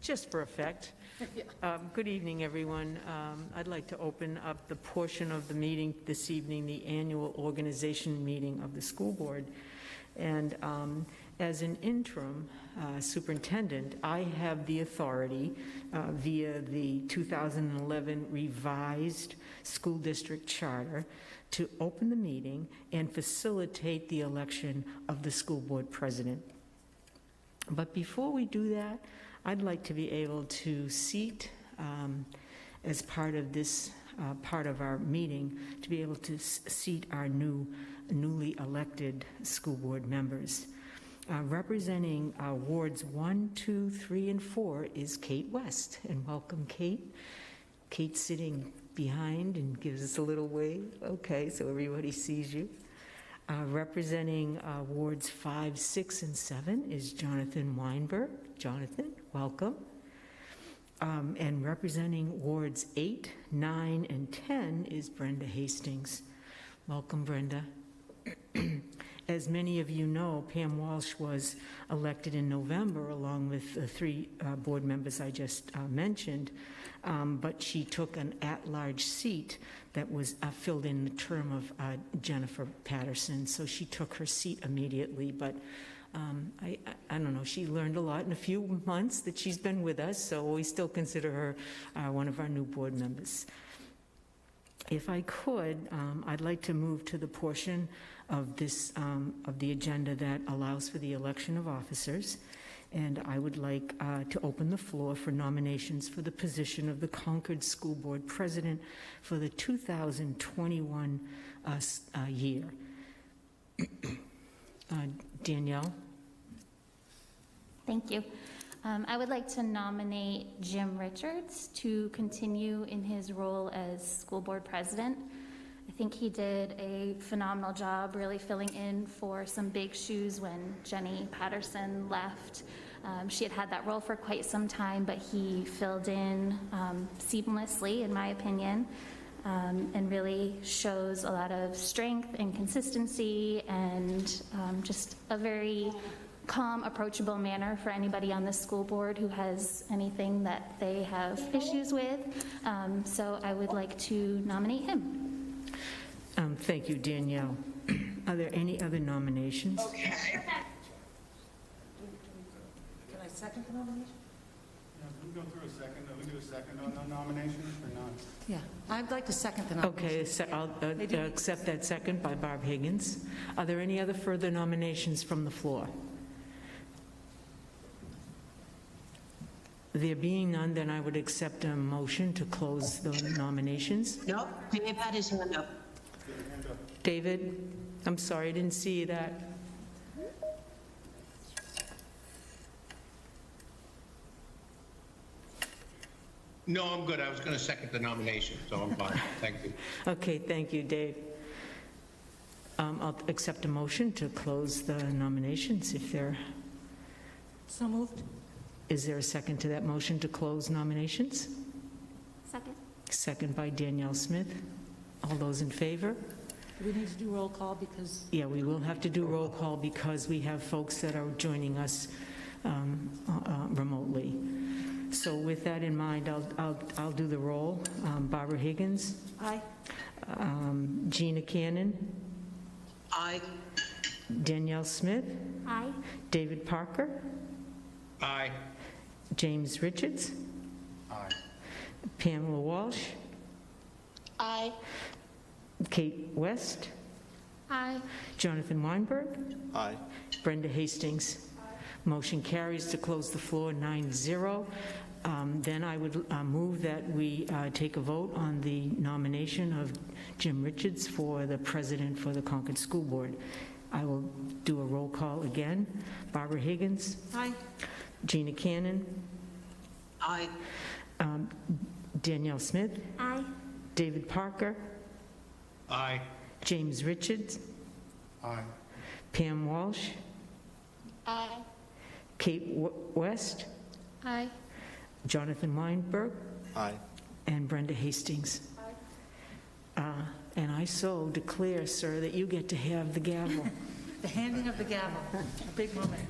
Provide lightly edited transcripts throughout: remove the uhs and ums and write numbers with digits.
just for effect. Good evening, everyone. I'd like to open up the portion of the meeting this evening, the annual organization meeting of the school board. And as an interim superintendent, I have the authority via the 2011 revised school district charter to open the meeting and facilitate the election of the school board president. But before we do that, I'd like to be able to seat, as part of this part of our meeting, to be able to seat our newly elected school board members. Representing wards 1, 2, 3, and 4 is Kate West, and welcome, Kate. Kate's sitting behind and gives us a little wave. Okay, so everybody sees you. Representing wards 5, 6, and 7 is Jonathan Weinberg. Jonathan, welcome. And representing wards 8, 9, and 10 is Brenda Hastings. Welcome, Brenda. As many of you know, Pam Walsh was elected in November along with the 3 board members I just mentioned, but she took an at-large seat that was filled in the term of Jennifer Patterson, so she took her seat immediately, but I don't know, she learned a lot in a few months that she's been with us, so we still consider her one of our new board members. If I could, I'd like to move to the portion of this of the agenda that allows for the election of officers, and I would like to open the floor for nominations for the position of the Concord School Board President for the 2021 year. Danielle? Thank you. I would like to nominate Jim Richards to continue in his role as school board president. I think he did a phenomenal job really filling in for some big shoes when Jenny Patterson left. She had that role for quite some time, but he filled in seamlessly, in my opinion, and really shows a lot of strength and consistency and just a very calm, approachable manner for anybody on the school board who has anything that they have issues with. So I would like to nominate him. Thank you, Danielle. Are there any other nominations? Okay. Can I second the nomination? Yeah, can we go through a second? Do we do a second on the nominations or not? Yeah, I'd like to second the nomination. Okay, I'll accept that second by Barb Higgins. Are there any other further nominations from the floor? There being none, then I would accept a motion to close the nominations. No, Dave had his hand up. David, I'm sorry, I didn't see that. No, I'm good. I was going to second the nomination, so I'm fine. Thank you. Okay, thank you, Dave. I'll accept a motion to close the nominations if there... So moved. Is there a second to that motion to close nominations? Second. Second by Danielle Smith. All those in favor? Do we need to do roll call because? Yeah, we will have to do roll call because we have folks that are joining us remotely. So with that in mind, I'll do the roll. Barbara Higgins. Aye. Gina Cannon. Aye. Danielle Smith. Aye. David Parker. Aye. James Richards. Aye. Pamela Walsh. Aye. Kate West. Aye. Jonathan Weinberg. Aye. Brenda Hastings. Motion carries to close the floor 9-0. Then I would move that we take a vote on the nomination of Jim Richards for the president for the Concord School Board. I will do a roll call again. Barbara Higgins. Aye. Gina Cannon. Aye. Danielle Smith. Aye. David Parker. Aye. James Richards. Aye. Pam Walsh. Aye. Kate West. Aye. Jonathan Weinberg. Aye. And Brenda Hastings. And I so declare, sir, that you get to have the gavel. The handing of the gavel, a big moment.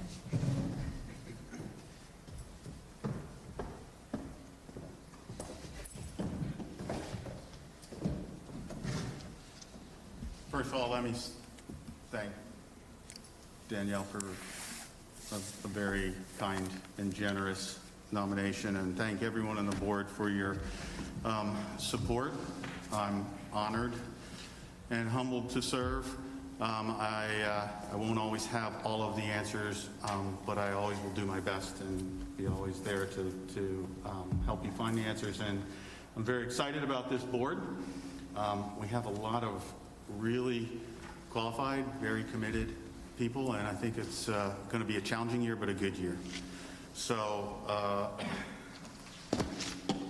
first of all, let me thank Danielle for a very kind and generous nomination, and thank everyone on the board for your support. I'm honored and humbled to serve. I won't always have all of the answers, but I always will do my best and be always there to help you find the answers. And I'm very excited about this board. We have a lot of really qualified, very committed people, and I think it's going to be a challenging year, but a good year. So,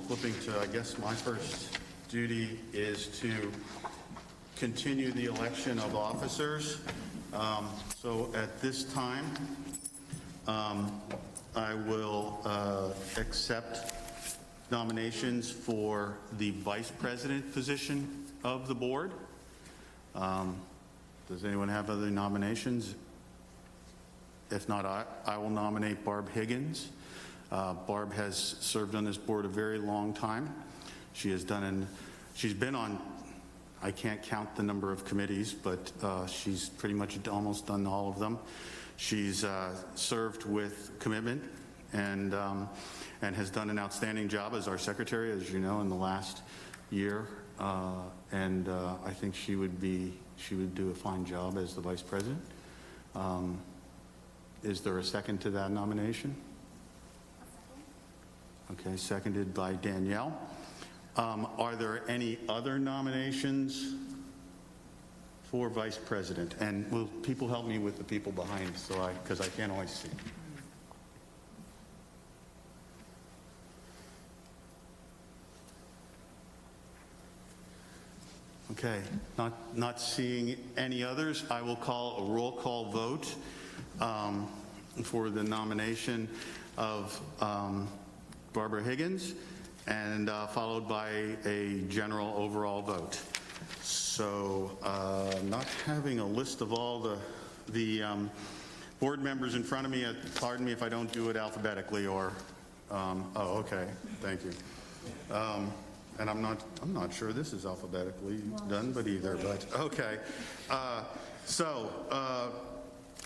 flipping to, I guess, my first duty is to continue the election of officers. So at this time, I will accept nominations for the vice president position of the board. Does anyone have other nominations? If not, I will nominate Barb Higgins. Barb has served on this board a very long time. She's been on, I can't count the number of committees, but she's pretty much almost done all of them. She's served with commitment and has done an outstanding job as our secretary, as you know, in the last year. And I think she would do a fine job as the vice president. Is there a second to that nomination? Okay, seconded by Danielle. Are there any other nominations for vice president? And will people help me with the people behind, because I can't always see. Okay, not seeing any others. I will call a roll call vote for the nomination of Barbara Higgins, and followed by a general overall vote. So not having a list of all the board members in front of me, pardon me if I don't do it alphabetically or, oh, okay, thank you. And I'm not sure this is alphabetically done, but either, but okay. So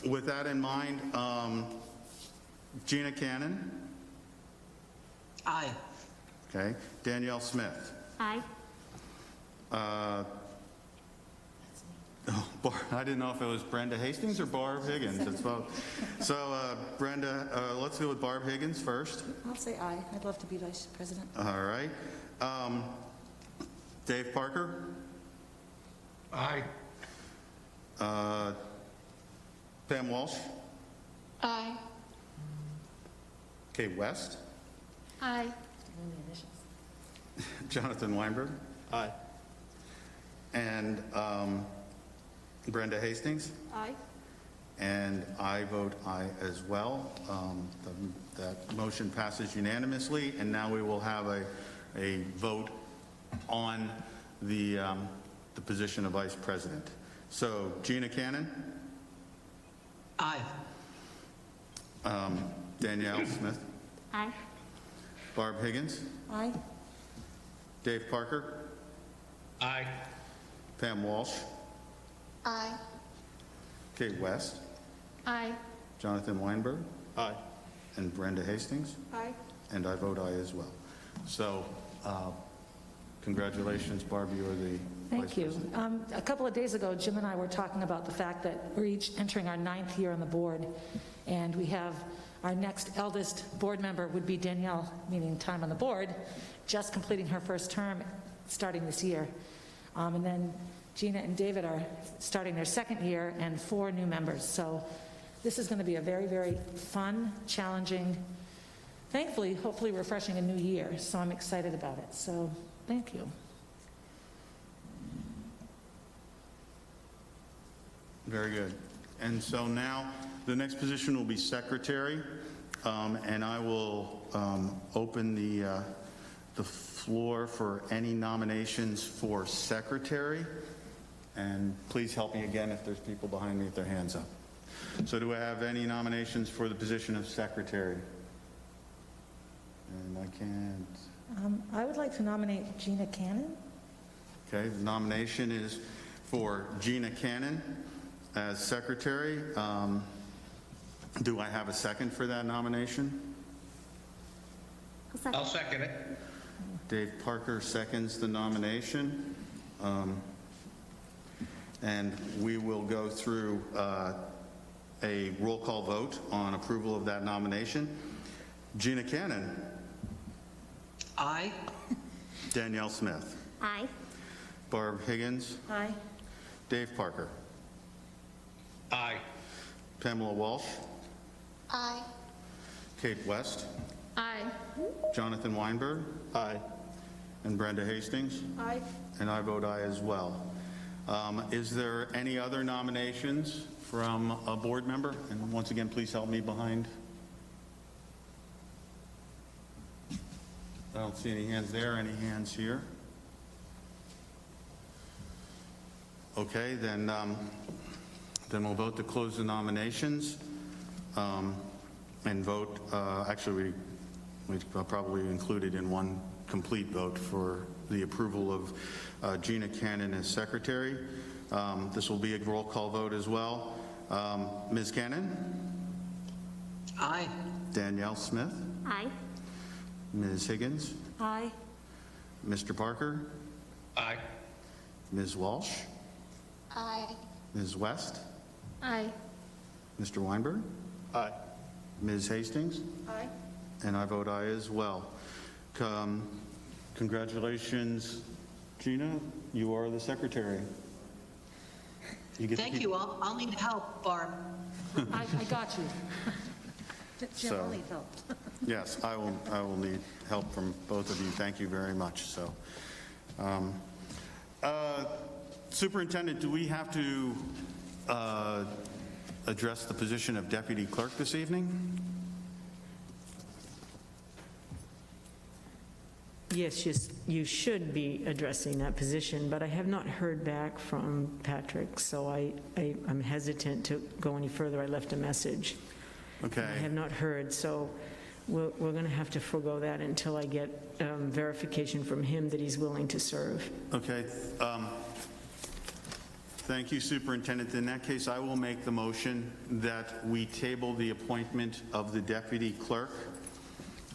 with that in mind, Gina Cannon. Aye. Okay. Danielle Smith. Aye. I didn't know if it was Brenda Hastings or Barb Higgins. It's both. So Brenda, let's go with Barb Higgins first. I'll say aye. I'd love to be vice president. All right. Dave Parker. Aye. Pam Walsh. Aye. Kate West. Aye. Jonathan Weinberg. Aye. And Brenda Hastings. Aye. And I vote aye as well. That motion passes unanimously, and now we will have a vote on the position of vice president. So Gina Cannon. Aye. Danielle Smith. Aye. Barb Higgins. Aye. Dave Parker. Aye. Pam Walsh. Aye. Kate West. Aye. Jonathan Weinberg. Aye. And Brenda Hastings. Aye. And I vote aye as well. So congratulations, Barb, you are the vice Thank you. president. A couple of days ago, Jim and I were talking about the fact that we're each entering our 9th year on the board, and we have our next eldest board member would be Danielle, meaning time on the board, just completing her first term starting this year. And then Gina and David are starting their 2nd year, and 4 new members. So this is going to be a very, very fun, challenging, thankfully, hopefully refreshing a new year. So I'm excited about it. So thank you. Very good. And so now the next position will be secretary, and I will open the floor for any nominations for secretary. And please help me again if there's people behind me with their hands up. So do I have any nominations for the position of secretary? And I can't. I would like to nominate Gina Cannon. Okay, the nomination is for Gina Cannon as secretary. Do I have a second for that nomination? I'll second it. Dave Parker seconds the nomination. And we will go through a roll call vote on approval of that nomination. Gina Cannon. Aye. Danielle Smith. Aye. Barb Higgins. Aye. Dave Parker. Aye. Pamela Walsh. Aye. Kate West. Aye. Jonathan Weinberg. Aye. And Brenda Hastings. Aye. And I vote aye as well. Is there any other nominations from a board member? And once again, please help me behind. I don't see any hands there. Any hands here? Okay, then we'll vote to close the nominations and vote. Actually, we probably include it in one complete vote for the approval of Gina Cannon as secretary. This will be a roll call vote as well. Ms. Cannon? Aye. Danielle Smith? Aye. Ms. Higgins? Aye. Mr. Parker? Aye. Ms. Walsh? Aye. Ms. West? Aye. Mr. Weinberg? Aye. Ms. Hastings? Aye. And I vote aye as well. Congratulations, Gina. You are the secretary. You get to Thank keep- you. I'll need help, Barb. I got you. Jim, So- I'll need help. Yes, I will need help from both of you. Thank you very much. So, Superintendent, do we have to address the position of deputy clerk this evening? Yes, you should be addressing that position, but I have not heard back from Patrick, so I'm hesitant to go any further. I left a message. Okay. I have not heard, so we're going to have to forego that until I get verification from him that he's willing to serve. Okay. Thank you, Superintendent. In that case, I will make the motion that we table the appointment of the deputy clerk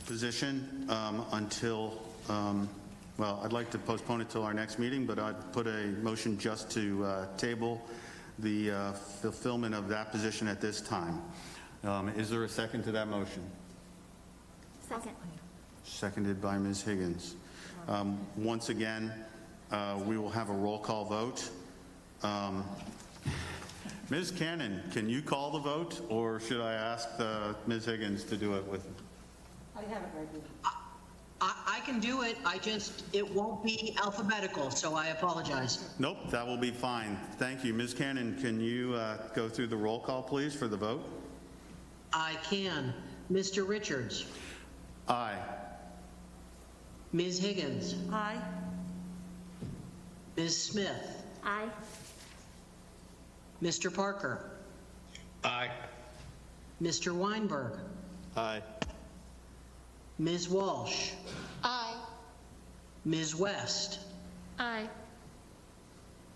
position until, well, I'd like to postpone it till our next meeting, but I'd put a motion just to table the fulfillment of that position at this time. Is there a second to that motion? Second. Seconded by Ms. Higgins. Once again, we will have a roll call vote. Ms. Cannon, can you call the vote, or should I ask Ms. Higgins to do it with? I haven't heard you. I can do it. It won't be alphabetical, so I apologize. Nope, that will be fine. Thank you. Ms. Cannon, can you go through the roll call, please, for the vote? I can. Mr. Richards. Aye. Ms. Higgins. Aye. Ms. Smith. Aye. Mr. Parker. Aye. Mr. Weinberg. Aye. Ms. Walsh. Aye. Ms. West. Aye.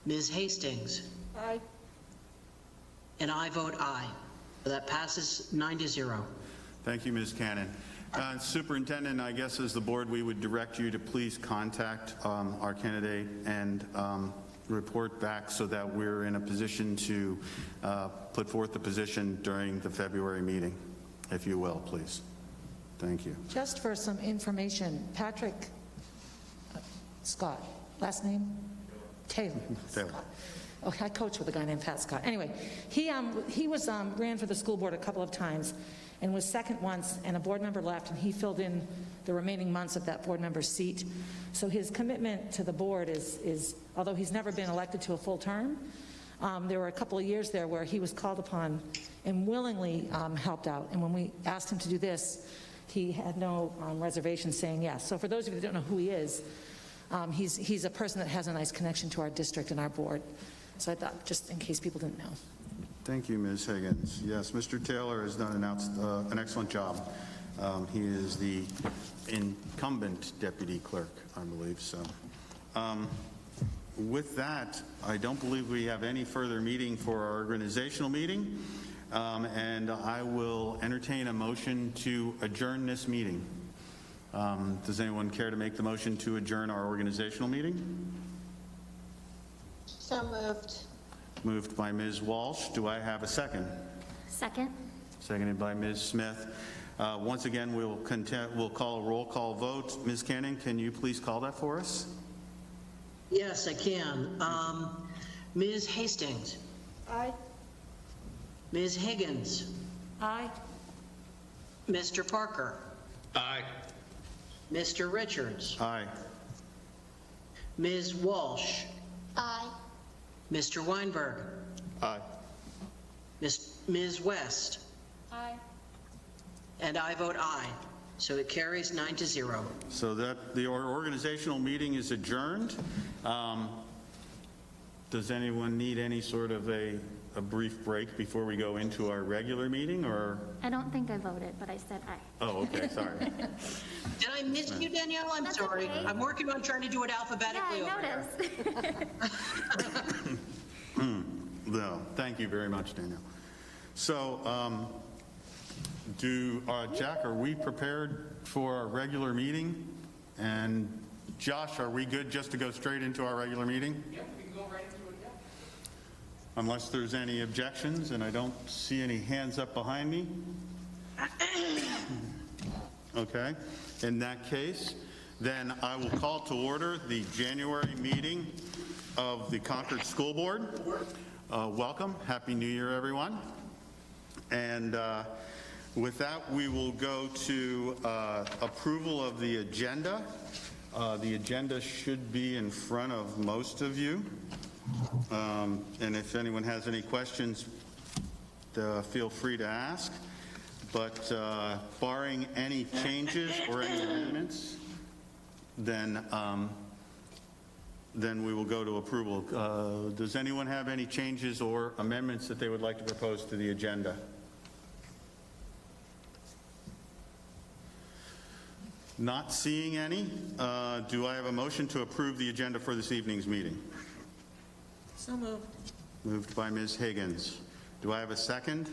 Ms. Hastings. Aye. And I vote aye. That passes 9-0. Thank you, Ms. Cannon. Superintendent, I guess as the board, we would direct you to please contact our candidate and report back so that we're in a position to put forth the position during the February meeting, if you will, please. Thank you. Just for some information, Patrick Scott, last name? Taylor. Taylor. Okay, I coach with a guy named Pat Scott. Anyway, he ran for the school board a couple of times and was second once, and a board member left, and he filled in the remaining months of that board member's seat. So his commitment to the board is although he's never been elected to a full term, there were a couple of years there where he was called upon and willingly helped out. And when we asked him to do this, he had no reservation saying yes. So for those of you that don't know who he is, he's a person that has a nice connection to our district and our board. So I thought, just in case people didn't know. Thank you, Ms. Higgins. Yes, Mr. Taylor has done an excellent job. He is the incumbent deputy clerk, I believe. So, With that, I don't believe we have any further meeting for our organizational meeting, and I will entertain a motion to adjourn this meeting. Does anyone care to make the motion to adjourn our organizational meeting? So moved. Moved by Ms. Walsh. Do I have a second? Second? Seconded by Ms. Smith. Once again, we'll call a roll call vote. Ms. Cannon, can you please call that for us? Yes, I can. Ms. Hastings? Aye. Ms. Higgins? Aye. Mr. Parker? Aye. Mr. Richards? Aye. Ms. Walsh? Aye. Mr. Weinberg? Aye. Ms. West? Aye. And I vote aye. So it carries 9-0. So that our organizational meeting is adjourned. Does anyone need any sort of a brief break before we go into our regular meeting, or? I don't think I voted, but I said aye. Oh, okay, sorry. Did I miss you, Danielle? I'm That's sorry. okay. I'm working on trying to do it alphabetically Yeah, over I here. noticed. No, thank you very much, Daniel. So, Jack, are we prepared for our regular meeting? And Josh, are we good just to go straight into our regular meeting? Yeah, we can go right into it, yeah. Unless there's any objections, and I don't see any hands up behind me. Okay, in that case, then I will call to order the January meeting of the Concord School Board. Welcome. Happy New Year, everyone. And with that, we will go to approval of the agenda. The agenda should be in front of most of you. And if anyone has any questions, feel free to ask. But barring any changes or any amendments, then we will go to approval. Does anyone have any changes or amendments that they would like to propose to the agenda? Not seeing any. Do I have a motion to approve the agenda for this evening's meeting? So moved. Moved by Ms. Higgins. Do I have a second?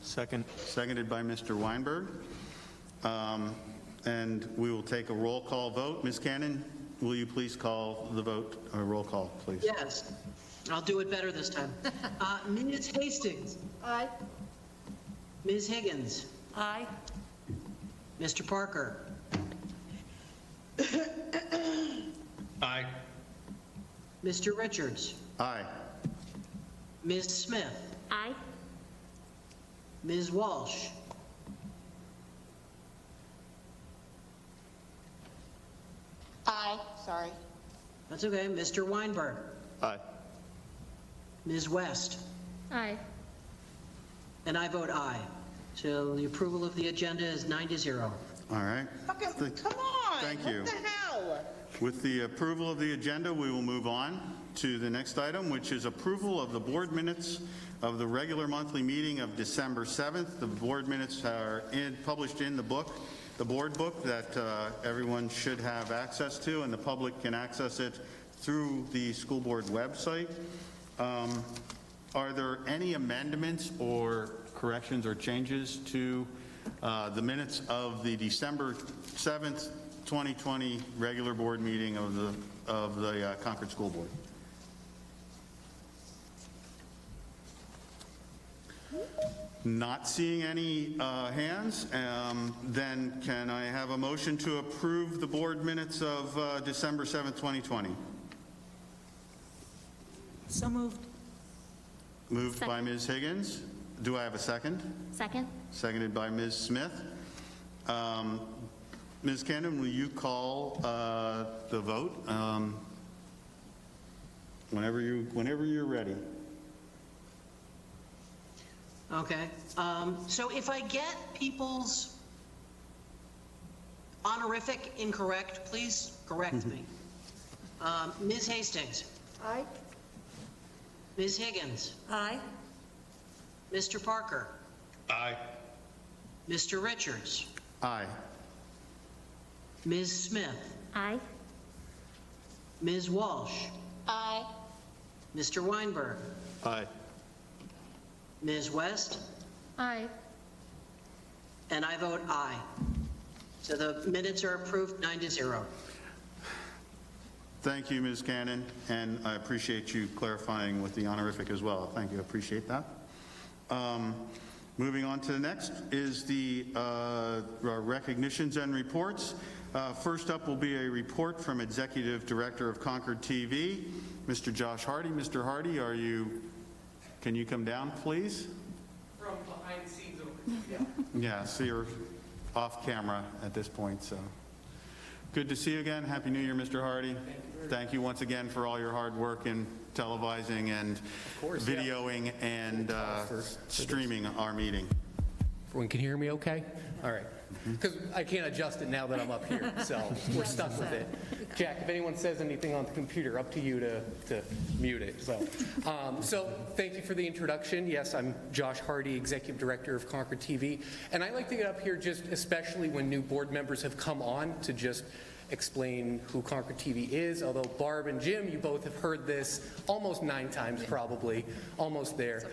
Second. Seconded by Mr. Weinberg. And we will take a roll call vote. Ms. Cannon, will you please call the vote, or roll call, please? Yes. I'll do it better this time. Ms. Hastings? Aye. Ms. Higgins? Aye. Mr. Parker? Aye. Mr. Richards? Aye. Ms. Smith? Aye. Ms. Walsh? Aye. Sorry. That's okay. Mr. Weinberg? Aye. Ms. West? Aye. And I vote aye. So the approval of the agenda is 9-0. All right. Come on. Thank you. What the hell? With the approval of the agenda, we will move on to the next item, which is approval of the board minutes of the regular monthly meeting of December 7th. The board minutes are published in the book, the board book that everyone should have access to, and the public can access it through the school board website. Are there any amendments or corrections or changes to the minutes of the December 7th, 2020 regular board meeting of the Concord School Board? Not seeing any hands, then can I have a motion to approve the board minutes of December 7th, 2020? So moved. Moved by Second. Ms. Higgins. Do I have a second? Second? Seconded by Ms. Smith. Ms. Cannon, will you call the vote whenever you're ready? Okay. So if I get people's honorific incorrect, please correct me. Ms. Hastings? Aye. Ms. Higgins? Aye. Mr. Parker? Aye. Mr. Richards? Aye. Ms. Smith? Aye. Ms. Walsh? Aye. Mr. Weinberg, Aye. Ms. West, Aye. and I vote aye. So the minutes are approved 9-0. Thank you, Ms. Cannon, and I appreciate you clarifying with the honorific as well. Thank you, I appreciate that. Moving on to the next is the recognitions and reports. First up will be a report from Executive Director of Concord TV, Mr. Josh Hardy. Mr. Hardy, can you come down, please? From behind the scenes over here. Yeah, so you're off camera at this point, so. Good to see you again. Happy New Year, Mr. Hardy. Thank you once again for all your hard work in televising and videoing and streaming our meeting. Everyone can hear me okay? All right. Because I can't adjust it now that I'm up here, so we're stuck with it. Jack, if anyone says anything on the computer, up to you to mute it. So thank you for the introduction. Yes, I'm Josh Hardy, Executive Director of Concord TV. And I like to get up here just especially when new board members have come on to just explain who Concord TV is, although Barb and Jim, you both have heard this almost 9 times probably, almost there.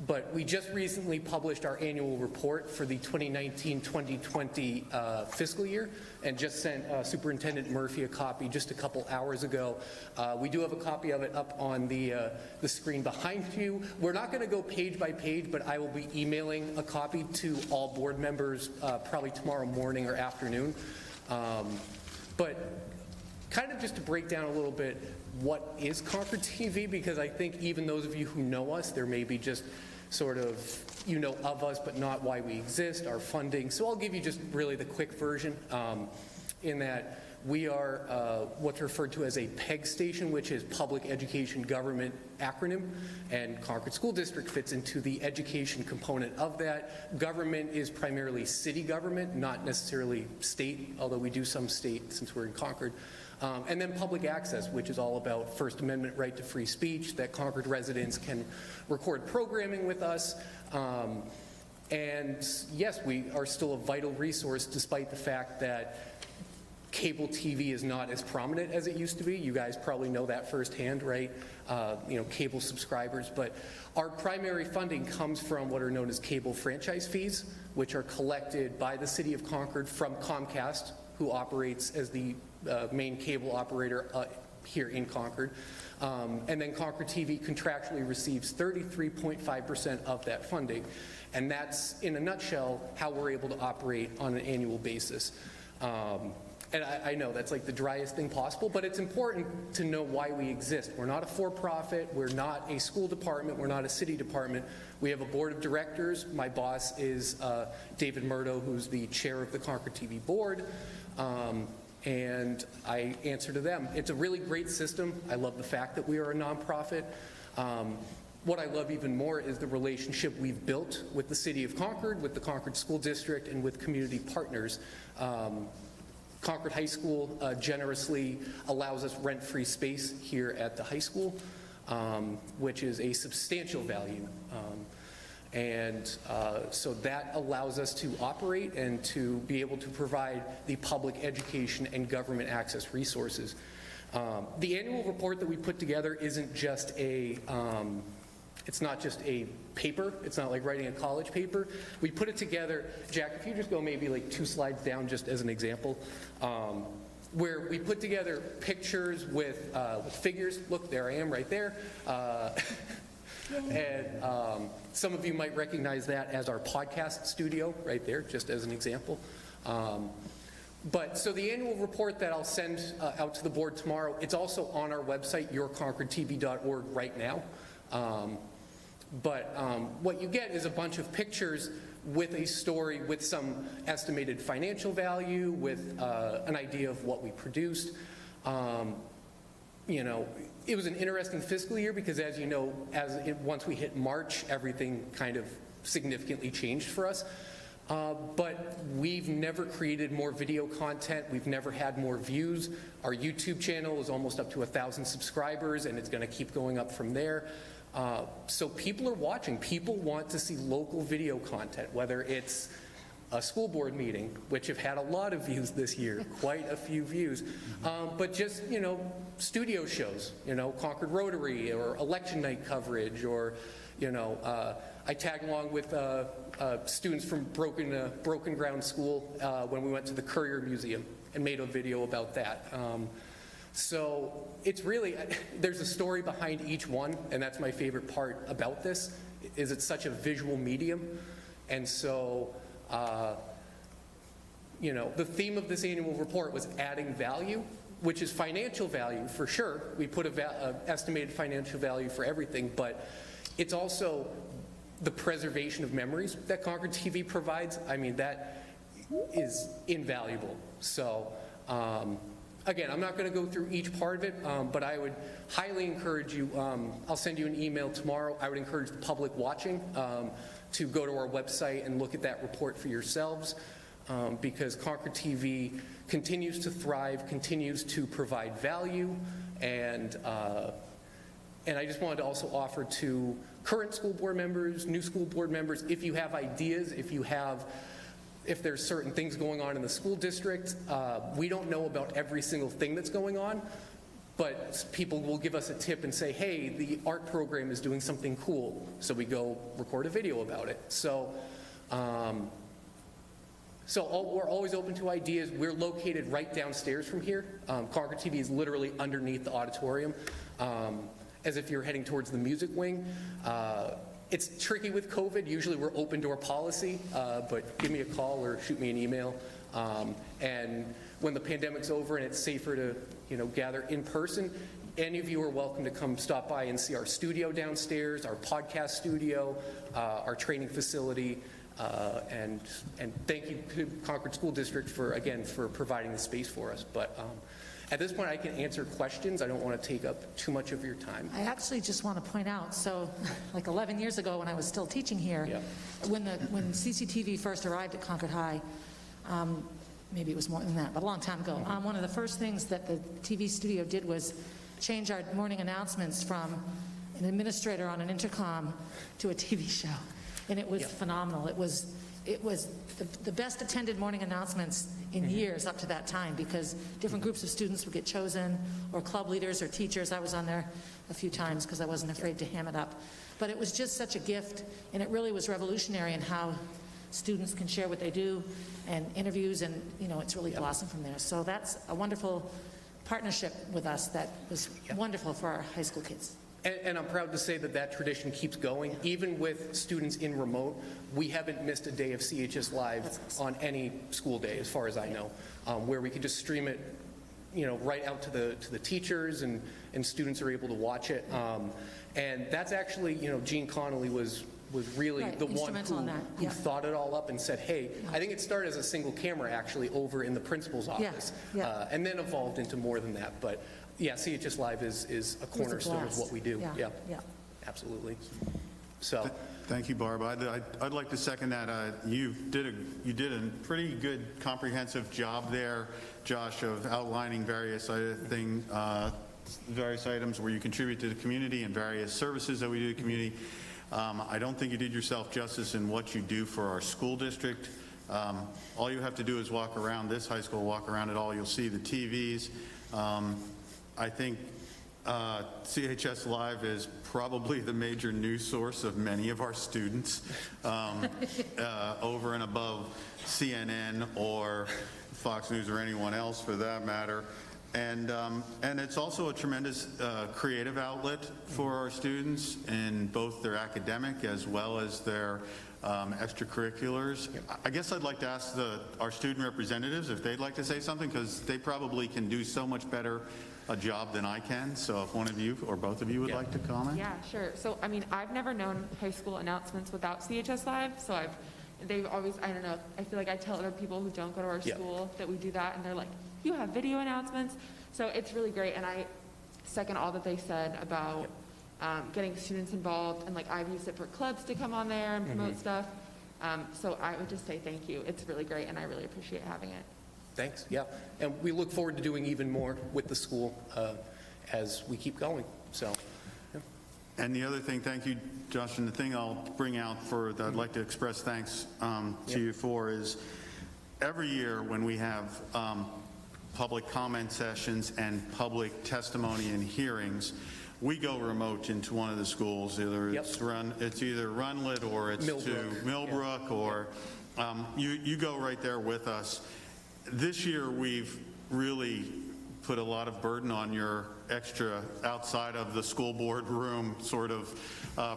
But we just recently published our annual report for the 2019-2020 fiscal year and just sent Superintendent Murphy a copy just a couple hours ago. We do have a copy of it up on the screen behind you. We're not going to go page by page, but I will be emailing a copy to all board members probably tomorrow morning or afternoon. But kind of just to break down a little bit what is Concord TV, because I think even those of you who know us, there may be just sort of, you know, of us, but not why we exist, our funding. So I'll give you just really the quick version in that we are what's referred to as a PEG station, which is Public Education Government acronym, and Concord School District fits into the education component of that. Government is primarily city government, not necessarily state, although we do some state since we're in Concord. And then public access, which is all about First Amendment right to free speech, that Concord residents can record programming with us. And yes, we are still a vital resource despite the fact that cable TV is not as prominent as it used to be. You guys probably know that firsthand, right? You know, cable subscribers. But our primary funding comes from what are known as cable franchise fees, which are collected by the City of Concord from Comcast, who operates as the main cable operator here in Concord. And then Concord TV contractually receives 33.5% of that funding. And that's, in a nutshell, how we're able to operate on an annual basis. And I know that's like the driest thing possible, but it's important to know why we exist. We're not a for-profit, we're not a school department, we're not a city department. We have a board of directors. My boss is David Murdo, who's the chair of the Concord TV board. And I answer to them. It's a really great system. I love the fact that we are a nonprofit. What I love even more is the relationship we've built with the City of Concord, with the Concord School District, and with community partners. Concord High School generously allows us rent-free space here at the high school, which is a substantial value. So that allows us to operate and to be able to provide the public education and government access resources. The annual report that we put together isn't just it's not just a paper. It's not like writing a college paper. We put it together. Jack, if you just go maybe like 2 slides down just as an example, where we put together pictures with figures. Look, there I am right there. And some of you might recognize that as our podcast studio right there, just as an example. So the annual report that I'll send out to the board tomorrow, it's also on our website, yourconcordtv.org right now. What you get is a bunch of pictures with a story, with some estimated financial value, with an idea of what we produced. You know, it was an interesting fiscal year because, as you know, once we hit March, everything kind of significantly changed for us. But we've never created more video content. We've never had more views. Our YouTube channel is almost up to 1,000 subscribers, and it's going to keep going up from there. So people are watching. People want to see local video content, whether it's a school board meeting, which have had a lot of views this year, quite a few views, but just, studio shows, Concord Rotary or election night coverage, or, I tagged along with students from Broken Ground School when we went to the Courier Museum and made a video about that. So it's really, there's a story behind each one, and that's my favorite part about this, is it's such a visual medium. And so, the theme of this annual report was adding value, which is financial value for sure. We put a estimated financial value for everything, but it's also the preservation of memories that Concord TV provides. I mean, that is invaluable. So, again, I'm not going to go through each part of it, but I would highly encourage you, I'll send you an email tomorrow. I would encourage the public watching to go to our website and look at that report for yourselves, because Concord TV continues to thrive, continues to provide value, and I just wanted to also offer to current school board members, new school board members, if you have ideas, if there's certain things going on in the school district, we don't know about every single thing that's going on, but people will give us a tip and say, hey, the art program is doing something cool, so we go record a video about it. So, we're always open to ideas. We're located right downstairs from here. Concord TV is literally underneath the auditorium, as if you're heading towards the music wing. It's tricky with COVID. Usually we're open door policy, but give me a call or shoot me an email. And when the pandemic's over and it's safer to, gather in person, any of you are welcome to come stop by and see our studio downstairs, our podcast studio, our training facility, and thank you to Concord School District for providing the space for us. But at this point, I can answer questions. I don't want to take up too much of your time. I actually just want to point out, so like 11 years ago when I was still teaching here, when CCTV first arrived at Concord High, maybe it was more than that, but a long time ago, one of the first things that the TV studio did was change our morning announcements from an administrator on an intercom to a TV show. And it was phenomenal. It was the best attended morning announcements in years up to that time, because different groups of students would get chosen, or club leaders or teachers. I was on there a few times because I wasn't afraid to ham it up. But it was just such a gift, and it really was revolutionary in how students can share what they do and interviews, and it's really blossomed from there. So that's a wonderful partnership with us that was wonderful for our high school kids. And I'm proud to say that tradition keeps going. Even with students in remote, we haven't missed a day of CHS Live on any school day, as far as I know, where we could just stream it, right out to the teachers, and students are able to watch it. And that's actually, Gene Connolly was really the one who thought it all up and said, hey, I think it started as a single camera actually over in the principal's office, and then evolved into more than that. But yeah, CHS Live is a cornerstone of what we do. Yeah, absolutely. So, thank you, Barb. I'd like to second that. You did a pretty good comprehensive job there, Josh, of outlining various items where you contribute to the community and various services that we do to the community. I don't think you did yourself justice in what you do for our school district. All you have to do is walk around this high school, walk around it all. You'll see the TVs. I think CHS Live is probably the major news source of many of our students, over and above CNN or Fox News or anyone else for that matter. And it's also a tremendous creative outlet for our students in both their academic as well as their extracurriculars. I guess I'd like to ask our student representatives if they'd like to say something, because they probably can do so much better a job than I can. So if one of you or both of you would like to comment. Yeah, sure. So, I've never known high school announcements without CHS Live. So they've always, I don't know, I feel like I tell other people who don't go to our school that we do that, and they're like, you have video announcements. So it's really great, and I second all that they said about getting students involved, and I've used it for clubs to come on there and promote stuff. So I would just say thank you. It's really great, and I really appreciate having it. Thanks. Yeah, and we look forward to doing even more with the school as we keep going. So, And the other thing, thank you, Josh, and the thing I'll bring out that I'd like to express thanks to you for is every year when we have public comment sessions and public testimony and hearings, we go remote into one of the schools. Either it's either Runlet or it's to Millbrook, or you go right there with us. This year we've really put a lot of burden on your extra outside of the school board room sort of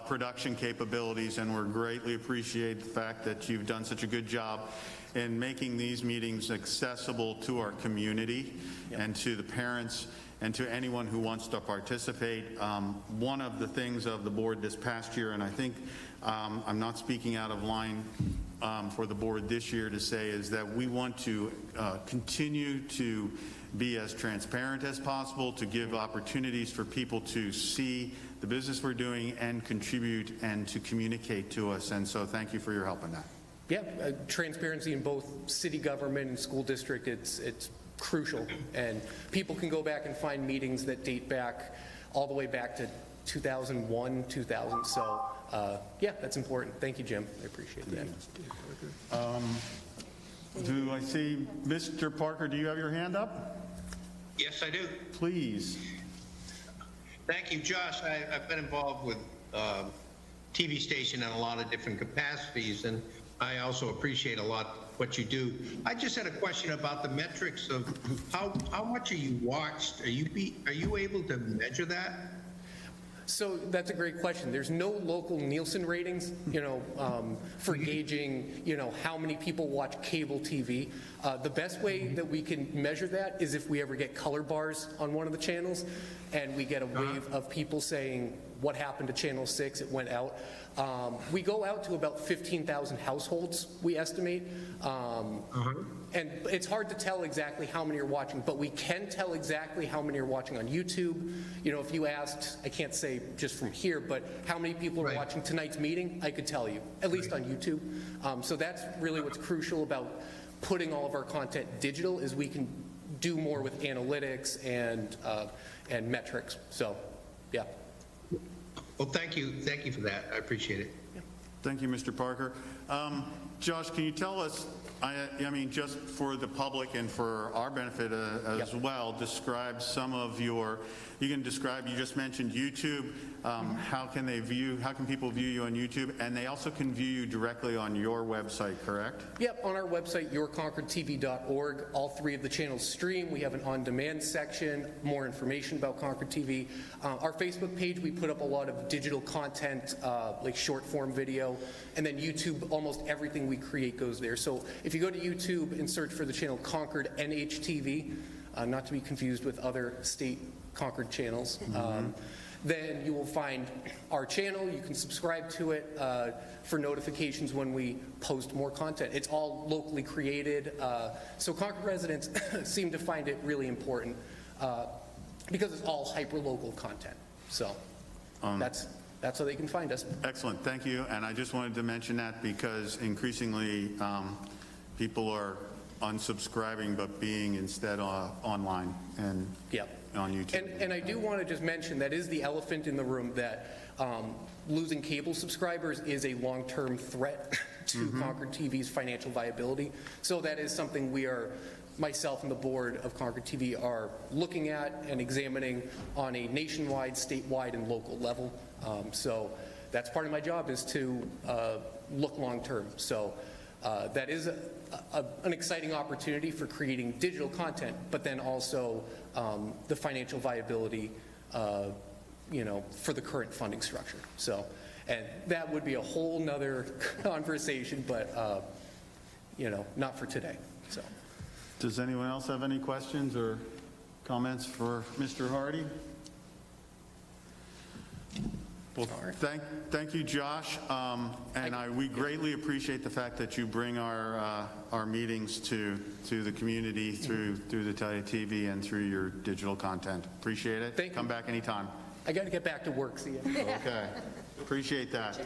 production capabilities, and we're greatly appreciate the fact that you've done such a good job in making these meetings accessible to our community and to the parents and to anyone who wants to participate. One of the things of the board this past year, and I think I'm not speaking out of line for the board this year to say, is that we want to continue to be as transparent as possible, to give opportunities for people to see the business we're doing and contribute and to communicate to us. And so thank you for your help in that. Yeah, transparency in both city government and school district, it's crucial. And people can go back and find meetings that date back all the way back to 2001, 2000. So yeah, that's important. Thank you, Jim. I appreciate that. Do I see Mr. Parker, do you have your hand up? Yes, I do. Please. Thank you, Josh. I've been involved with TV station in a lot of different capacities, and I also appreciate a lot what you do. I just had a question about the metrics of how much are you watched? Are you able to measure that? So that's a great question. There's no local Nielsen ratings, for gauging, how many people watch cable TV. The best way that we can measure that is if we ever get color bars on one of the channels and we get a wave of people saying, what happened to channel 6, it went out. We go out to about 15,000 households, we estimate. And it's hard to tell exactly how many are watching, but we can tell exactly how many are watching on YouTube. If you asked, I can't say just from here, but how many people are watching tonight's meeting, I could tell you, at least on YouTube. So that's really what's crucial about putting all of our content digital, is we can do more with analytics and metrics. So, yeah. Well, thank you for that. I appreciate it. Thank you, Mr. Parker. Josh, can you tell us, I mean, just for the public and for our benefit as well, describe some of your, you just mentioned YouTube. How can people view you on YouTube? And they also can view you directly on your website, correct? Yep, on our website, yourconcordtv.org. All 3 of the channels stream. We have an on-demand section, more information about Concord TV. Our Facebook page, we put up a lot of digital content, like short-form video. And then YouTube, almost everything we create goes there. So if you go to YouTube and search for the channel Concord NHTV, not to be confused with other state Concord channels, then you will find our channel. You can subscribe to it for notifications when we post more content. It's all locally created. So Concord residents seem to find it really important because it's all hyper-local content. So that's how they can find us. Excellent, thank you. And I just wanted to mention that because increasingly people are unsubscribing but being instead online and on YouTube. And I do want to just mention that is the elephant in the room, that losing cable subscribers is a long-term threat to Concord TV's financial viability. So that is something myself and the board of Concord TV are looking at and examining on a nationwide, statewide, and local level. So that's part of my job, is to look long-term. So that is an exciting opportunity for creating digital content, but then also the financial viability, for the current funding structure. So, and that would be a whole nother conversation, but not for today. So, does anyone else have any questions or comments for Mr. Hardy? Well, thank you, Josh, we greatly appreciate the fact that you bring our meetings to the community through the TV and through your digital content. Appreciate it. Thank you. Come back anytime. I got to get back to work. See you. Okay, appreciate that.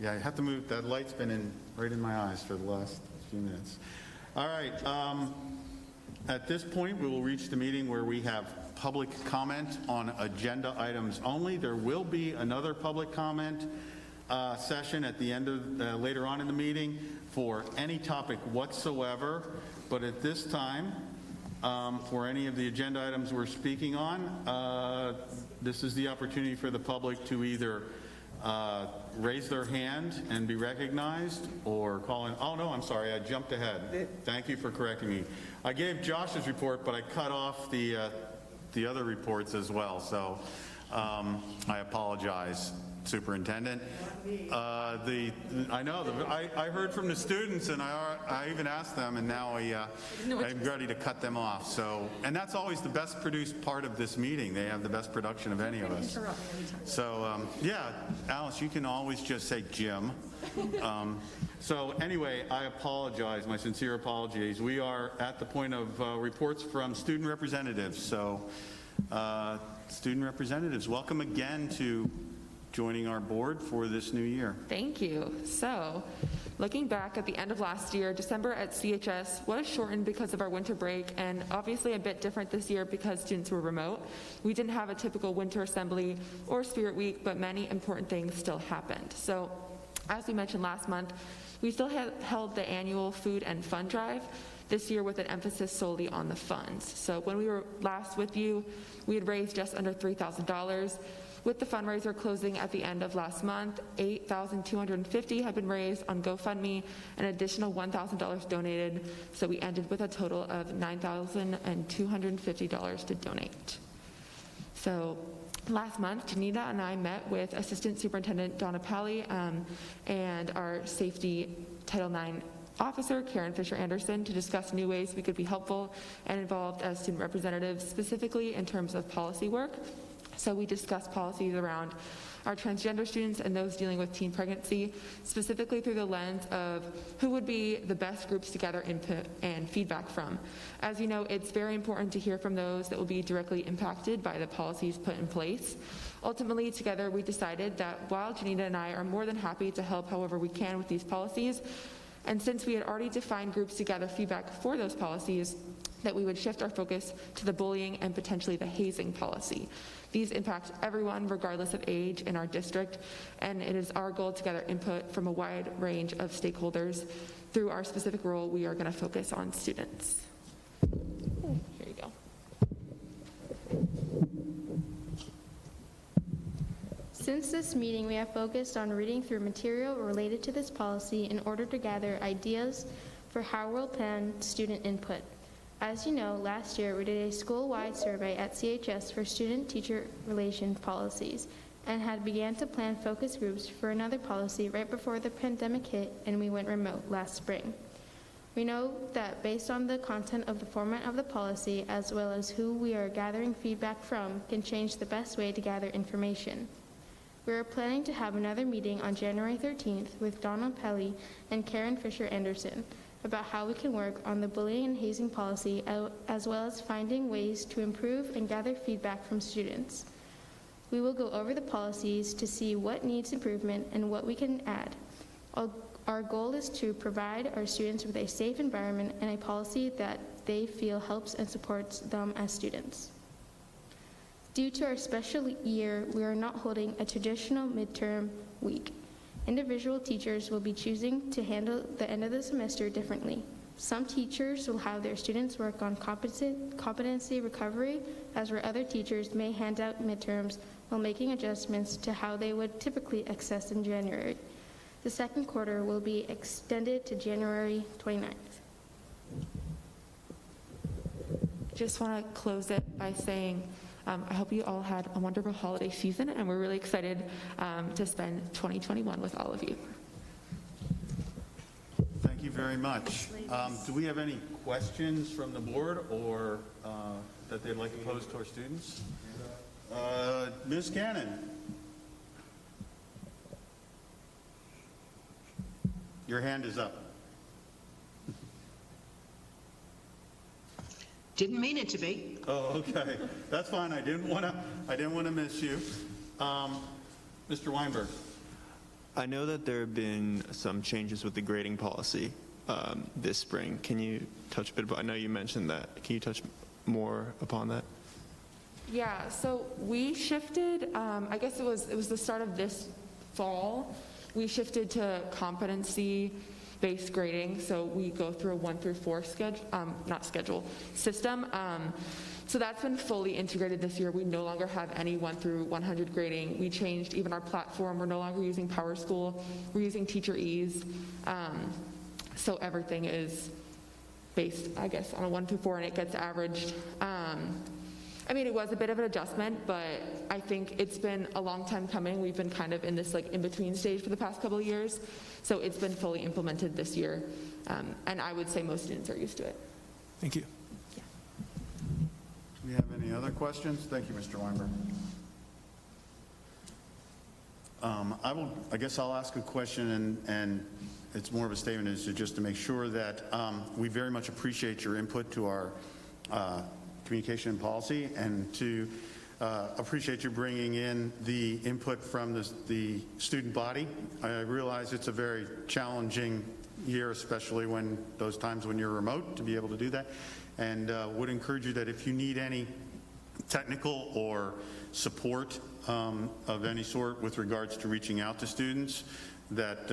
Yeah, I have to move. That light's been right in my eyes for the last few minutes. All right. At this point, we will reach the meeting where we have public comment on agenda items only. There will be another public comment session at the end of, later on in the meeting for any topic whatsoever. But at this time, for any of the agenda items we're speaking on, this is the opportunity for the public to either raise their hand and be recognized, or call in. Oh, no, I'm sorry, I jumped ahead. Thank you for correcting me. I gave Josh's report, but I cut off the other reports as well, so I apologize, Superintendent. I know, I heard from the students, and I even asked them, and now I'm ready to cut them off. So, and that's always the best produced part of this meeting. They have the best production of any of us. So, yeah, Alice, you can always just say Jim. So anyway, I apologize, my sincere apologies. We are at the point of reports from student representatives. So, student representatives, welcome again to joining our board for this new year. Thank you. So, looking back at the end of last year, December at CHS was shortened because of our winter break, and obviously a bit different this year because students were remote. We didn't have a typical winter assembly or spirit week, but many important things still happened. So, as we mentioned last month, we still held the annual food and fun drive, this year with an emphasis solely on the funds. So when we were last with you, we had raised just under $3,000. With the fundraiser closing at the end of last month, $8,250 had been raised on GoFundMe, an additional $1,000 donated, so we ended with a total of $9,250 to donate. So last month, Janita and I met with Assistant Superintendent Donna Pally and our Safety Title IX Officer, Karen Fisher-Anderson, to discuss new ways we could be helpful and involved as student representatives, specifically in terms of policy work. So we discussed policies around our transgender students and those dealing with teen pregnancy, specifically through the lens of who would be the best groups to gather input and feedback from. As you know, it's very important to hear from those that will be directly impacted by the policies put in place. Ultimately, together, we decided that while Janita and I are more than happy to help however we can with these policies, and since we had already defined groups to gather feedback for those policies, that we would shift our focus to the bullying and potentially the hazing policy. These impact everyone regardless of age in our district, and it is our goal to gather input from a wide range of stakeholders. Through our specific role, we are going to focus on students. Here you go. Since this meeting, we have focused on reading through material related to this policy in order to gather ideas for how we'll plan student input. As you know, last year we did a school-wide survey at CHS for student-teacher relation policies and had began to plan focus groups for another policy right before the pandemic hit and we went remote last spring. We know that based on the content of the format of the policy as well as who we are gathering feedback from can change the best way to gather information. We are planning to have another meeting on January 13th with Donald Pelly and Karen Fisher-Anderson about how we can work on the bullying and hazing policy, as well as finding ways to improve and gather feedback from students. We will go over the policies to see what needs improvement and what we can add. Our goal is to provide our students with a safe environment and a policy that they feel helps and supports them as students. Due to our special year, we are not holding a traditional midterm week. Individual teachers will be choosing to handle the end of the semester differently. Some teachers will have their students work on competency recovery, as where other teachers may hand out midterms while making adjustments to how they would typically assess in January. The second quarter will be extended to January 29th. Just want to close it by saying I hope you all had a wonderful holiday season, and we're really excited to spend 2021 with all of you. Thank you very much. Do we have any questions from the board or that they'd like to pose to our students? Ms. Cannon. Your hand is up. Didn't mean it to be. Oh, okay. That's fine. I didn't want to miss you. Mr. Weinberg. I know that there have been some changes with the grading policy this spring. Can you touch a bit about, I know you mentioned that. Can you touch more upon that? Yeah, so we shifted, I guess it was the start of this fall, we shifted to competency-based grading, so we go through a 1 through 4 system. So that's been fully integrated this year. We no longer have any 1 through 100 grading. We changed even our platform. We're no longer using PowerSchool. We're using Teacher Ease. So everything is based, I guess, on a 1 through 4, and it gets averaged. I mean, it was a bit of an adjustment, but I think it's been a long time coming. We've been kind of in this like in-between stage for the past couple of years. So it's been fully implemented this year. And I would say most students are used to it. Thank you. Do we have any other questions? Thank you, Mr. Weinberg. I guess I'll ask a question, and it's more of a statement, is just to make sure that we very much appreciate your input to our communication and policy, and to appreciate you bringing in the input from the student body. I realize it's a very challenging year, especially when those times when you're remote, to be able to do that, and would encourage you that if you need any technical or support of any sort with regards to reaching out to students, that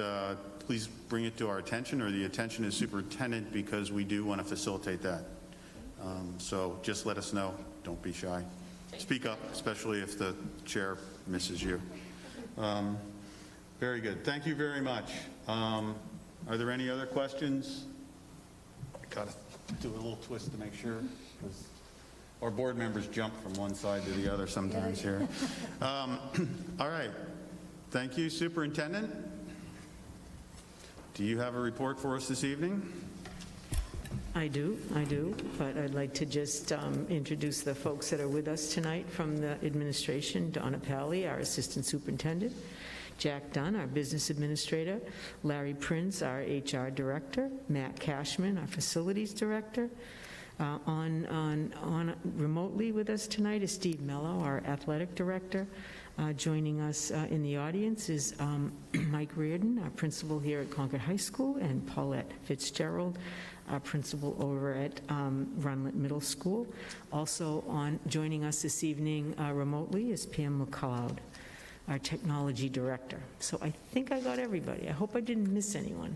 please bring it to our attention or the attention of the superintendent, because we do want to facilitate that. So just let us know. Don't be shy. Speak up, especially if the chair misses you. Very good. Thank you very much. Are there any other questions? I got to do a little twist to make sure, because our board members jump from one side to the other sometimes here. All right. Thank you, Superintendent. Do you have a report for us this evening? I do, but I'd like to just introduce the folks that are with us tonight from the administration. Donna Pally, our assistant superintendent; Jack Dunn, our business administrator; Larry Prince, our HR director; Matt Cashman, our facilities director. On remotely with us tonight is Steve Mello, our athletic director. Joining us in the audience is Mike Reardon, our principal here at Concord High School, and Paulette Fitzgerald, our principal over at Runlet Middle School. Also joining us this evening remotely is Pam McLeod, our technology director. So I think I got everybody. I hope I didn't miss anyone.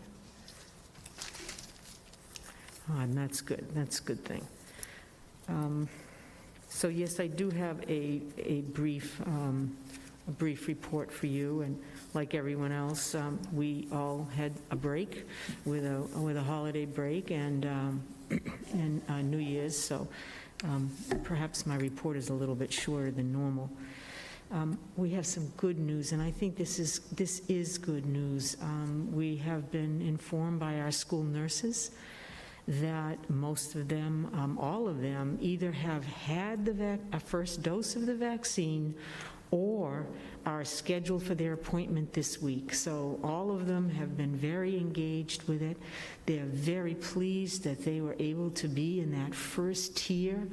Oh, and that's good. That's a good thing. So yes, I do have a brief report for you, and like everyone else, we all had a break with a holiday break and New Year's, so perhaps my report is a little bit shorter than normal. We have some good news, and I think this is good news. We have been informed by our school nurses that most of them, all of them, either have had a first dose of the vaccine or are scheduled for their appointment this week. So all of them have been very engaged with it. They're very pleased that they were able to be in that first tier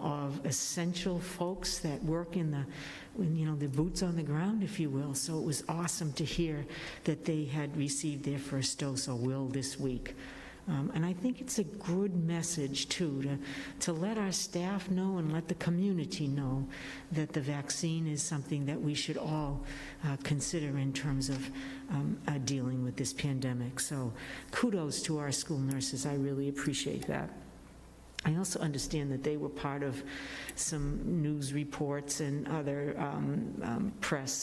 of essential folks that work in the boots on the ground, if you will. So it was awesome to hear that they had received their first dose, or will this week. And I think it's a good message, too, to let our staff know and let the community know that the vaccine is something that we should all consider in terms of dealing with this pandemic. So kudos to our school nurses. I really appreciate that. I also understand that they were part of some news reports and other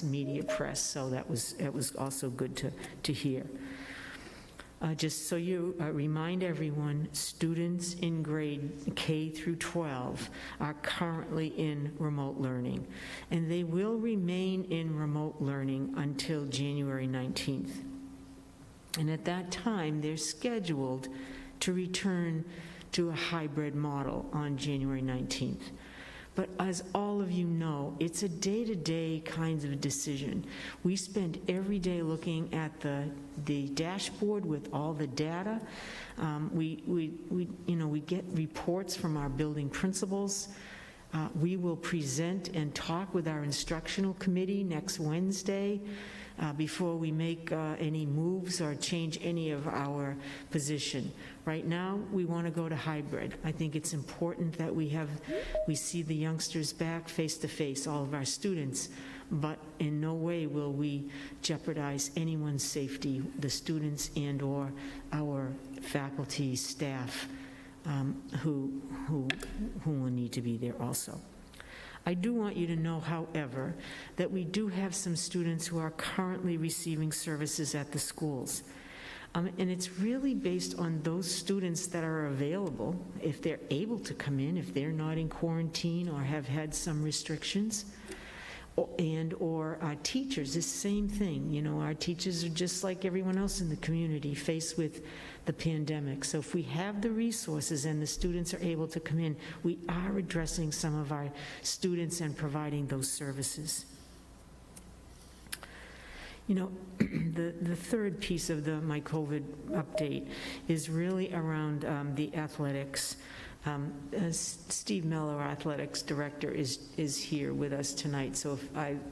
media press, so it was also good to hear. Just so you remind everyone, students in grade K through 12 are currently in remote learning, and they will remain in remote learning until January 19th. And at that time, they're scheduled to return to a hybrid model on January 19th. But as all of you know, it's a day-to-day kind of decision. We spend every day looking at the dashboard with all the data. We get reports from our building principals. We will present and talk with our instructional committee next Wednesday before we make any moves or change any of our position. Right now, we want to go to hybrid. I think it's important that we see the youngsters back face to face, all of our students, but in no way will we jeopardize anyone's safety, the students and or our faculty, staff, who will need to be there also. I do want you to know, however, that we do have some students who are currently receiving services at the schools. And it's really based on those students that are available, if they're able to come in, if they're not in quarantine or have had some restrictions, or our teachers, the same thing. You know, our teachers are just like everyone else in the community faced with the pandemic. So if we have the resources and the students are able to come in, we are addressing some of our students and providing those services. You know, the third piece of my COVID update is really around the athletics. Steve Mello, our athletics director, is here with us tonight. So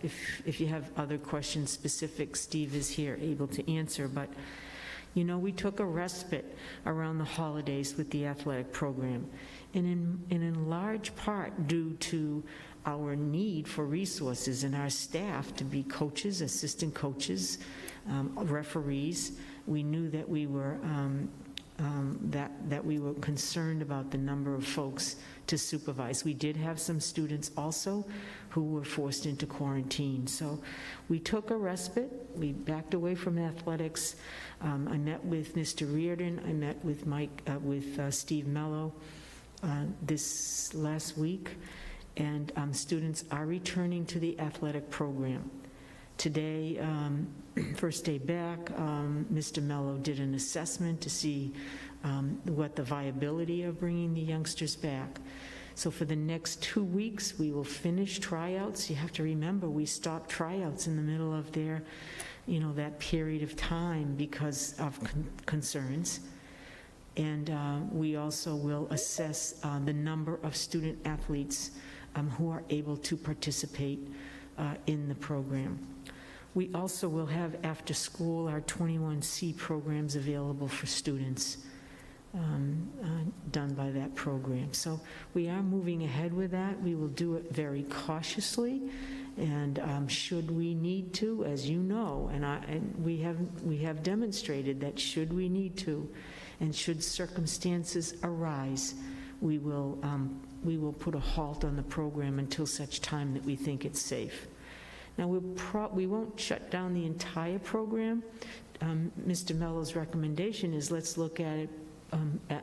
if you have other questions specific, Steve is here able to answer. But you know, we took a respite around the holidays with the athletic program, and in large part due to our need for resources and our staff to be coaches, assistant coaches, referees. We knew that we were that we were concerned about the number of folks to supervise. We did have some students also who were forced into quarantine. So we took a respite. We backed away from athletics. I met with Mr. Reardon. I met with Steve Mello this last week. And students are returning to the athletic program. Today, first day back, Mr. Mello did an assessment to see what the viability of bringing the youngsters back. So for the next 2 weeks, we will finish tryouts. You have to remember, we stopped tryouts in the middle of their, you know, that period of time because of concerns. And we also will assess the number of student athletes who are able to participate in the program. We also will have after school our 21C programs available for students done by that program. So we are moving ahead with that. We will do it very cautiously, and should we need to, as you know, and we have demonstrated that should we need to, and should circumstances arise, we will put a halt on the program until such time that we think it's safe. Now, we won't shut down the entire program. Mr. Mello's recommendation is let's look at it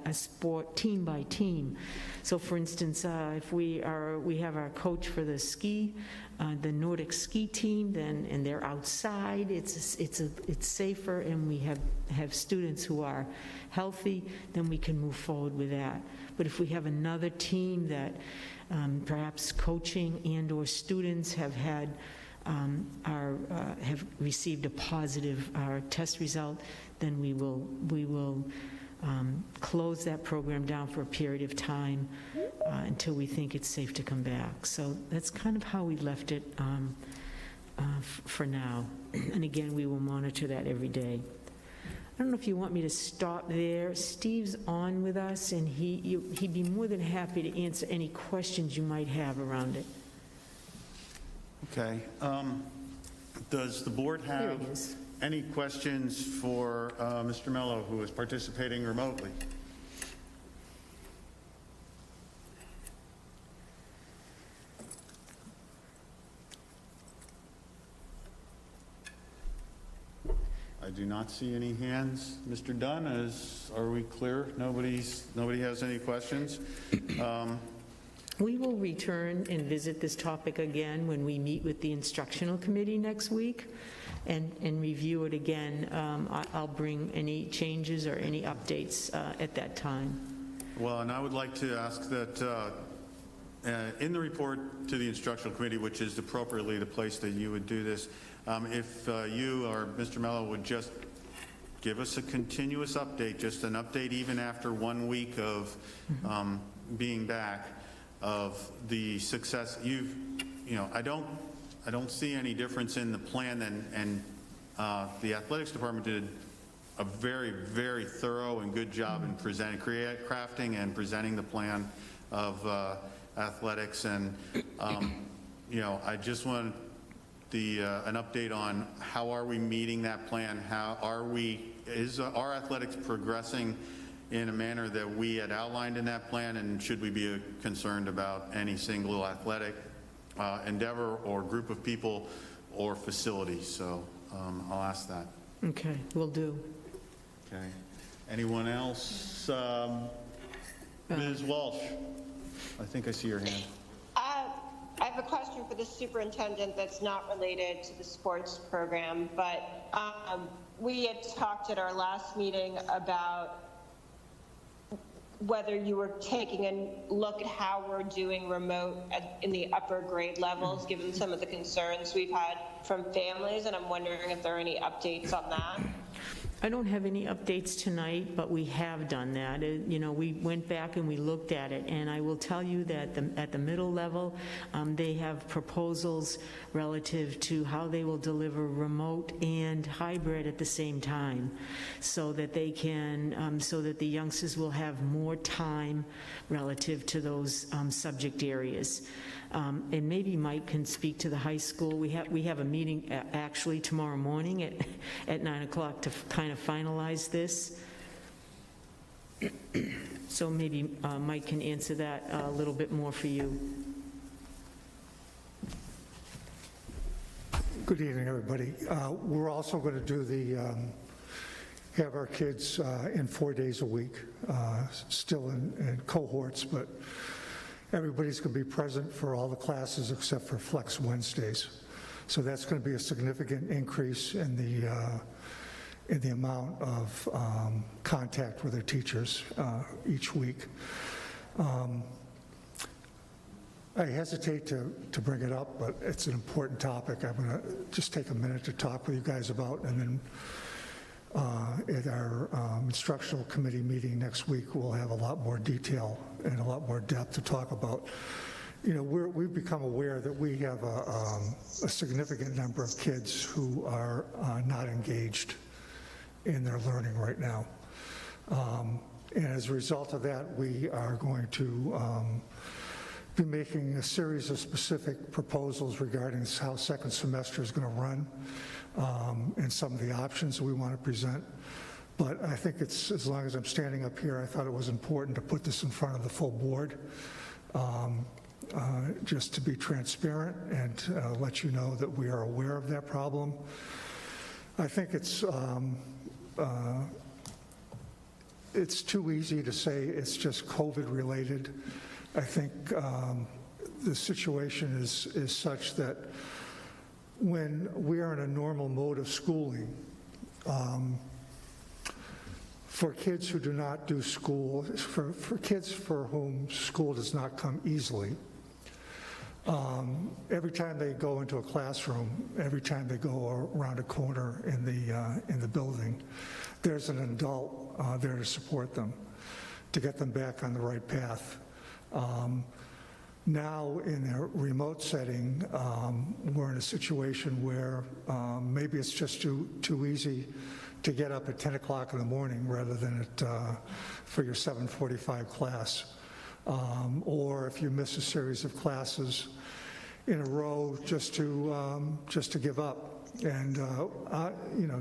a sport team by team. So, for instance, if we have our coach for the ski, the Nordic ski team, and they're outside, it's safer, and we have students who are healthy, then we can move forward with that. But if we have another team that perhaps coaching and/or students have had have received a positive test result, then we will close that program down for a period of time until we think it's safe to come back. So that's kind of how we left it for now. And again, we will monitor that every day. I don't know if you want me to stop there. Steve's on with us, and he'd be more than happy to answer any questions you might have around it. Okay. Does the board There have he is. any questions for Mr. Mello, who is participating remotely? I do not see any hands. Mr. Dunn, are we clear? Nobody has any questions? We will return and visit this topic again when we meet with the instructional committee next week and review it again. I'll bring any changes or any updates at that time. Well, and I would like to ask that in the report to the instructional committee, which is appropriately the place that you would do this, if you or Mr. Mello would just give us a continuous update, just an update even after 1 week of being back, of the success. I don't see any difference in the plan and the athletics department did a very, very thorough and good job in crafting and presenting the plan of athletics. And, I just want an update on how are we meeting that plan? Is our athletics progressing in a manner that we had outlined in that plan? And should we be concerned about any single athletic endeavor or group of people or facility? So I'll ask that. Okay, will do. Okay. Anyone else? Ms. Walsh, I think I see your hand. I have a question for the superintendent that's not related to the sports program, but we had talked at our last meeting about whether you were taking a look at how we're doing remote in the upper grade levels, given some of the concerns we've had from families, and I'm wondering if there are any updates on that. I don't have any updates tonight, but we have done that. We went back and we looked at it, and I will tell you that at the middle level, they have proposals relative to how they will deliver remote and hybrid at the same time, so that they can, so that the youngsters will have more time relative to those subject areas. And maybe Mike can speak to the high school. We have a meeting actually tomorrow morning at 9 o'clock to kind of finalize this. So maybe Mike can answer that a little bit more for you. Good evening, everybody. We're also going to do have our kids in 4 days a week, still in cohorts, but everybody's going to be present for all the classes except for Flex Wednesdays. So that's going to be a significant increase in the amount of contact with their teachers each week. I hesitate to bring it up, but it's an important topic. I'm going to just take a minute to talk with you guys about, and then at our instructional committee meeting next week, we'll have a lot more detail and a lot more depth to talk about. We've become aware that we have a significant number of kids who are not engaged in their learning right now. And as a result of that, we are going to be making a series of specific proposals regarding how second semester is going to run and some of the options we want to present. But I think it's, as long as I'm standing up here, I thought it was important to put this in front of the full board, just to be transparent and let you know that we are aware of that problem. I think it's too easy to say it's just COVID related. I think the situation is such that when we are in a normal mode of schooling, for kids who do not do school, for kids for whom school does not come easily, every time they go into a classroom, every time they go around a corner in the building, there's an adult there to support them, to get them back on the right path. Now, in a remote setting, we're in a situation where maybe it's just too easy to get up at 10 o'clock in the morning rather than for your 7:45 class. Or if you miss a series of classes in a row, just to give up. And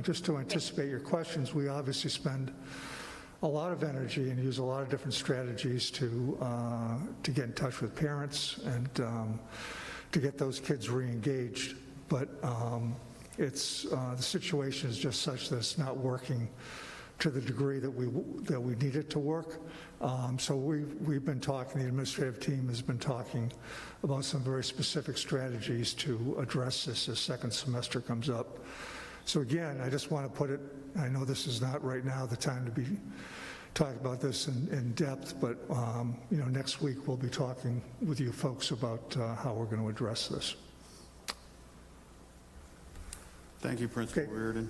just to anticipate your questions, we obviously spend a lot of energy and use a lot of different strategies to get in touch with parents and to get those kids re-engaged. But the situation is just such that it's not working to the degree that we need it to work. So we've been talking, the administrative team has been talking about some very specific strategies to address this as second semester comes up. So again, I just want to put it, I know this is not right now the time to be talking about this in depth, but next week we'll be talking with you folks about how we're going to address this. Thank you, Principal Reardon.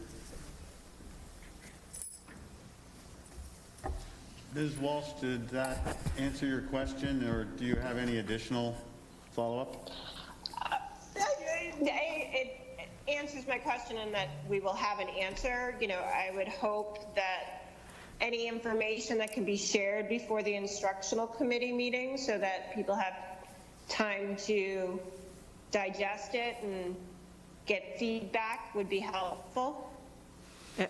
Ms. Walsh, did that answer your question, or do you have any additional follow-up? answers my question in that we will have an answer. You know, I would hope that any information that can be shared before the instructional committee meeting so that people have time to digest it and get feedback would be helpful.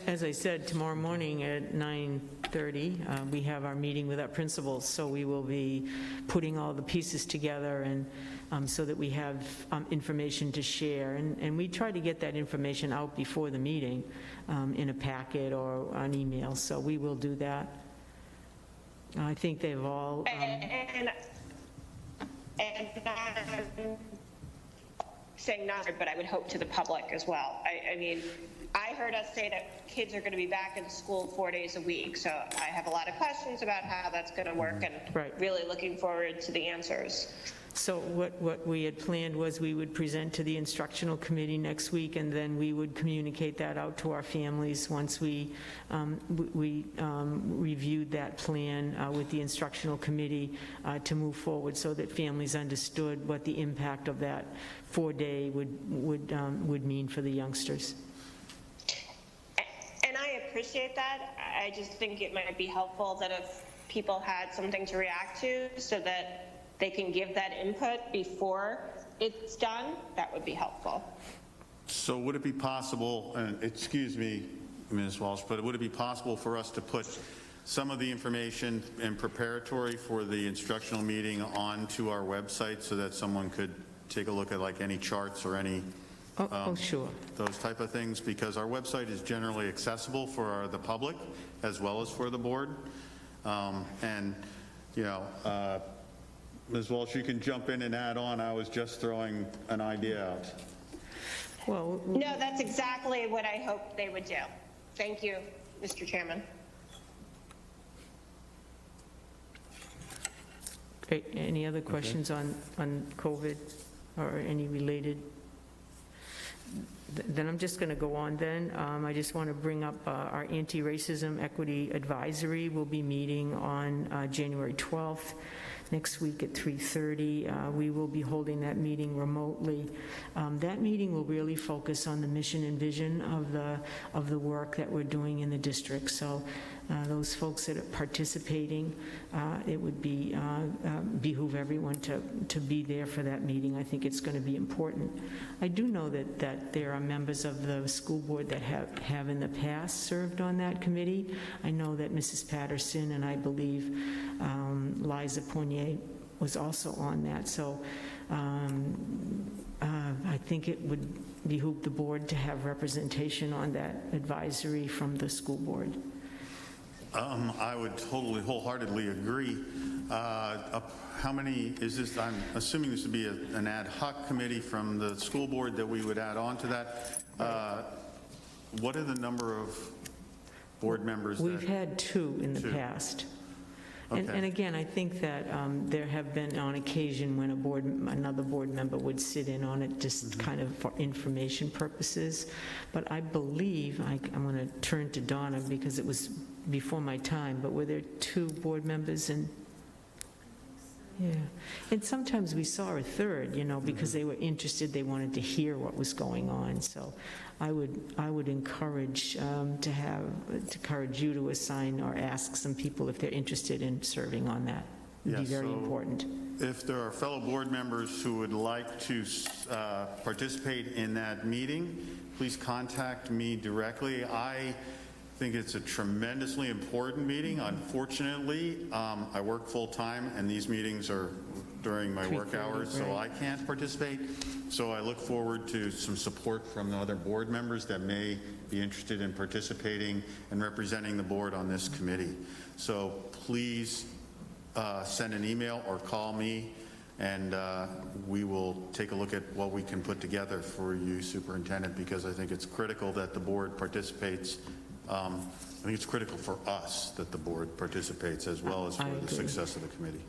As I said, tomorrow morning at 9:30, we have our meeting with our principals, so we will be putting all the pieces together and so that we have information to share. And we try to get that information out before the meeting in a packet or an email, so we will do that. I think they've all... And I'm saying not, but I would hope to the public as well. I mean, I heard us say that kids are going to be back in school 4 days a week, so I have a lot of questions about how that's going to work and really looking forward to the answers. So what we had planned was we would present to the instructional committee next week, and then we would communicate that out to our families once we reviewed that plan with the instructional committee to move forward, so that families understood what the impact of that 4-day would mean for the youngsters. And I appreciate that. I just think it might be helpful that if people had something to react to so that they can give that input before it's done, that would be helpful. So would it be possible, and excuse me, Ms. Walsh, but would it be possible for us to put some of the information in preparatory for the instructional meeting onto our website so that someone could take a look at like any charts or any sure. those type of things? Because our website is generally accessible for the public as well as for the board. And, you know, Ms. Walsh, you can jump in and add on. I was just throwing an idea out. Well, no, that's exactly what I hoped they would do. Thank you, Mr. Chairman. Great. Any other questions on COVID or any related? Then I'm just going to go on then. I just want to bring up our Anti-Racism Equity Advisory. Will be meeting on January 12th. Next week at 3:30. We will be holding that meeting remotely. That meeting will really focus on the mission and vision of the work that we're doing in the district. So those folks that are participating, it would be behoove everyone to be there for that meeting. I think it's going to be important. I do know that there are members of the school board that have in the past served on that committee. I know that Mrs. Patterson and I believe Liza Poignet was also on that. So I think it would behoove the board to have representation on that advisory from the school board. I would totally wholeheartedly agree. How many is this? I'm assuming this would be an ad hoc committee from the school board that we would add on to that. What are the number of board members? We've had 2 in the past. Okay. And again, I think that there have been on occasion when another board member would sit in on it just kind of for information purposes. But I believe, I'm going to turn to Donna because it was before my time, but were there 2 board members? And yeah, and sometimes we saw a third, you know, because they were interested, they wanted to hear what was going on. So I would encourage encourage you to assign or ask some people if they're interested in serving on that. It'd be very important. If there are fellow board members who would like to participate in that meeting, please contact me directly. I think it's a tremendously important meeting. Unfortunately, I work full-time, and these meetings are during my work hours, so I can't participate. So I look forward to some support from the other board members that may be interested in participating and representing the board on this committee. So please send an email or call me, and we will take a look at what we can put together for you, Superintendent, because I think it's critical that the board participates. I think it's critical for us that the board participates as well as for the success of the committee.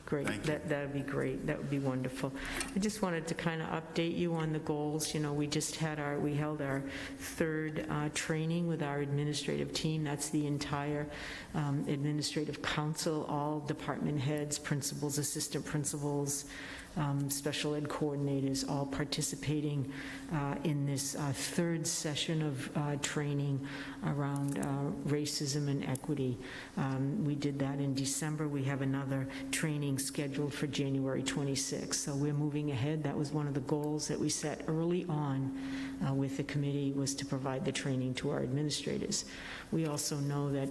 Great. Thank you. That'd be great. That would be wonderful. I just wanted to kind of update you on the goals. You know, we held our third training with our administrative team. That's the entire administrative council, all department heads, principals, assistant principals, special ed coordinators, all participating in this third session of training around racism and equity. We did that in December. We have another training scheduled for January 26th. So we're moving ahead. That was one of the goals that we set early on with the committee, was to provide the training to our administrators. We also know that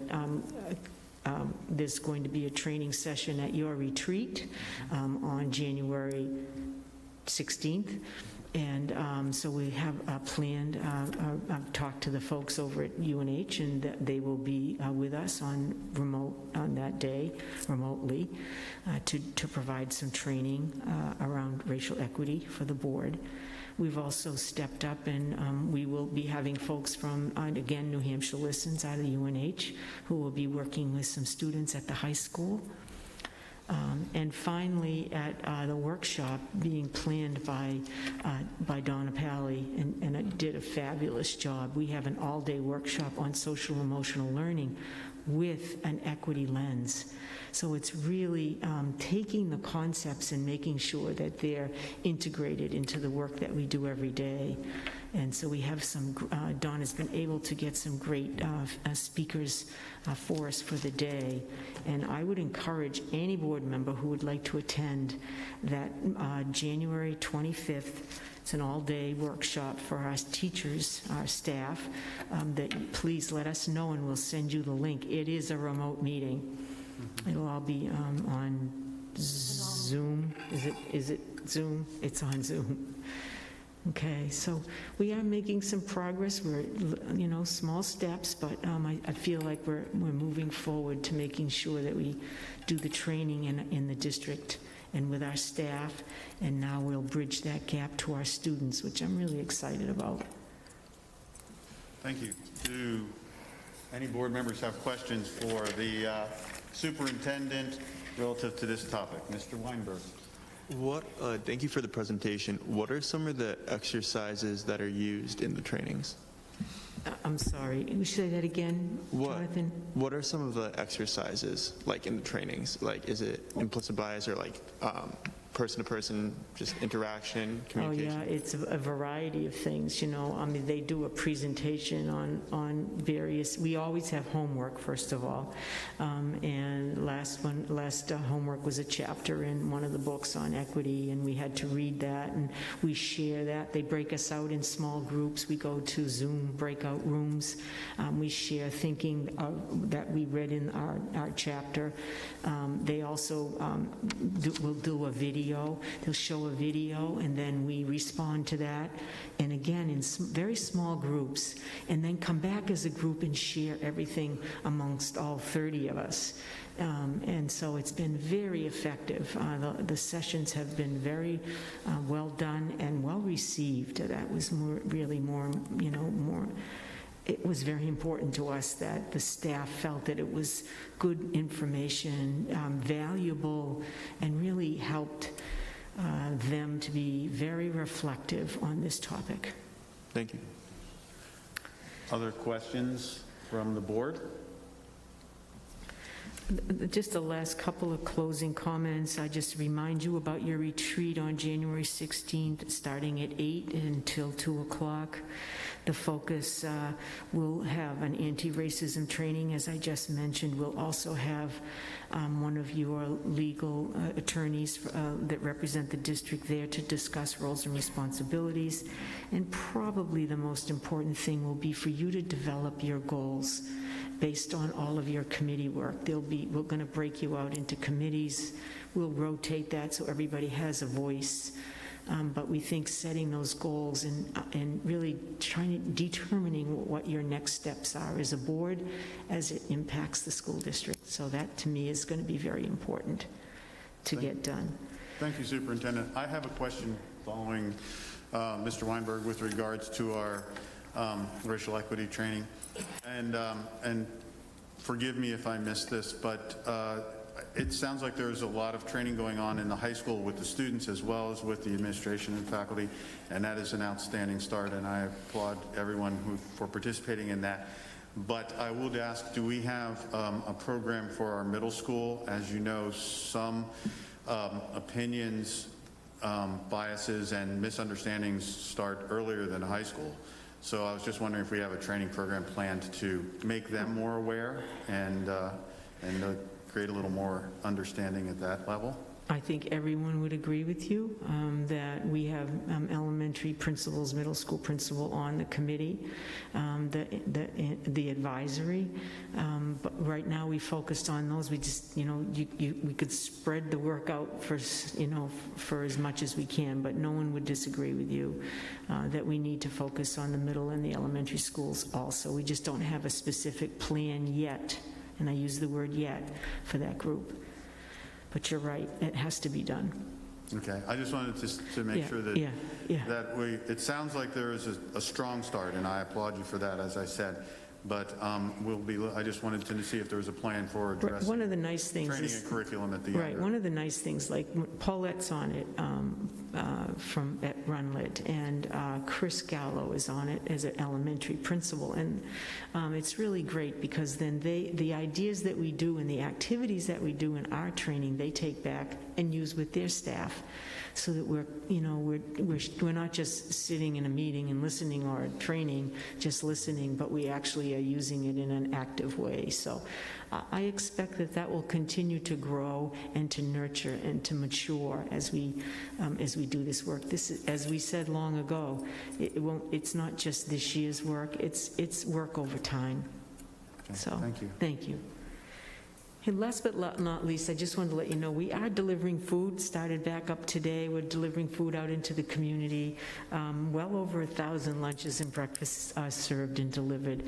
there's going to be a training session at your retreat on January 16th. And so we have planned, I've talked to the folks over at UNH, and they will be with us on that day, remotely, to provide some training around racial equity for the board. We've also stepped up, and we will be having folks from, again, New Hampshire Listens out of UNH, who will be working with some students at the high school. And finally, at the workshop being planned by Donna Pally, and did a fabulous job. We have an all-day workshop on social emotional learning with an equity lens. So it's really taking the concepts and making sure that they're integrated into the work that we do every day. And so we have some, Dawn has been able to get some great speakers for us for the day. And I would encourage any board member who would like to attend that January 25th, it's an all-day workshop for our teachers, our staff, that please let us know and we'll send you the link. It is a remote meeting. It'll all be on Zoom. Is it Zoom? It's on Zoom. Okay, so we are making some progress. We're, small steps, but I feel like we're moving forward to making sure that we do the training in the district and with our staff, and now we'll bridge that gap to our students, which I'm really excited about. Thank you. Do any board members have questions for the superintendent relative to this topic? Mr. Weinberg. Thank you for the presentation. What are some of the exercises that are used in the trainings? I'm sorry, can you say that again, Jonathan? What are some of the exercises, like in the trainings? Like, is it implicit bias or like person-to-person, just interaction, communication? Oh, yeah, it's a variety of things, they do a presentation on various, we always have homework, first of all. And last homework was a chapter in one of the books on equity, and we had to read that, and we share that. They break us out in small groups. We go to Zoom breakout rooms. We share thinking that we read in our chapter. They also will do a video. They'll show a video, and then we respond to that, and again in very small groups, and then come back as a group and share everything amongst all 30 of us. And so it's been very effective. The sessions have been very well done and well received. That was really more. It was very important to us that the staff felt that it was good information, valuable, and really helped them to be very reflective on this topic. Thank you. Other questions from the board? Just the last couple of closing comments. I just remind you about your retreat on January 16th, starting at 8 until 2 o'clock. The focus will have an anti-racism training, as I just mentioned. We'll also have one of your legal attorneys that represent the district there to discuss roles and responsibilities. And probably the most important thing will be for you to develop your goals based on all of your committee work. We're going to break you out into committees. We'll rotate that so everybody has a voice. But we think setting those goals and really determining what your next steps are as a board as it impacts the school district. So that, to me, is going to be very important to get done. Thank you, Superintendent. I have a question following Mr. Weinberg with regards to our racial equity training. And forgive me if I missed this, but it sounds like there's a lot of training going on in the high school with the students as well as with the administration and faculty, and that is an outstanding start, and I applaud everyone for participating in that. But I would ask, do we have a program for our middle school? As you know, some opinions, biases, and misunderstandings start earlier than high school. So I was just wondering if we have a training program planned to make them more aware and create a little more understanding at that level. I think everyone would agree with you that we have elementary principals, middle school principal on the committee, the advisory. But right now we focused on those. We just, we could spread the work out for as much as we can, but no one would disagree with you that we need to focus on the middle and the elementary schools also. We just don't have a specific plan yet, and I use the word yet, for that group. But you're right, it has to be done. Okay, I just wanted to make sure that it sounds like there is a strong start, and I applaud you for that, as I said. But I just wanted to see if there was a plan for addressing one of the nice things training is, and curriculum at the end. Right, one of the nice things, like Paulette's on it at Runlet, and Chris Gallo is on it as an elementary principal, and it's really great because then the ideas that we do and the activities that we do in our training, they take back and use with their staff, so that we're not just sitting in a meeting and listening or training, just listening, but we actually are using it in an active way. So I expect that will continue to grow and to nurture and to mature as we do this work. This is, as we said long ago, it's not just this year's work, it's work over time. Okay, So thank you. Thank you. And last but not least, I just wanted to let you know, we are delivering food, started back up today. We're delivering food out into the community. Well over 1,000 lunches and breakfasts are served and delivered.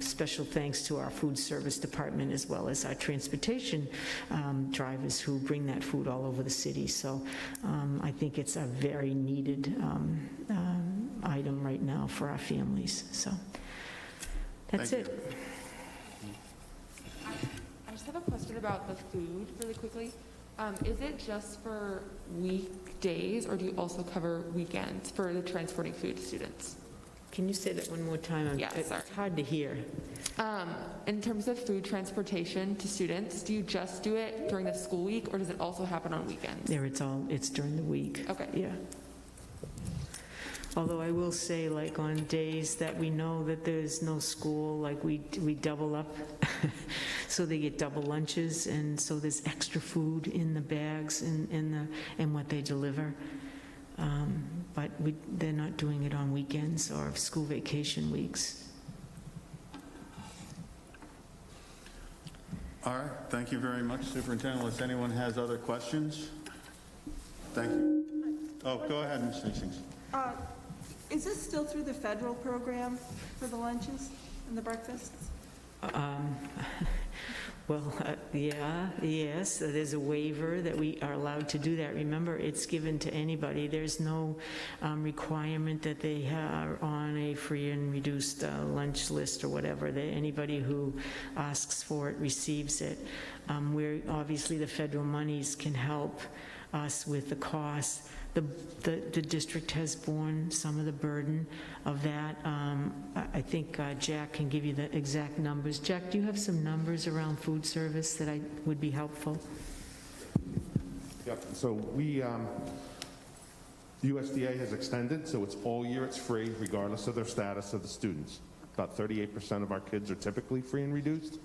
Special thanks to our food service department as well as our transportation drivers who bring that food all over the city. So I think it's a very needed item right now for our families. So that's Thank it. I just have a question about the food really quickly. Is it just for weekdays, or do you also cover weekends for the transporting food to students? Can you say that one more time? Yeah, sorry. It's hard to hear. In terms of food transportation to students, do you just do it during the school week, or does it also happen on weekends? It's during the week. Okay. Yeah. Although I will say, like on days that we know that there's no school, like we double up, so they get double lunches, and so there's extra food in the bags and what they deliver. But they're not doing it on weekends or school vacation weeks. All right, thank you very much, Superintendent. Unless anyone has other questions? Thank you. Oh, go ahead, Ms. Hastings. Is this still through the federal program for the lunches and the breakfasts? Well, yes, there's a waiver that we are allowed to do that. Remember, it's given to anybody. There's no requirement that they are on a free and reduced lunch list or whatever. Anybody who asks for it receives it. Where obviously the federal monies can help us with the costs. The district has borne some of the burden of that. I think Jack can give you the exact numbers. Jack, do you have some numbers around food service that would be helpful? Yep, so USDA has extended, so it's all year, it's free, regardless of their status of the students. About 38% of our kids are typically free and reduced.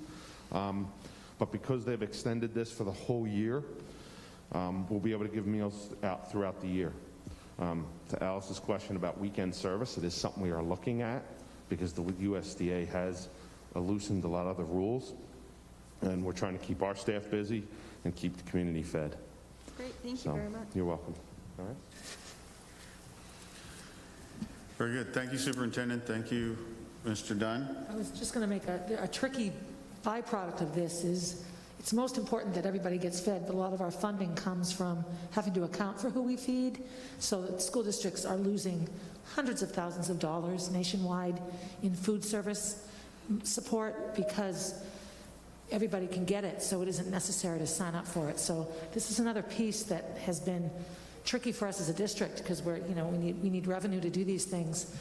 But because they've extended this for the whole year, we'll be able to give meals out throughout the year. To Alice's question about weekend service, it is something we are looking at because the USDA has loosened a lot of the rules, and we're trying to keep our staff busy and keep the community fed. Great, thank you very much. You're welcome. All right. Very good. Thank you, Superintendent. Thank you, Mr. Dunn. I was just going to make a tricky byproduct of this is it's most important that everybody gets fed, but a lot of our funding comes from having to account for who we feed. So that school districts are losing hundreds of thousands of dollars nationwide in food service support because everybody can get it, so it isn't necessary to sign up for it. So this is another piece that has been tricky for us as a district, because we're, we need revenue to do these things.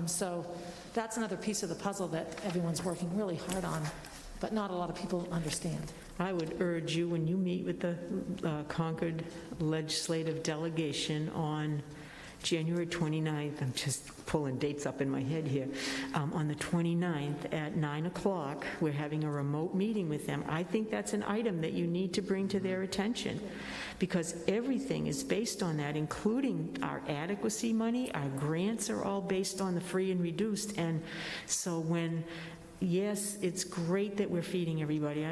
So that's another piece of the puzzle that everyone's working really hard on, but not a lot of people understand. I would urge you, when you meet with the Concord legislative delegation on January 29th, I'm just pulling dates up in my head here, on the 29th at 9 o'clock, we're having a remote meeting with them. I think that's an item that you need to bring to their attention, because everything is based on that, including our adequacy money. Our grants are all based on the free and reduced. And so yes, it's great that we're feeding everybody,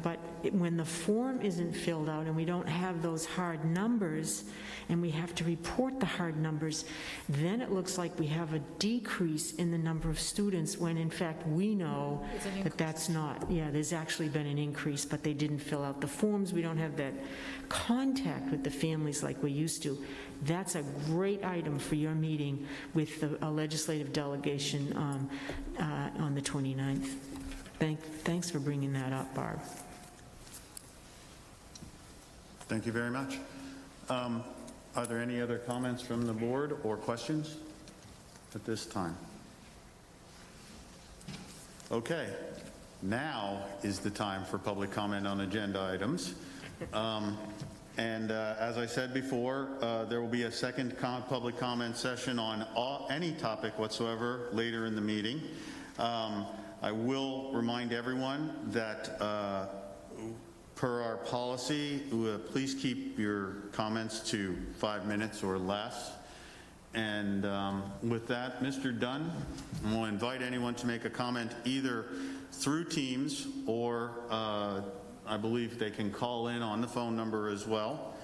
but when the form isn't filled out and we don't have those hard numbers and we have to report the hard numbers, then it looks like we have a decrease in the number of students, when in fact we know that that's not. Yeah, there's actually been an increase, but they didn't fill out the forms. We don't have that contact with the families like we used to. That's a great item for your meeting with the legislative delegation on the 29th. Thanks for bringing that up, Barb. Thank you very much. Are there any other comments from the board or questions at this time? Okay, now is the time for public comment on agenda items. As I said before, there will be a second public comment session on any topic whatsoever later in the meeting. I will remind everyone that per our policy, please keep your comments to 5 minutes or less. And with that, Mr. Dunn, I'm going to invite anyone to make a comment either through Teams or I believe they can call in on the phone number as well.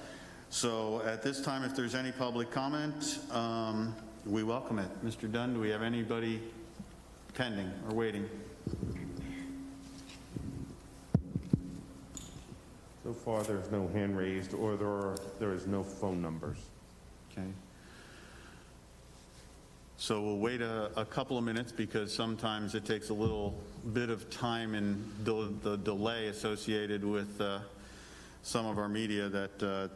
So at this time, if there's any public comment, we welcome it. Mr. Dunn, do we have anybody pending or waiting? So far, there's no hand raised, or there is no phone numbers. Okay. So we'll wait a couple of minutes, because sometimes it takes a little bit of time and the delay associated with some of our media that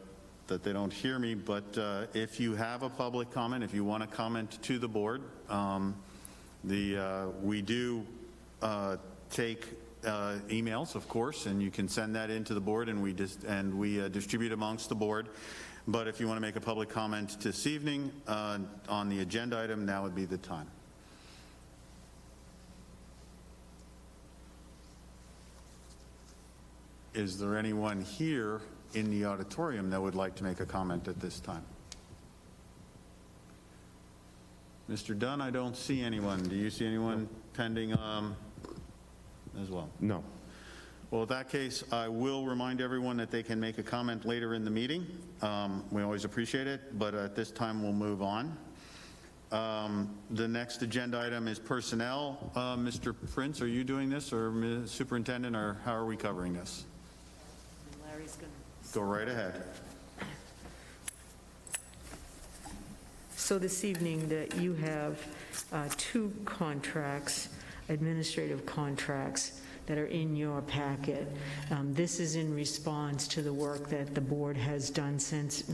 they don't hear me. But if you have a public comment, if you want to comment to the board, we do take emails, of course, and you can send that into the board, and we distribute amongst the board. But if you want to make a public comment this evening on the agenda item, now would be the time. Is there anyone here in the auditorium that would like to make a comment at this time? Mr. Dunn, I don't see anyone. Do you see anyone pending as well? No. Well, in that case, I will remind everyone that they can make a comment later in the meeting. We always appreciate it, but at this time we'll move on. The next agenda item is personnel. Mr. Prince, are you doing this, or Ms. Superintendent, or how are we covering this? Larry's going to go right ahead. So this evening that you have two contracts, administrative contracts, that are in your packet. This is in response to the work that the board has done since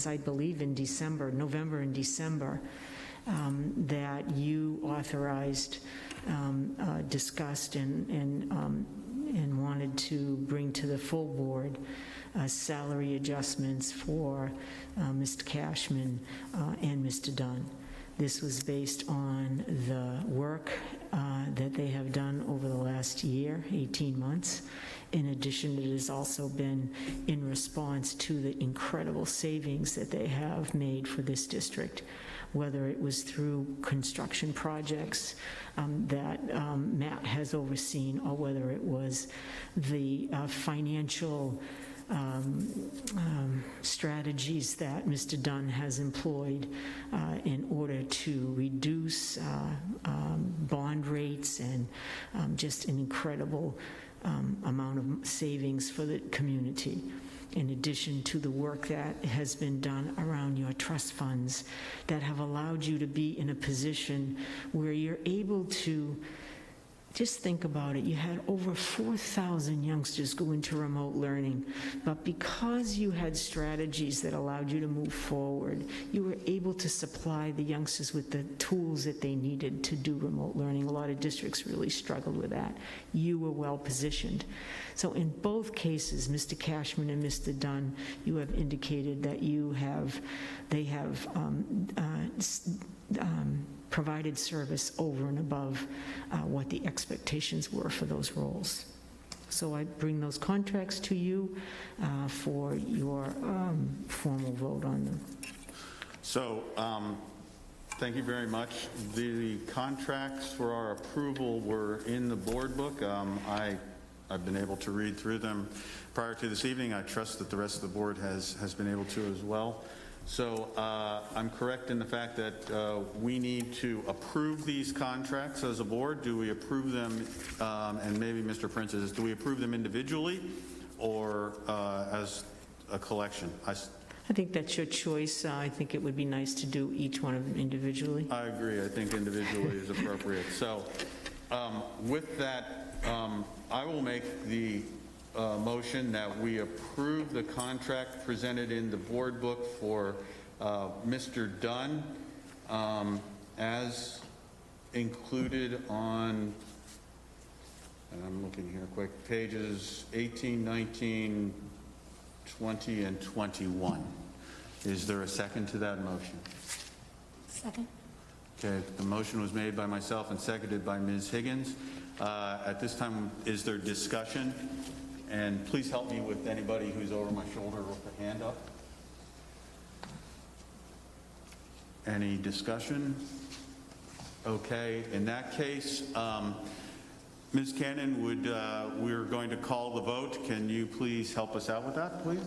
I believe in November and December, that you authorized, discussed, and wanted to bring to the full board salary adjustments for Mr. Cashman and Mr. Dunn. This was based on the work that they have done over the last year, 18 months. In addition, it has also been in response to the incredible savings that they have made for this district, whether it was through construction projects that Matt has overseen, or whether it was the financial strategies that Mr. Dunn has employed in order to reduce bond rates, and just an incredible amount of savings for the community, in addition to the work that has been done around your trust funds that have allowed you to be in a position where you're able to Just think about it. You had over 4,000 youngsters go into remote learning, but because you had strategies that allowed you to move forward, you were able to supply the youngsters with the tools that they needed to do remote learning. A lot of districts really struggled with that. You were well positioned. So in both cases, Mr. Cashman and Mr. Dunn, you have indicated that they have provided service over and above what the expectations were for those roles. So I bring those contracts to you for your formal vote on them. So, thank you very much. The contracts for our approval were in the board book. I've been able to read through them prior to this evening. I trust that the rest of the board has been able to as well. So I'm correct in the fact that we need to approve these contracts as a board. Do we approve them, and maybe Mr. Prince is, do we approve them individually or as a collection? I think that's your choice. I think it would be nice to do each one of them individually. I agree. I think individually is appropriate. So with that, I will make the motion that we approve the contract presented in the board book for Mr. Dunn as included on, and I'm looking here quick, pages 18, 19, 20, and 21. Is there a second to that motion? Second. Okay, the motion was made by myself and seconded by Ms. Higgins. At this time, is there discussion? And please help me with anybody who's over my shoulder with a hand up. Any discussion? Okay, in that case, Ms. Cannon, we're going to call the vote. Can you please help us out with that, please?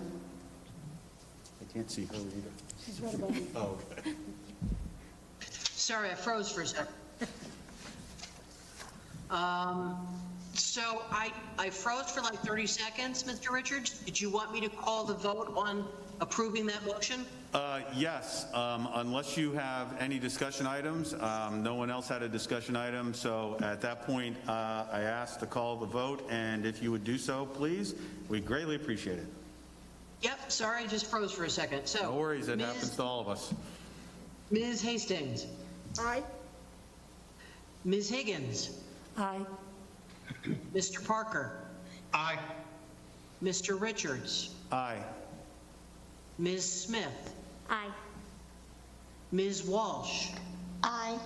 I can't see her either. She's right above you. Oh, okay. Sorry, I froze for a second. So I froze for like 30 seconds, Mr. Richards. Did you want me to call the vote on approving that motion? Yes, unless you have any discussion items. No one else had a discussion item, so at that point, I asked to call the vote, and if you would do so, please, we'd greatly appreciate it. Yep, sorry, I just froze for a second. So, No worries, it happens to all of us. Ms. Hastings. Aye. Ms. Higgins. Aye. Mr. Parker. Aye. Mr. Richards. Aye. Ms. Smith. Aye. Ms. Walsh. Aye.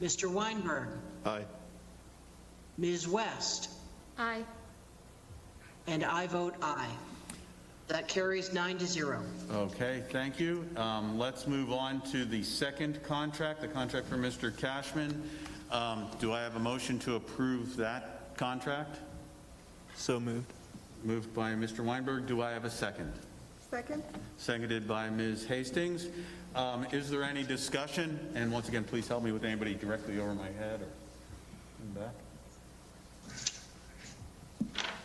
Mr. Weinberg. Aye. Ms. West. Aye. And I vote aye. That carries 9-0. Okay, thank you. Let's move on to the second contract, the contract for Mr. Cashman. Do I have a motion to approve that contract? So moved. Moved by Mr. Weinberg. Do I have a second? Second? Seconded by Ms. Hastings. Is there any discussion? And once again, please help me with anybody directly over my head or in back.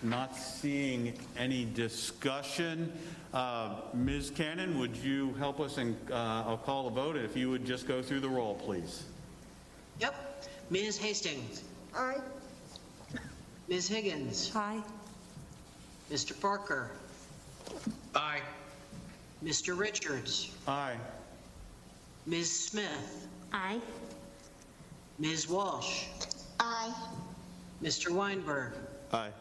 Not seeing any discussion. Ms. Cannon, would you help us? And I'll call a vote. If you would just go through the roll, please. Yep. Ms. Hastings. Aye. Ms. Higgins. Aye. Mr. Parker. Aye. Mr. Richards. Aye. Ms. Smith. Aye. Ms. Walsh. Aye. Mr. Weinberg. Aye.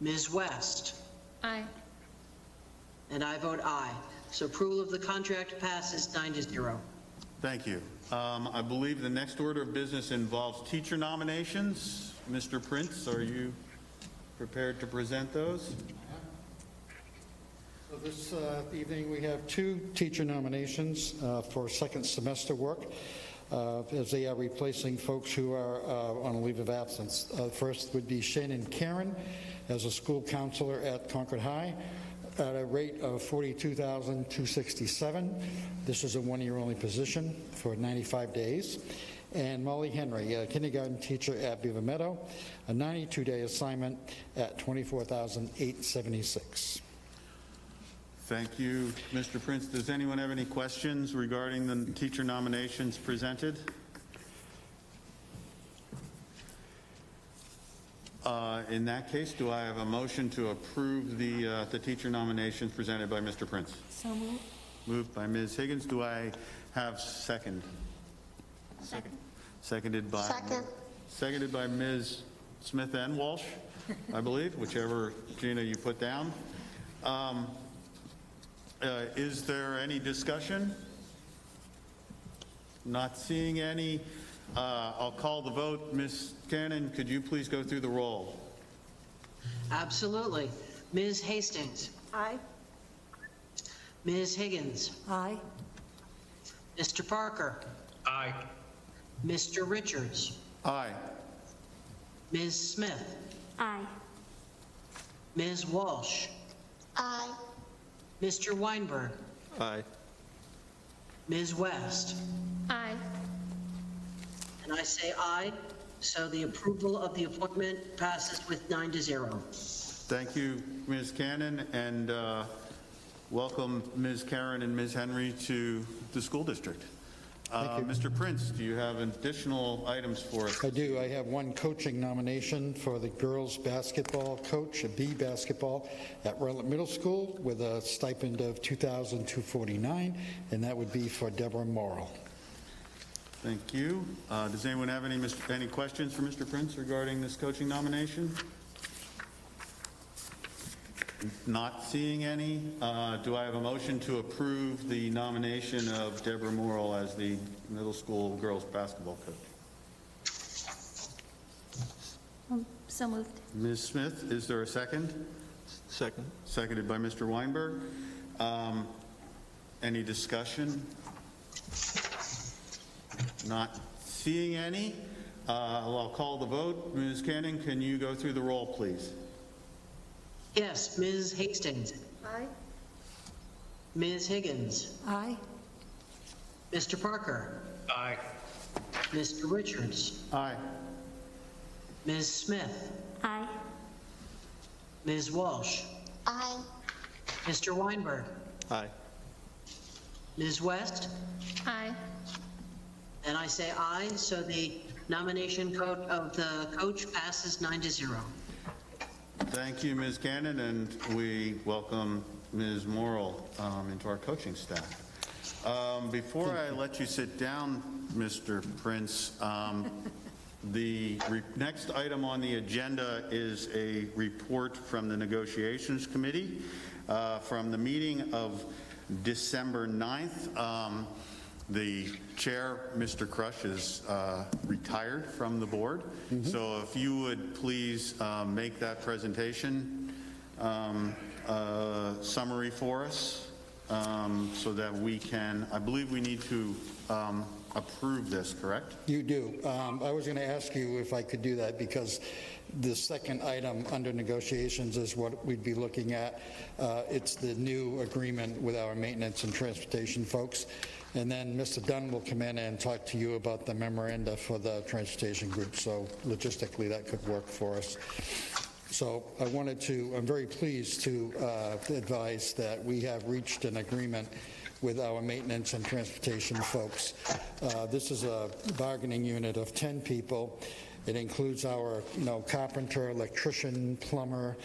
Ms. West. Aye. And I vote aye. So approval of the contract passes 9-0. Thank you. I believe the next order of business involves teacher nominations. Mr. Prince, are you prepared to present those? So this evening, we have 2 teacher nominations for second semester work, as they are replacing folks who are on a leave of absence. First would be Shannon Karen as a school counselor at Concord High at a rate of $42,267. This is a one-year-only position for 95 days. And Molly Henry, a kindergarten teacher at Beaver Meadow, a 92-day assignment at $24,876. Thank you, Mr. Prince. Does anyone have any questions regarding the teacher nominations presented? In that case, do I have a motion to approve the teacher nominations presented by Mr. Prince? So moved. Moved by Ms. Higgins. Do I have second? Seconded by? Seconded by Ms. Smith and Walsh, I believe, whichever, Gina, you put down. Is there any discussion? Not seeing any. I'll call the vote. Ms. Cannon, could you please go through the roll? Absolutely. Ms. Hastings. Aye. Ms. Higgins. Aye. Mr. Parker. Aye. Mr. Richards. Aye. Ms. Smith. Aye. Ms. Walsh. Aye. Mr. Weinberg. Aye. Ms. West. Aye. And I say aye, so the approval of the appointment passes with 9-0. Thank you, Ms. Cannon, and welcome Ms. Karen and Ms. Henry to the school district. Mr. Prince, do you have additional items for us? I do. I have one coaching nomination for the girls' basketball coach, a B basketball at Rutland Middle School with a stipend of $2,249, and that would be for Deborah Morrill. Thank you. Does anyone have any questions for Mr. Prince regarding this coaching nomination? Not seeing any. Do I have a motion to approve the nomination of Deborah Morrill as the middle school girls basketball coach? So moved. Ms. Smith, is there a second? Second. Seconded by Mr. Weinberg. Any discussion? Not seeing any. I'll call the vote. Ms. Cannon, can you go through the roll, please? Yes, Ms. Hastings. Aye. Ms. Higgins. Aye. Mr. Parker. Aye. Mr. Richards. Aye. Ms. Smith. Aye. Ms. Walsh. Aye. Mr. Weinberg. Aye. Ms. West. Aye. And I say aye, so the nomination code of the coach passes 9-0. Thank you, Ms. Cannon, and we welcome Ms. Morrill into our coaching staff. Before I let you sit down, Mr. Prince, the next item on the agenda is a report from the Negotiations Committee from the meeting of December 9th. The chair, Mr. Crush, is retired from the board. So if you would please make that presentation summary for us so that we can, I believe we need to approve this, correct? You do. I was going to ask you if I could do that because the second item under negotiations is what we'd be looking at. It's the new agreement with our maintenance and transportation folks. And then Mr. Dunn will come in and talk to you about the memoranda for the transportation group. So logistically, that could work for us. So I'm very pleased to advise that we have reached an agreement with our maintenance and transportation folks. This is a bargaining unit of 10 people. It includes our, carpenter, electrician, plumber,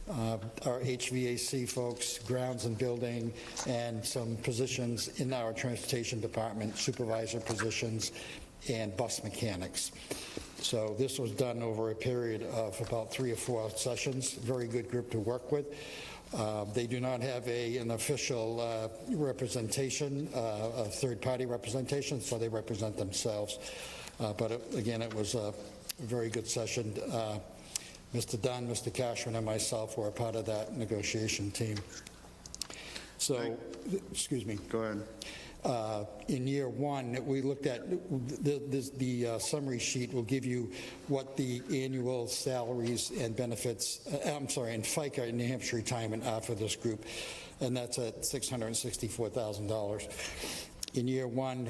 our HVAC folks, grounds and building, and some positions in our transportation department, supervisor positions, and bus mechanics. So this was done over a period of about 3 or 4 sessions. Very good group to work with. They do not have an official representation, a third-party representation, so they represent themselves. But again, it was a very good session. Mr. Dunn, Mr. Cashman, and myself were a part of that negotiation team. So, excuse me. Go ahead. In year one, we looked at the summary sheet will give you what the annual salaries and benefits, and FICA in New Hampshire retirement are for this group, and that's at $664,000. In year one,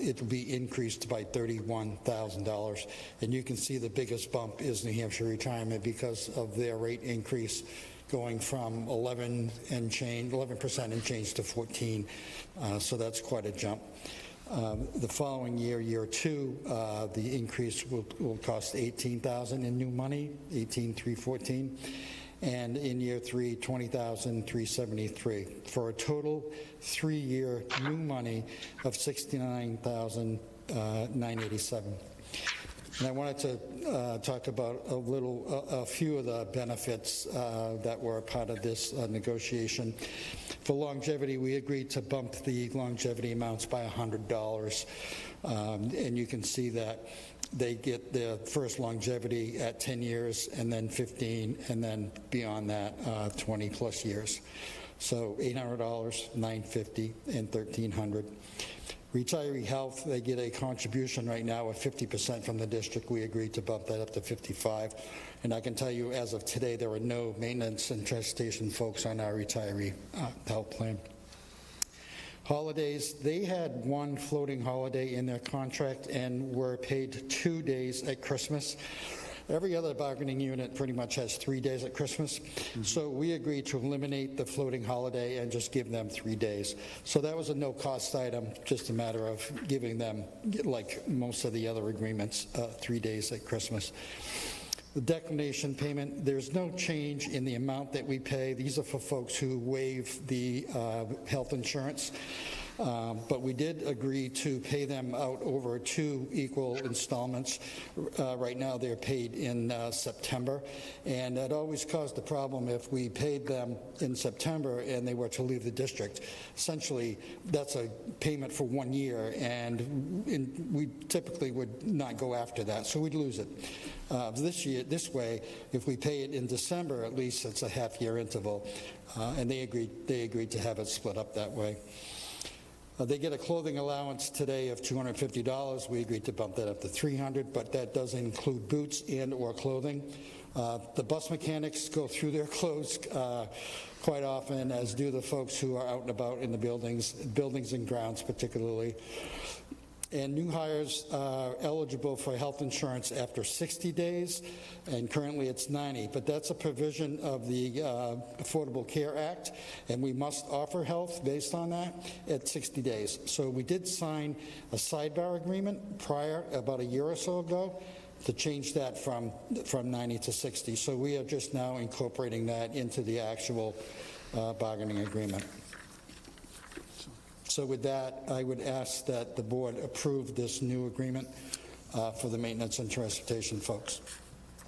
it will be increased by $31,000, and you can see the biggest bump is New Hampshire retirement because of their rate increase going from 11% and change to 14, so that's quite a jump. The following year, year 2, the increase will cost $18,000 in new money, $18,314, and in year 3, $20,373, for a total 3-year new money of $69,987. And I wanted to talk about a few of the benefits that were part of this negotiation. For longevity, we agreed to bump the longevity amounts by $100, and you can see that they get their first longevity at 10 years, and then 15, and then beyond that, 20 plus years. So $800, $950, and $1,300. Retiree health, they get a contribution right now of 50% from the district. We agreed to bump that up to 55. And I can tell you, as of today, there are no maintenance and transportation folks on our retiree health plan. Holidays, they had one floating holiday in their contract and were paid 2 days at Christmas. Every other bargaining unit pretty much has 3 days at Christmas. So we agreed to eliminate the floating holiday and just give them 3 days. So that was a no-cost item, just a matter of giving them, like most of the other agreements, 3 days at Christmas. The declination payment, there's no change in the amount that we pay. These are for folks who waive the health insurance. But we did agree to pay them out over 2 equal installments. Right now they're paid in September, and that always caused a problem if we paid them in September and they were to leave the district. Essentially, that's a payment for 1 year, and we typically would not go after that, so we'd lose it. This way, if we pay it in December, at least it's a half-year interval, and they agreed to have it split up that way. They get a clothing allowance today of $250. We agreed to bump that up to $300, but that does include boots and/or clothing. The bus mechanics go through their clothes quite often, as do the folks who are out and about in the buildings and grounds particularly. And new hires are eligible for health insurance after 60 days, and currently it's 90. But that's a provision of the Affordable Care Act, and we must offer health based on that at 60 days. So we did sign a sidebar agreement prior, about a year or so ago, to change that from 90 to 60. So we are just now incorporating that into the actual bargaining agreement. So with that, I would ask that the board approve this new agreement for the maintenance and transportation folks.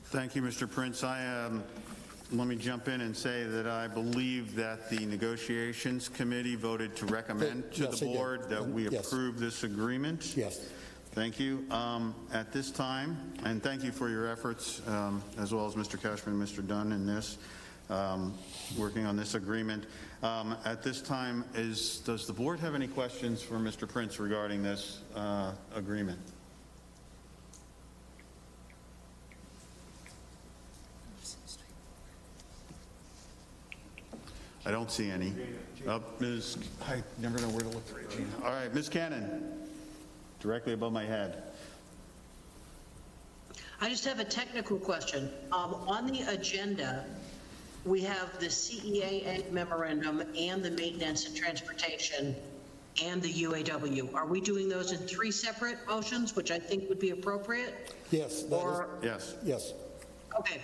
Thank you, Mr. Prince. Let me jump in and say that I believe that the negotiations committee voted to recommend to the board that we approve this agreement. Yes. Thank you. At this time, and thank you for your efforts, as well as Mr. Cashman and Mr. Dunn in this, working on this agreement. At this time, does the board have any questions for Mr. Prince regarding this agreement? I don't see any. Ms. I never know where to look for Regina. All right, Ms. Cannon, directly above my head. I just have a technical question. On the agenda, we have the CEAA memorandum and the maintenance and transportation and the UAW. Are we doing those in 3 separate motions, which I think would be appropriate? Yes. Yes. Yes. Okay.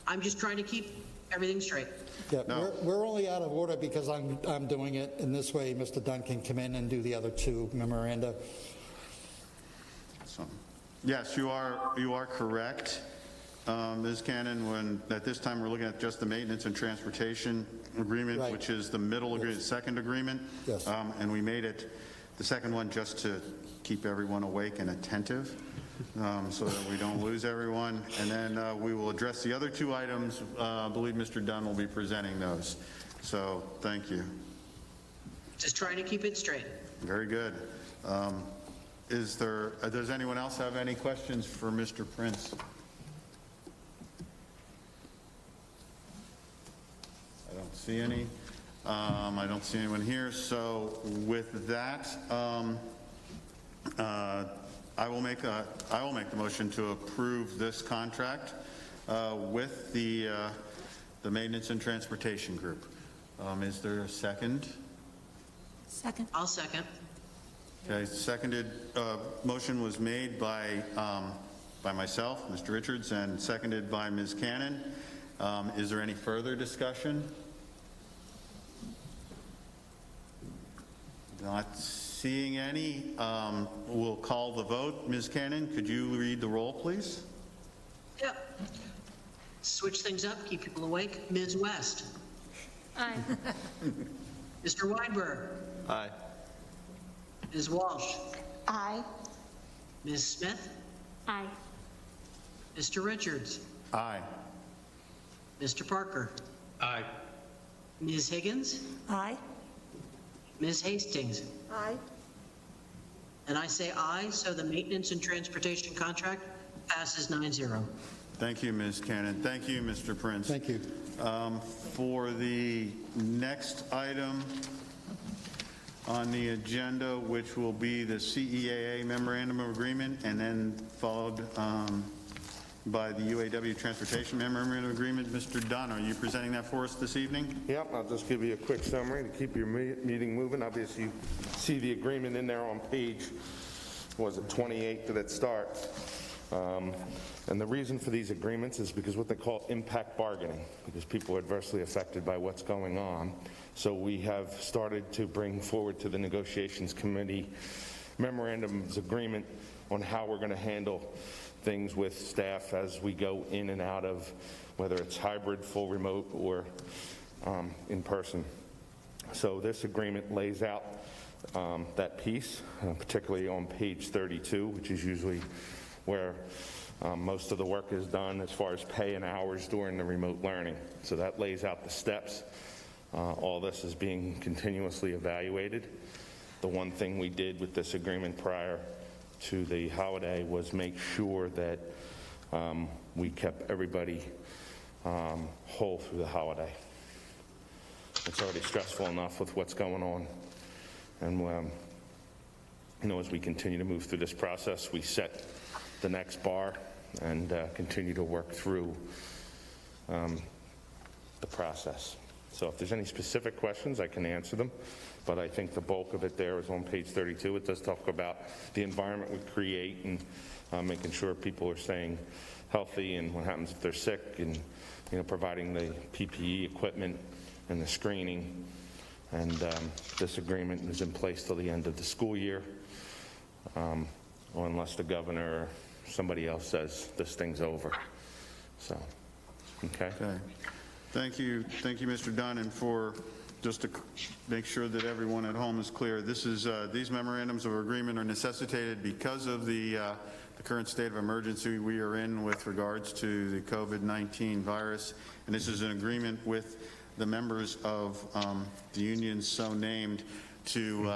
I'm just trying to keep everything straight. Yeah, we're only out of order because I'm doing it, and this way Mr. Dunn can come in and do the other 2 memoranda. So, yes, you are correct. Ms. Cannon, when at this time we're looking at just the maintenance and transportation agreement, right, which is the middle agreement, second agreement. Yes. And we made it the second one just to keep everyone awake and attentive, so that we don't lose everyone. And then we will address the other 2 items. I believe Mr. Dunn will be presenting those. So thank you. Just trying to keep it straight. Very good. Does anyone else have any questions for Mr. Prince? I don't see any. I don't see anyone here. So with that, I will make the motion to approve this contract with the maintenance and transportation group. Is there a second? Second. I'll second. Okay, seconded, motion was made by myself, Mr. Richards, and seconded by Ms. Cannon. Is there any further discussion? Not seeing any. We'll call the vote. Ms. Cannon, could you read the roll, please? Yep. Switch things up, keep people awake. Ms. West. Aye. Mr. Weinberg. Aye. Ms. Walsh. Aye. Ms. Smith. Aye. Mr. Richards. Aye. Mr. Parker. Aye. Ms. Higgins. Aye. Ms. Hastings. Aye. And I say aye, so the maintenance and transportation contract passes 9-0. Thank you, Ms. Cannon. Thank you, Mr. Prince. Thank you. For the next item on the agenda, which will be the CEAA Memorandum of Agreement, and then followed by the UAW Transportation Memorandum of Agreement. Mr. Dunn, are you presenting that for us this evening? Yep, I'll just give you a quick summary to keep your meeting moving. Obviously, you see the agreement in there on page, was it 28 to that start. And the reason for these agreements is because what they call impact bargaining, because people are adversely affected by what's going on. So we have started to bring forward to the negotiations committee memorandums agreement on how we're going to handle things with staff as we go in and out of, whether it's hybrid, full remote, or in person. So this agreement lays out that piece, particularly on page 32, which is usually where most of the work is done as far as pay and hours during the remote learning. So that lays out the steps. All this is being continuously evaluated. The one thing we did with this agreement prior to the holiday was make sure that we kept everybody whole through the holiday. It's already stressful enough with what's going on. And you know, as we continue to move through this process, we set the next bar and continue to work through the process. So if there's any specific questions, I can answer them, but I think the bulk of it there is on page 32. It does talk about the environment we create and making sure people are staying healthy and what happens if they're sick, and you know, providing the PPE equipment and the screening. And this agreement is in place till the end of the school year, or unless the governor or somebody else says this thing's over. So, okay. Thank you, Mr. Dunn. And for just to make sure that everyone at home is clear, this is these memorandums of agreement are necessitated because of the current state of emergency we are in with regards to the COVID-19 virus, and this is an agreement with the members of the unions so named to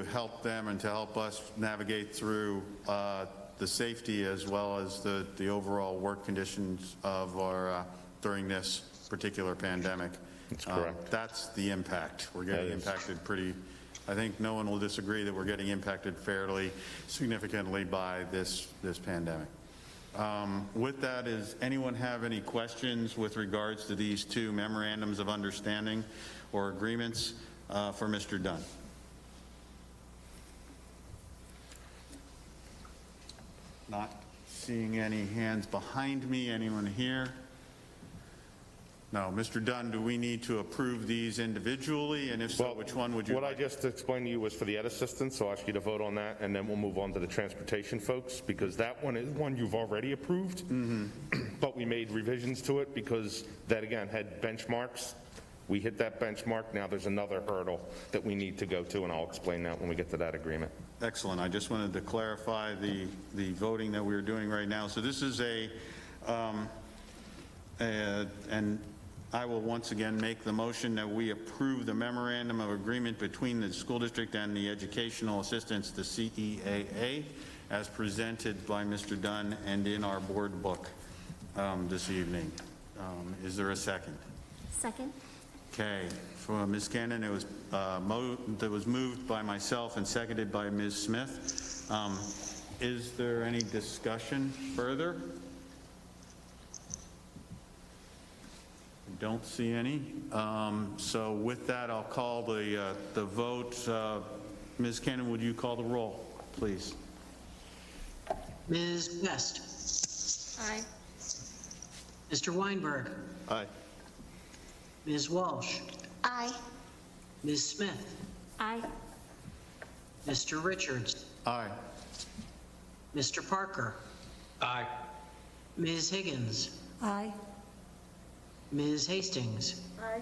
help them and to help us navigate through the safety as well as the overall work conditions of our during this particular pandemic. That's correct. That's the impact. We're getting impacted pretty, I think no one will disagree that we're getting impacted fairly significantly by this pandemic. With that, does anyone have any questions with regards to these two memorandums of understanding or agreements for Mr. Dunn? Not seeing any hands behind me. Anyone here? No. Mr. Dunn, do we need to approve these individually? And if so, which one would you What like? I just explained to you was for the ed assistants, so I'll ask you to vote on that, and then we'll move on to the transportation folks, because that one is one you've already approved, but we made revisions to it because that, again, had benchmarks. We hit that benchmark. Now there's another hurdle that we need to go to, and I'll explain that when we get to that agreement. Excellent. I just wanted to clarify the voting that we are doing right now. So this is and I will once again make the motion that we approve the memorandum of agreement between the school district and the educational assistants, the CEAA, as presented by Mr. Dunn and in our board book this evening. Is there a second? Second. Okay. For Ms. Cannon, it was moved by myself and seconded by Ms. Smith. Is there any discussion further? Don't see any. So with that, I'll call the vote Ms. Cannon, would you call the roll, please? Ms. West. Aye. Mr. Weinberg. Aye. Ms. Walsh. Aye. Ms. Smith. Aye. Mr. Richards. Aye. Mr. Parker. Aye. Ms. Higgins. Aye. Ms. Hastings. Aye.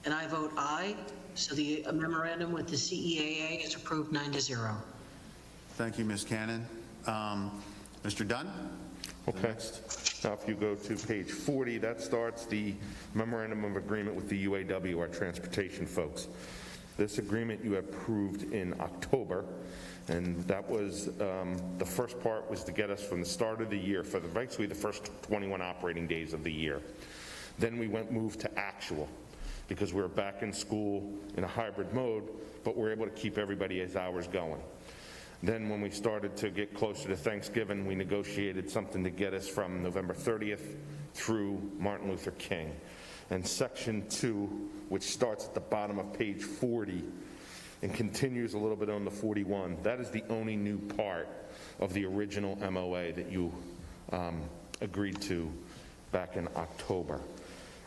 And I vote aye, so the memorandum with the CEAA is approved 9-0. Thank you, Ms. Cannon. Mr. Dunn? Okay. Now, if you go to page 40, that starts the memorandum of agreement with the UAW, our transportation folks. This agreement you approved in October, and that was, the first part was to get us from the start of the year, for basically the first 21 operating days of the year. Then we moved to actual, because we were back in school in a hybrid mode, but we're able to keep everybody's hours going. Then when we started to get closer to Thanksgiving, we negotiated something to get us from November 30th through Martin Luther King. And section 2, which starts at the bottom of page 40 and continues a little bit on the 41, that is the only new part of the original MOA that you agreed to back in October.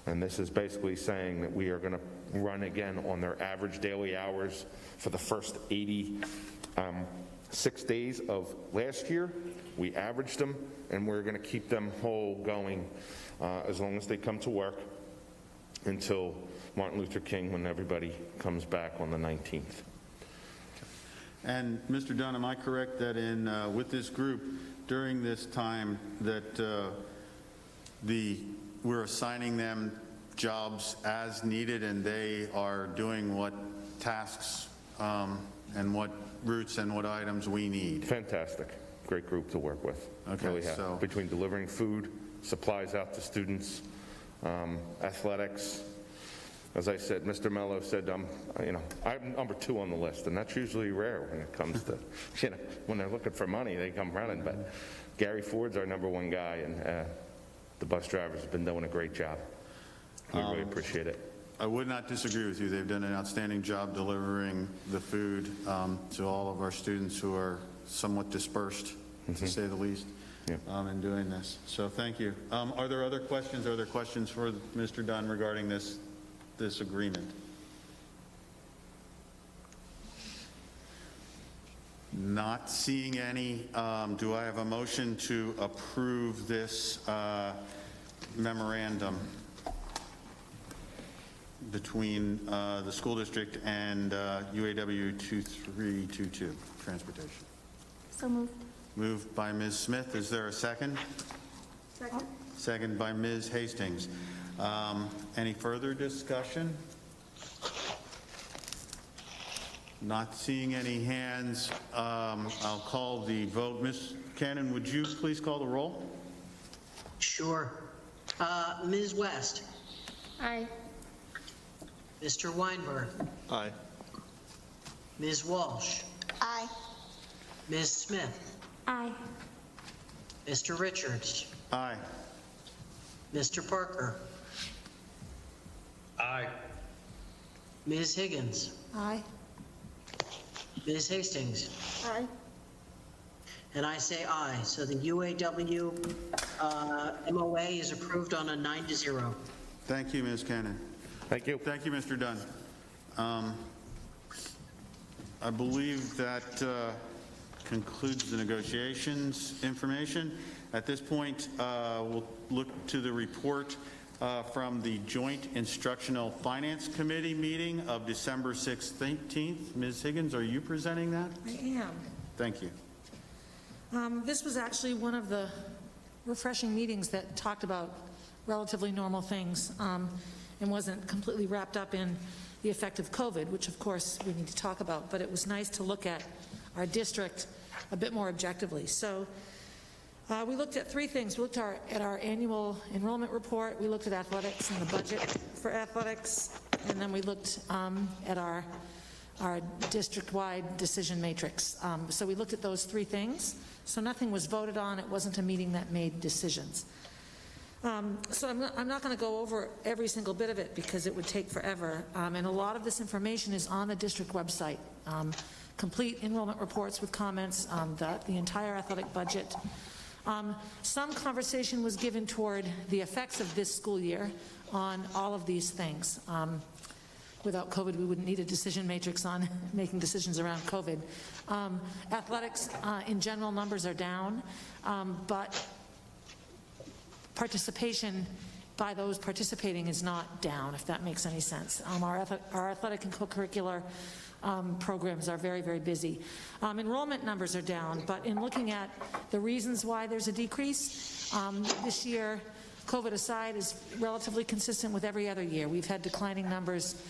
And this is basically saying that we are going to run again on their average daily hours for the first 86 days of last year. We averaged them, and we're going to keep them whole going as long as they come to work until Martin Luther King, when everybody comes back on the 19th. And Mr. Dunn, am I correct that in with this group, during this time, that we're assigning them jobs as needed, and they are doing what tasks and what routes and what items we need? Fantastic. Great group to work with. Okay, Really have. so- Between delivering food, supplies out to students, athletics. As I said, Mr. Mello said, I'm number 2 on the list, and that's usually rare when it comes to, when they're looking for money, they come running. But Gary Ford's our number 1 guy, and the bus drivers have been doing a great job. We really appreciate it. I would not disagree with you. They've done an outstanding job delivering the food to all of our students who are somewhat dispersed, to say the least, in doing this. So thank you. Are there other questions? Are there questions for Mr. Dunn regarding this agreement? Not seeing any. Do I have a motion to approve this memorandum between the school district and UAW 2322 Transportation? So moved. Moved by Ms. Smith. Is there a second? Second. Second by Ms. Hastings. Any further discussion? Not seeing any hands. I'll call the vote. Ms. Cannon, would you please call the roll? Sure. Ms. West. Aye. Mr. Weinberg. Aye. Ms. Walsh. Aye. Ms. Smith. Aye. Mr. Richards. Aye. Mr. Parker. Aye. Ms. Higgins. Aye. Ms. Hastings. Aye. And I say aye. So the UAW MOA is approved on a 9-0. Thank you, Ms. Cannon. Thank you. Thank you, Mr. Dunn. I believe that concludes the negotiations information. At this point, we'll look to the report from the Joint Instructional Finance Committee meeting of December 16th. Ms. Higgins, are you presenting that? I am. Thank you. This was actually one of the refreshing meetings that talked about relatively normal things and wasn't completely wrapped up in the effect of COVID, which of course we need to talk about, but it was nice to look at our district a bit more objectively. So we looked at 3 things. We looked at our annual enrollment report, we looked at athletics and the budget for athletics, and then we looked at our district-wide decision matrix. So we looked at those 3 things. So nothing was voted on. It wasn't a meeting that made decisions. So I'm not going to go over every single bit of it because it would take forever. And a lot of this information is on the district website. Complete enrollment reports with comments, the entire athletic budget. Some conversation was given toward the effects of this school year on all of these things. Without COVID, we wouldn't need a decision matrix on making decisions around COVID. Athletics, in general, numbers are down, but participation by those participating is not down, if that makes any sense. Our athletic and co-curricular programs are very, very busy. Enrollment numbers are down, but in looking at the reasons why there's a decrease, this year, COVID aside, is relatively consistent with every other year. We've had declining numbers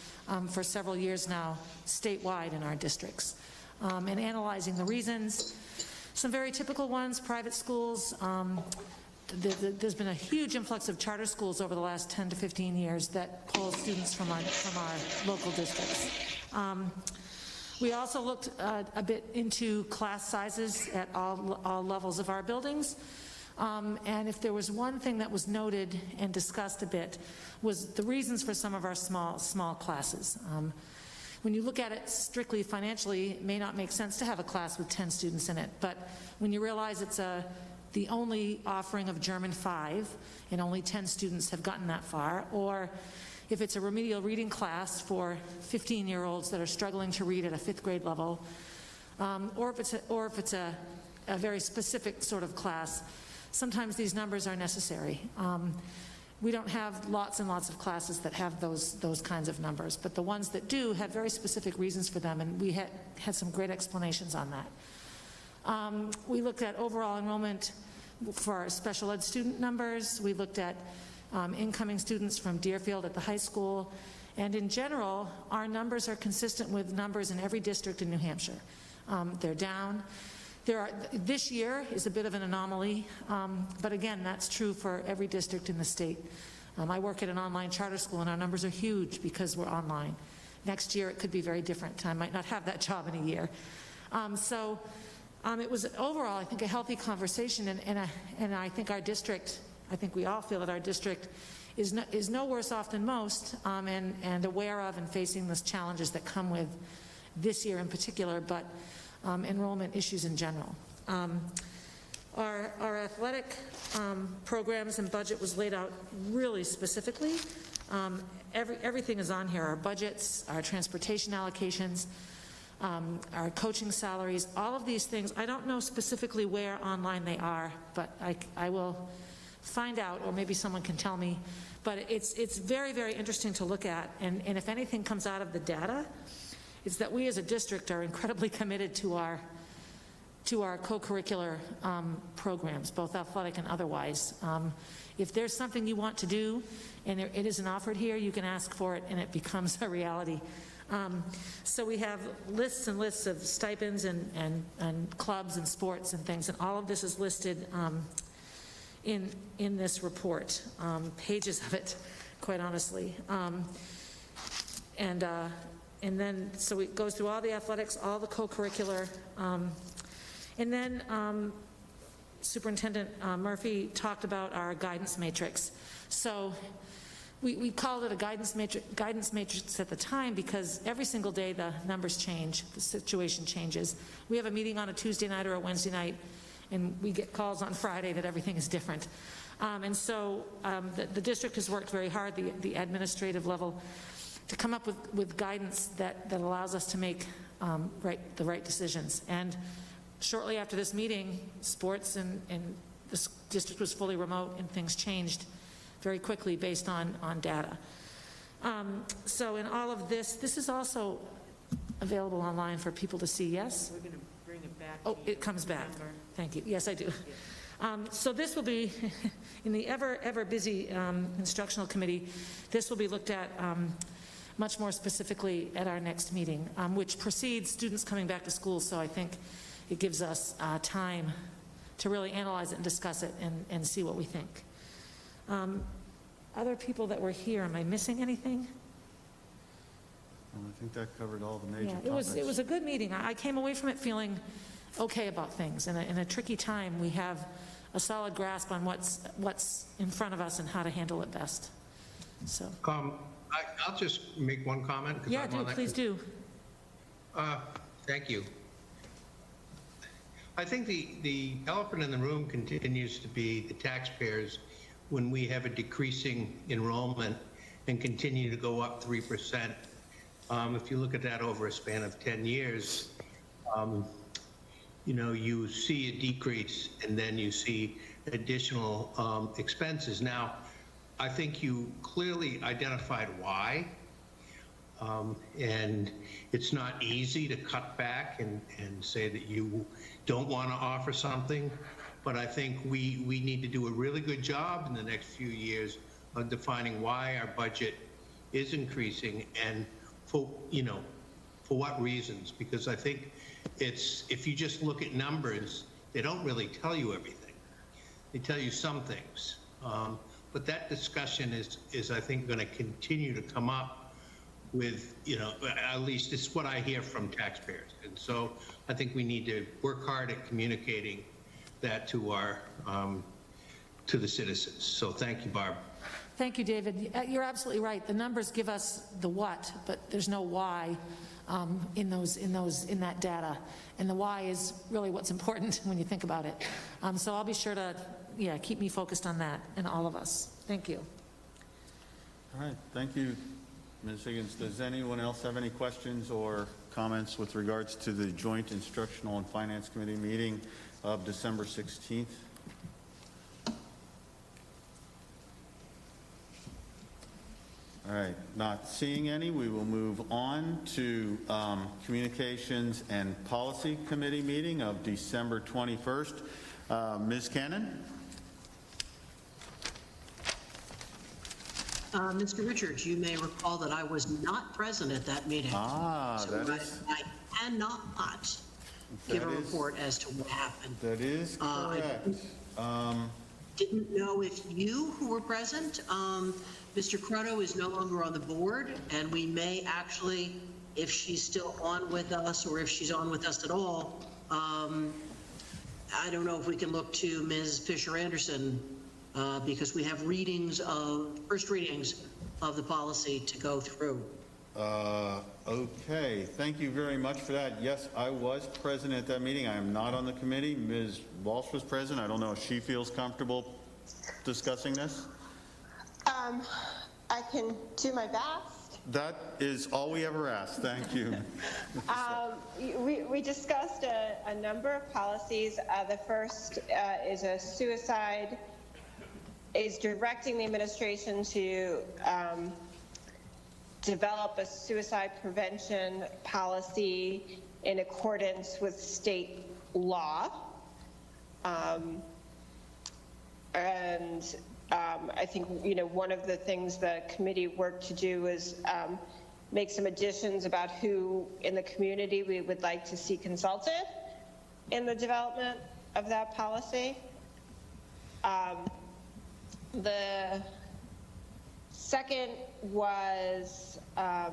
for several years now statewide in our districts. And analyzing the reasons, some very typical ones, private schools. There's been a huge influx of charter schools over the last 10 to 15 years that pull students from our local districts. We also looked a bit into class sizes at all levels of our buildings. And if there was one thing that was noted and discussed a bit was the reasons for some of our small classes. When you look at it strictly financially, it may not make sense to have a class with 10 students in it, but when you realize it's the only offering of German 5 and only 10 students have gotten that far, or if it's a remedial reading class for 15-year-olds that are struggling to read at a 5th grade level, or if it's a very specific sort of class, sometimes these numbers are necessary. We don't have lots and lots of classes that have those kinds of numbers, but the ones that do have very specific reasons for them, and we had some great explanations on that. We looked at overall enrollment for our special ed student numbers. We looked at incoming students from Deerfield at the high school, and in general, our numbers are consistent with numbers in every district in New Hampshire. They're down. This year is a bit of an anomaly, but again, that's true for every district in the state. I work at an online charter school, and our numbers are huge because we're online. Next year, it could be very different. I might not have that job in a year. It was overall, I think, a healthy conversation, and I think our district, I think we all feel that our district is no worse off than most, and aware of and facing the challenges that come with this year in particular, but enrollment issues in general. Our athletic programs and budget was laid out really specifically. Everything is on here, our budgets, our transportation allocations, our coaching salaries, all of these things. I don't know specifically where online they are, but I will find out, or maybe someone can tell me. But it's very, very interesting to look at, and if anything comes out of the data, it's that we as a district are incredibly committed to our co-curricular programs, both athletic and otherwise. If there's something you want to do and it isn't offered here, you can ask for it and it becomes a reality. So we have lists and lists of stipends and clubs and sports and things, and all of this is listed in this report, pages of it, quite honestly. And then, so it goes through all the athletics, all the co-curricular, and then Superintendent Murphy talked about our guidance matrix. So we called it a guidance matrix at the time because every single day the numbers change, the situation changes. We have a meeting on a Tuesday night or a Wednesday night, and we get calls on Friday that everything is different. And so the district has worked very hard, the administrative level, to come up with guidance that allows us to make the right decisions. And shortly after this meeting, sports and the district was fully remote, and things changed very quickly based on data. So in all of this is also available online for people to see, yes? We're going to bring it back. Oh, it comes back. Thank you. Yes, I do. So this will be, in the ever busy instructional committee, this will be looked at much more specifically at our next meeting, which precedes students coming back to school, so I think it gives us time to really analyze it and discuss it and see what we think. Other people that were here, am I missing anything? Well, I think that covered all the major topics. It was a good meeting. I came away from it feeling okay about things. In a tricky time, we have a solid grasp on what's in front of us and how to handle it best. So. I'll just make one comment. 'Cause Yeah, I'm on that. please do. Thank you. I think the elephant in the room continues to be the taxpayers when we have a decreasing enrollment and continue to go up 3%. If you look at that over a span of 10 years, you know, you see a decrease and then you see additional expenses. Now, I think you clearly identified why. And it's not easy to cut back and say that you don't want to offer something, but I think we need to do a really good job in the next few years of defining why our budget is increasing and for what reasons, because I think if you just look at numbers, they don't really tell you everything. They tell you some things, but that discussion is I think going to continue to come up with, at least it's what I hear from taxpayers. And so I think we need to work hard at communicating that to to the citizens. So thank you, Barb. Thank you, David. You're absolutely right. The numbers give us the what, but there's no why in that data. And the why is really what's important when you think about it. So I'll be sure to, keep me focused on that and all of us. Thank you. All right, thank you, Ms. Higgins. Does anyone else have any questions or comments with regards to the Joint Instructional and Finance Committee meeting of December 16th? All right, not seeing any, we will move on to Communications and Policy Committee meeting of December 21st. Ms. Cannon? Mr. Richards, you may recall that I was not present at that meeting. So I cannot give a report as to what happened. That is correct. Didn't know if you who were present. Mr. Crotto is no longer on the board, and we may actually, if she's still on with us or if she's on with us at all, I don't know if we can look to Ms. Fisher-Anderson because we have first readings of the policy to go through. Okay, thank you very much for that. Yes, I was present at that meeting. I am not on the committee. Ms. Walsh was present. I don't know if she feels comfortable discussing this. I can do my best. That is all we ever ask. Thank you. We discussed a number of policies. The first is directing the administration to develop a suicide prevention policy in accordance with state law. I think, one of the things the committee worked to do is make some additions about who in the community we would like to see consulted in the development of that policy. The second was our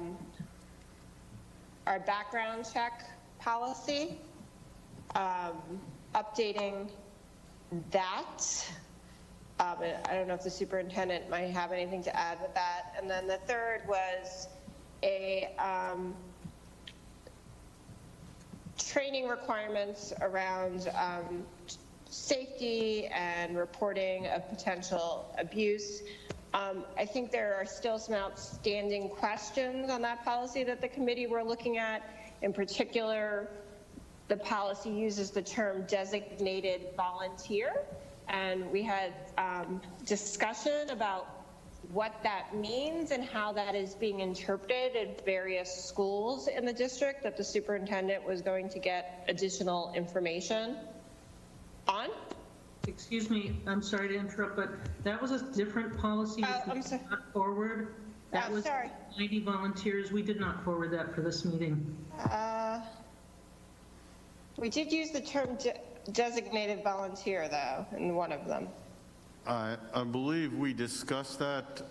background check policy, updating that. I don't know if the superintendent might have anything to add with that. And then the third was a training requirements around safety and reporting of potential abuse. I think there are still some outstanding questions on that policy that the committee were looking at. In particular, the policy uses the term designated volunteer, and we had discussion about what that means and how that is being interpreted at various schools in the district that the superintendent was going to get additional information on. Excuse me, I'm sorry to interrupt, but that was a different policy that we did not forward. That was 90 volunteers. We did not forward that for this meeting. We did use the term designated volunteer, though, in one of them. I believe we discussed that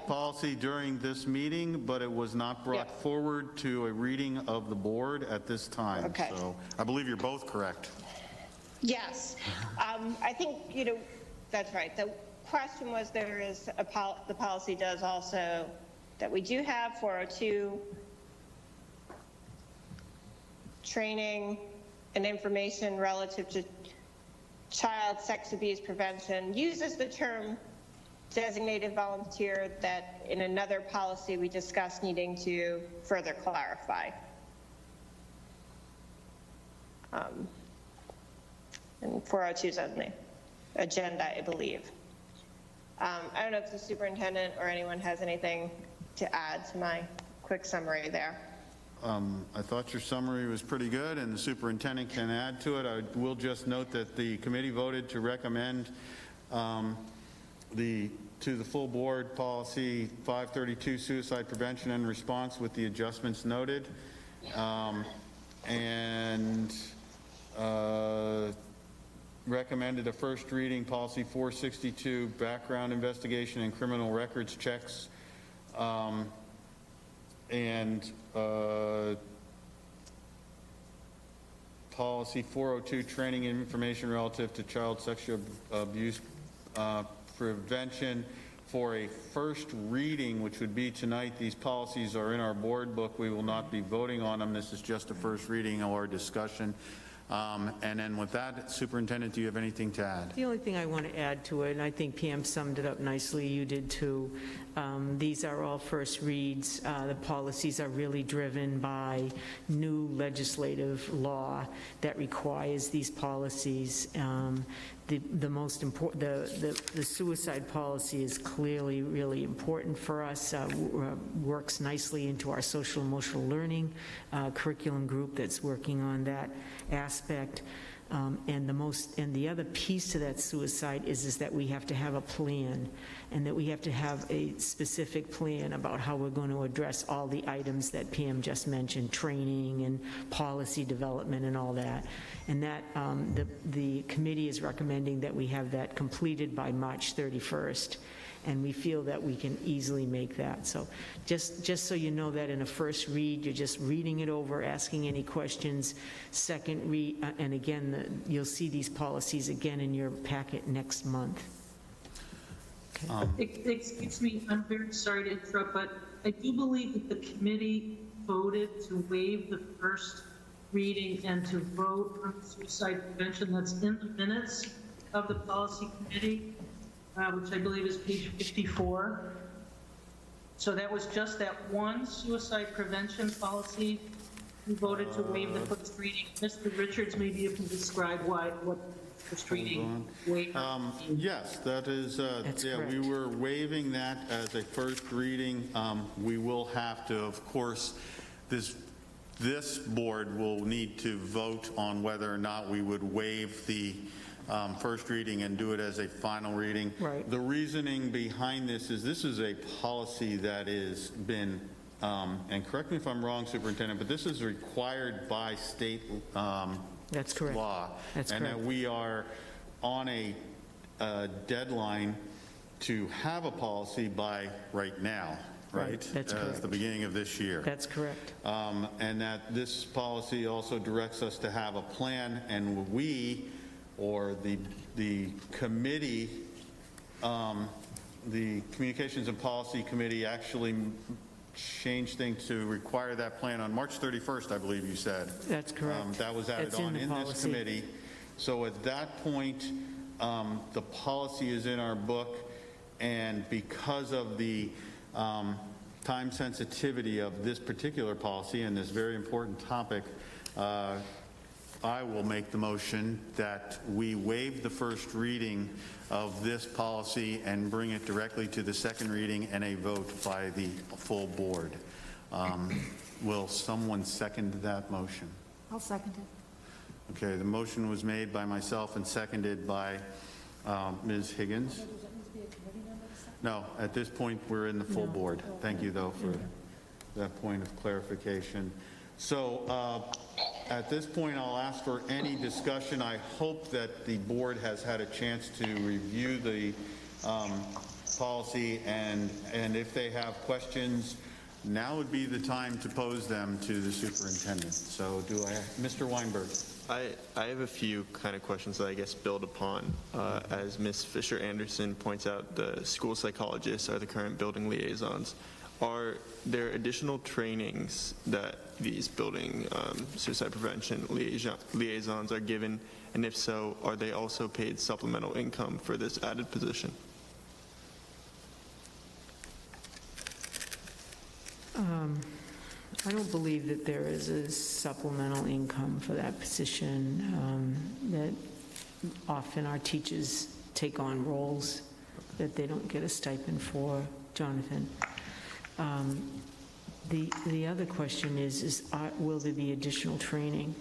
policy during this meeting, but it was not brought forward to a reading of the board at this time. Okay. So I believe you're both correct. Yes. I think, that's right. The question was, there is the policy does also, that we do have 402 training and information relative to child sex abuse prevention, uses the term designated volunteer that in another policy we discussed needing to further clarify. And 402 is on the agenda, I believe. I don't know if the superintendent or anyone has anything to add to my quick summary there. I thought your summary was pretty good, and the superintendent can add to it. I will just note that the committee voted to recommend to the full board policy 532, suicide prevention and response, with the adjustments noted, and recommended a first reading policy 462, background investigation and criminal records checks, and policy 402, training and information relative to child sexual abuse prevention, for a first reading, which would be tonight. These policies are in our board book. We will not be voting on them. This is just a first reading or discussion. And then with that, Superintendent, do you have anything to add? The only thing I want to add to it, and I think Pam summed it up nicely, you did too, these are all first reads. The policies are really driven by new legislative law that requires these policies. The most important, the suicide policy is clearly really important for us, works nicely into our social emotional learning curriculum group that's working on that aspect. And the other piece to that suicide is that we have to have a plan, and that we have to have a specific plan about how we're going to address all the items that Pam just mentioned, training and policy development and all that. And that the committee is recommending that we have that completed by March 31st. And we feel that we can easily make that. So just so you know that in a first read, you're just reading it over, asking any questions. Second read, and again, you'll see these policies again in your packet next month. Okay. Excuse me, I'm very sorry to interrupt, but I do believe that the committee voted to waive the first reading and to vote on suicide prevention. That's in the minutes of the policy committee, which I believe is page 54. So that was just that one suicide prevention policy. We voted to waive the first reading. Mr. Richards, maybe you can describe what first reading waiver. Yes, that is, yeah, we were waiving that as a first reading. We will have to, of course, this board will need to vote on whether or not we would waive the first reading and do it as a final reading. Right. The reasoning behind this is a policy that has been, and correct me if I'm wrong, Superintendent, but this is required by state That's correct. law. That's and correct. that we are on a deadline to have a policy by right now. Right? That's correct. The beginning of this year. That's correct. And that this policy also directs us to have a plan, and we, or the committee, the Communications and Policy Committee actually changed things to require that plan on March 31st, I believe you said. That's correct. That was added That's on in this policy. committee. So at that point, the policy is in our book, and because of the time sensitivity of this particular policy and this very important topic, I will make the motion that we waive the first reading of this policy and bring it directly to the second reading and a vote by the full board. Will someone second that motion? I'll second it. Okay, the motion was made by myself and seconded by Ms. Higgins. No, at this point, we're in the full board. Thank you, though, for that point of clarification. So at this point, I'll ask for any discussion. I hope that the board has had a chance to review the policy, and if they have questions, now would be the time to pose them to the superintendent. So do I, Mr. Weinberg? I have a few kind of questions that I guess build upon. As Ms. Fisher-Anderson points out, the school psychologists are the current building liaisons. Are there additional trainings that these building suicide prevention liaisons are given? And if so, are they also paid supplemental income for this added position? I don't believe that there is a supplemental income for that position, that often our teachers take on roles that they don't get a stipend for, Jonathan. The other question is will there be additional training?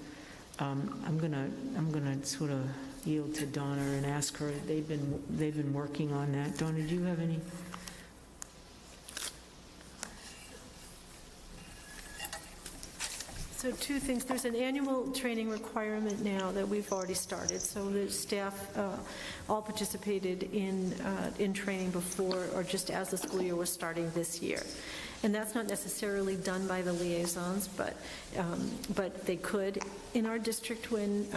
I'm gonna sort of yield to Donna and ask her. They've been working on that. Donna, do you have any? So two things. There's an annual training requirement now that we've already started. So the staff all participated in training before or just as the school year was starting this year. And that's not necessarily done by the liaisons, but they could. In our district, when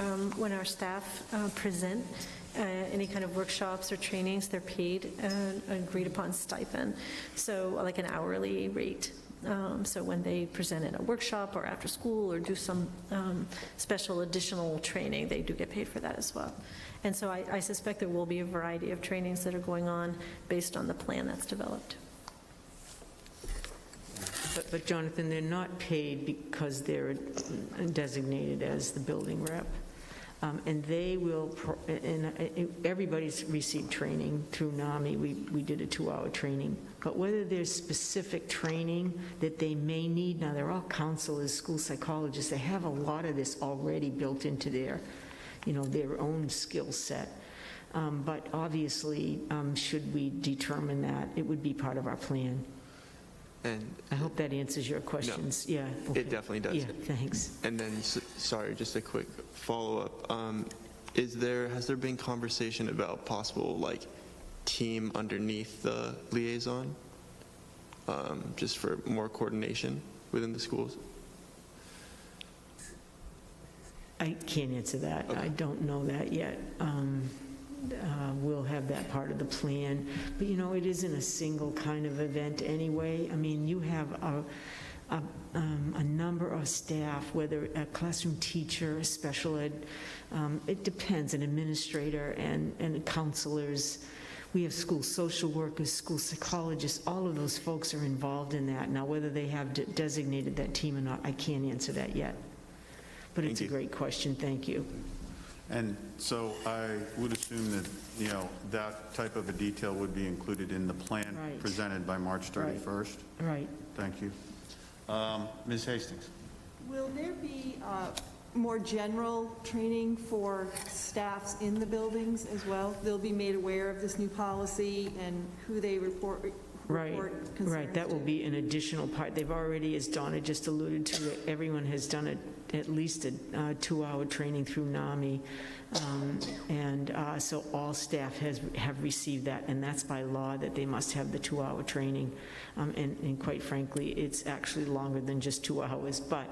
our staff present any kind of workshops or trainings, they're paid an agreed upon stipend, so like an hourly rate. So when they present in a workshop or after school or do some special additional training, they do get paid for that as well. And so I suspect there will be a variety of trainings that are going on based on the plan that's developed. But Jonathan, they're not paid because they're designated as the building rep. And they will, everybody's received training through NAMI. We did a 2-hour training. But whether there's specific training that they may need, now they're all counselors, school psychologists, they have a lot of this already built into their own skill set. But obviously, should we determine that, it would be part of our plan. And I hope that answers your questions. No, yeah. Okay. It definitely does. Yeah, thanks. And then, sorry, just a quick follow-up. Has there been conversation about possible team underneath the liaison, just for more coordination within the schools? I can't answer that. Okay. I don't know that yet. We'll have that part of the plan. But, it isn't a single kind of event anyway. I mean, you have a number of staff, whether a classroom teacher, a special ed, it depends, an administrator and counselors. We have school social workers, school psychologists, all of those folks are involved in that. Now, whether they have designated that team or not, I can't answer that yet. But it's a great question. Thank you. And so I would assume that, that type of a detail would be included in the plan presented by March 31st? Right. Thank you. Ms. Hastings. Will there be more general training for staffs in the buildings as well? They'll be made aware of this new policy and who they report Right. That will be an additional part. They've already, as Donna just alluded to, everyone has done at least a 2-hour training through NAMI. So all staff have received that, and that's by law that they must have the 2-hour training. And quite frankly, it's actually longer than just 2 hours. But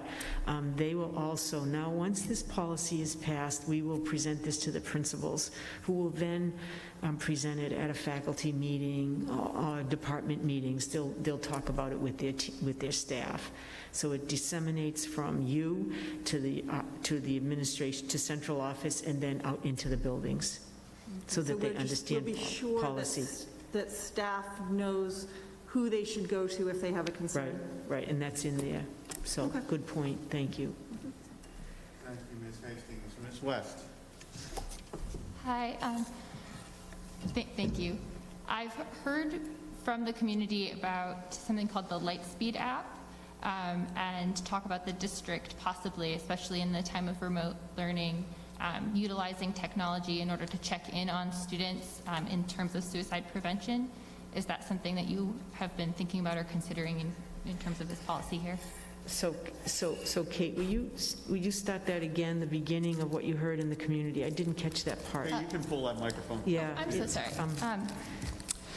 they will also, now once this policy is passed, we will present this to the principals, who will then present it at a faculty meeting or department meetings. They'll talk about it with their staff. So it disseminates from you to the administration, to central office, and then out into the buildings, so that they understand we'll be sure policy. That staff knows who they should go to if they have a concern. Right, and that's in there. So, okay. Good point. Thank you. Thank you, Ms. Hastings. Ms. West. Hi. Thank you. I've heard from the community about something called the Lightspeed app, and talk about the district possibly, especially in the time of remote learning, utilizing technology in order to check in on students in terms of suicide prevention. Is that something that you have been thinking about or considering in terms of this policy here? So Kate, will you start that again, the beginning of what you heard in the community? I didn't catch that part. Hey, you can pull that microphone. Yeah. I'm so sorry.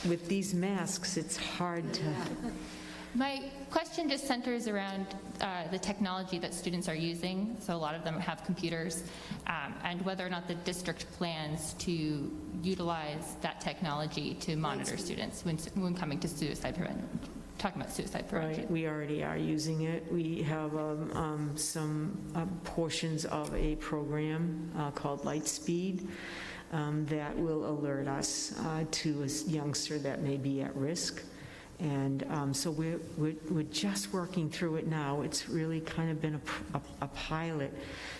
With these masks, it's hard to... My question just centers around the technology that students are using. So a lot of them have computers, and whether or not the district plans to utilize that technology to monitor students when coming to suicide prevention. Talking about suicide prevention. Right, we already are using it. We have some portions of a program called Lightspeed that will alert us to a youngster that may be at risk. And so we're just working through it now. It's really kind of been a pilot.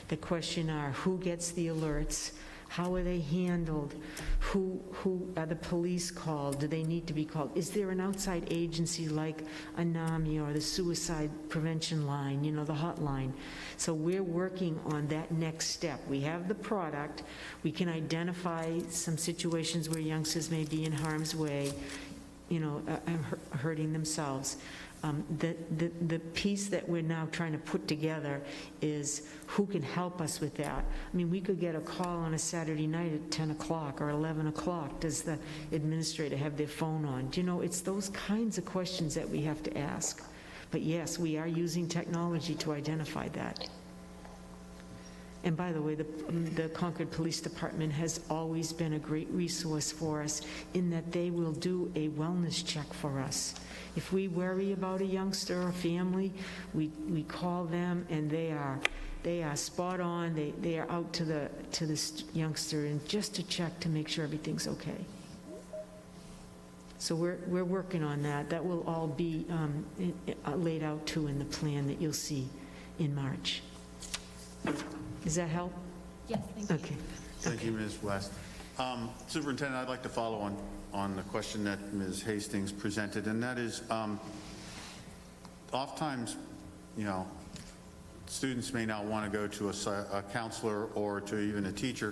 The question are, who gets the alerts? How are they handled? Who are the police called? Do they need to be called? Is there an outside agency like a NAMI or the suicide prevention line, you know, the hotline? So we're working on that next step. We have the product. We can identify some situations where youngsters may be in harm's way, you know, hurting themselves. The piece that we're now trying to put together is who can help us with that. I mean, we could get a call on a Saturday night at 10 o'clock or 11 o'clock. Does the administrator have their phone on? Do you know, it's those kinds of questions that we have to ask. But yes, we are using technology to identify that. And by the way, the Concord Police Department has always been a great resource for us in that they will do a wellness check for us. If we worry about a youngster or family, we call them, and they are spot on. They are out to the youngster and just to check to make sure everything's okay. So we're working on that. That will all be laid out too in the plan that you'll see in March. Does that help? Yes, thank you. Okay. Thank you, Ms. West. Superintendent, I'd like to follow on the question that Ms. Hastings presented, and that is, oftentimes, you know, students may not want to go to a counselor or to even a teacher.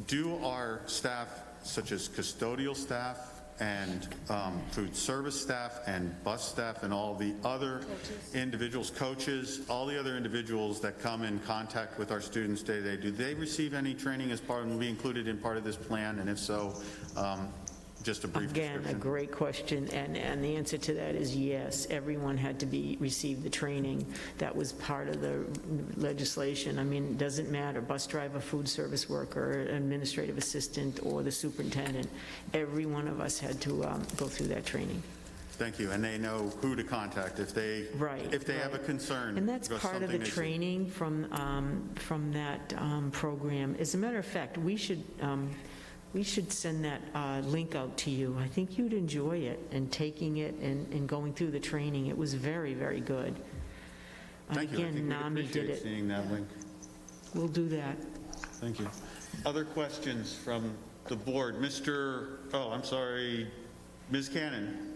Do our staff, such as custodial staff and food service staff and bus staff and all the other individuals, coaches, all the other individuals that come in contact with our students day to day, do they receive any training as part of, be included in part of this plan? And if so, just a brief description. Again, a great question, and the answer to that is yes. Everyone had to receive the training that was part of the legislation. I mean, it doesn't matter, bus driver, food service worker, administrative assistant, or the superintendent. Every one of us had to go through that training. Thank you. And they know who to contact if they have a concern. And that's part of the training from that program. As a matter of fact, we should send that link out to you. I think you'd enjoy it and taking it and going through the training. It was very, very good. Thank you. Again, NAMI did it. Seeing that link. We'll do that. Thank you. Other questions from the board? Ms. Cannon.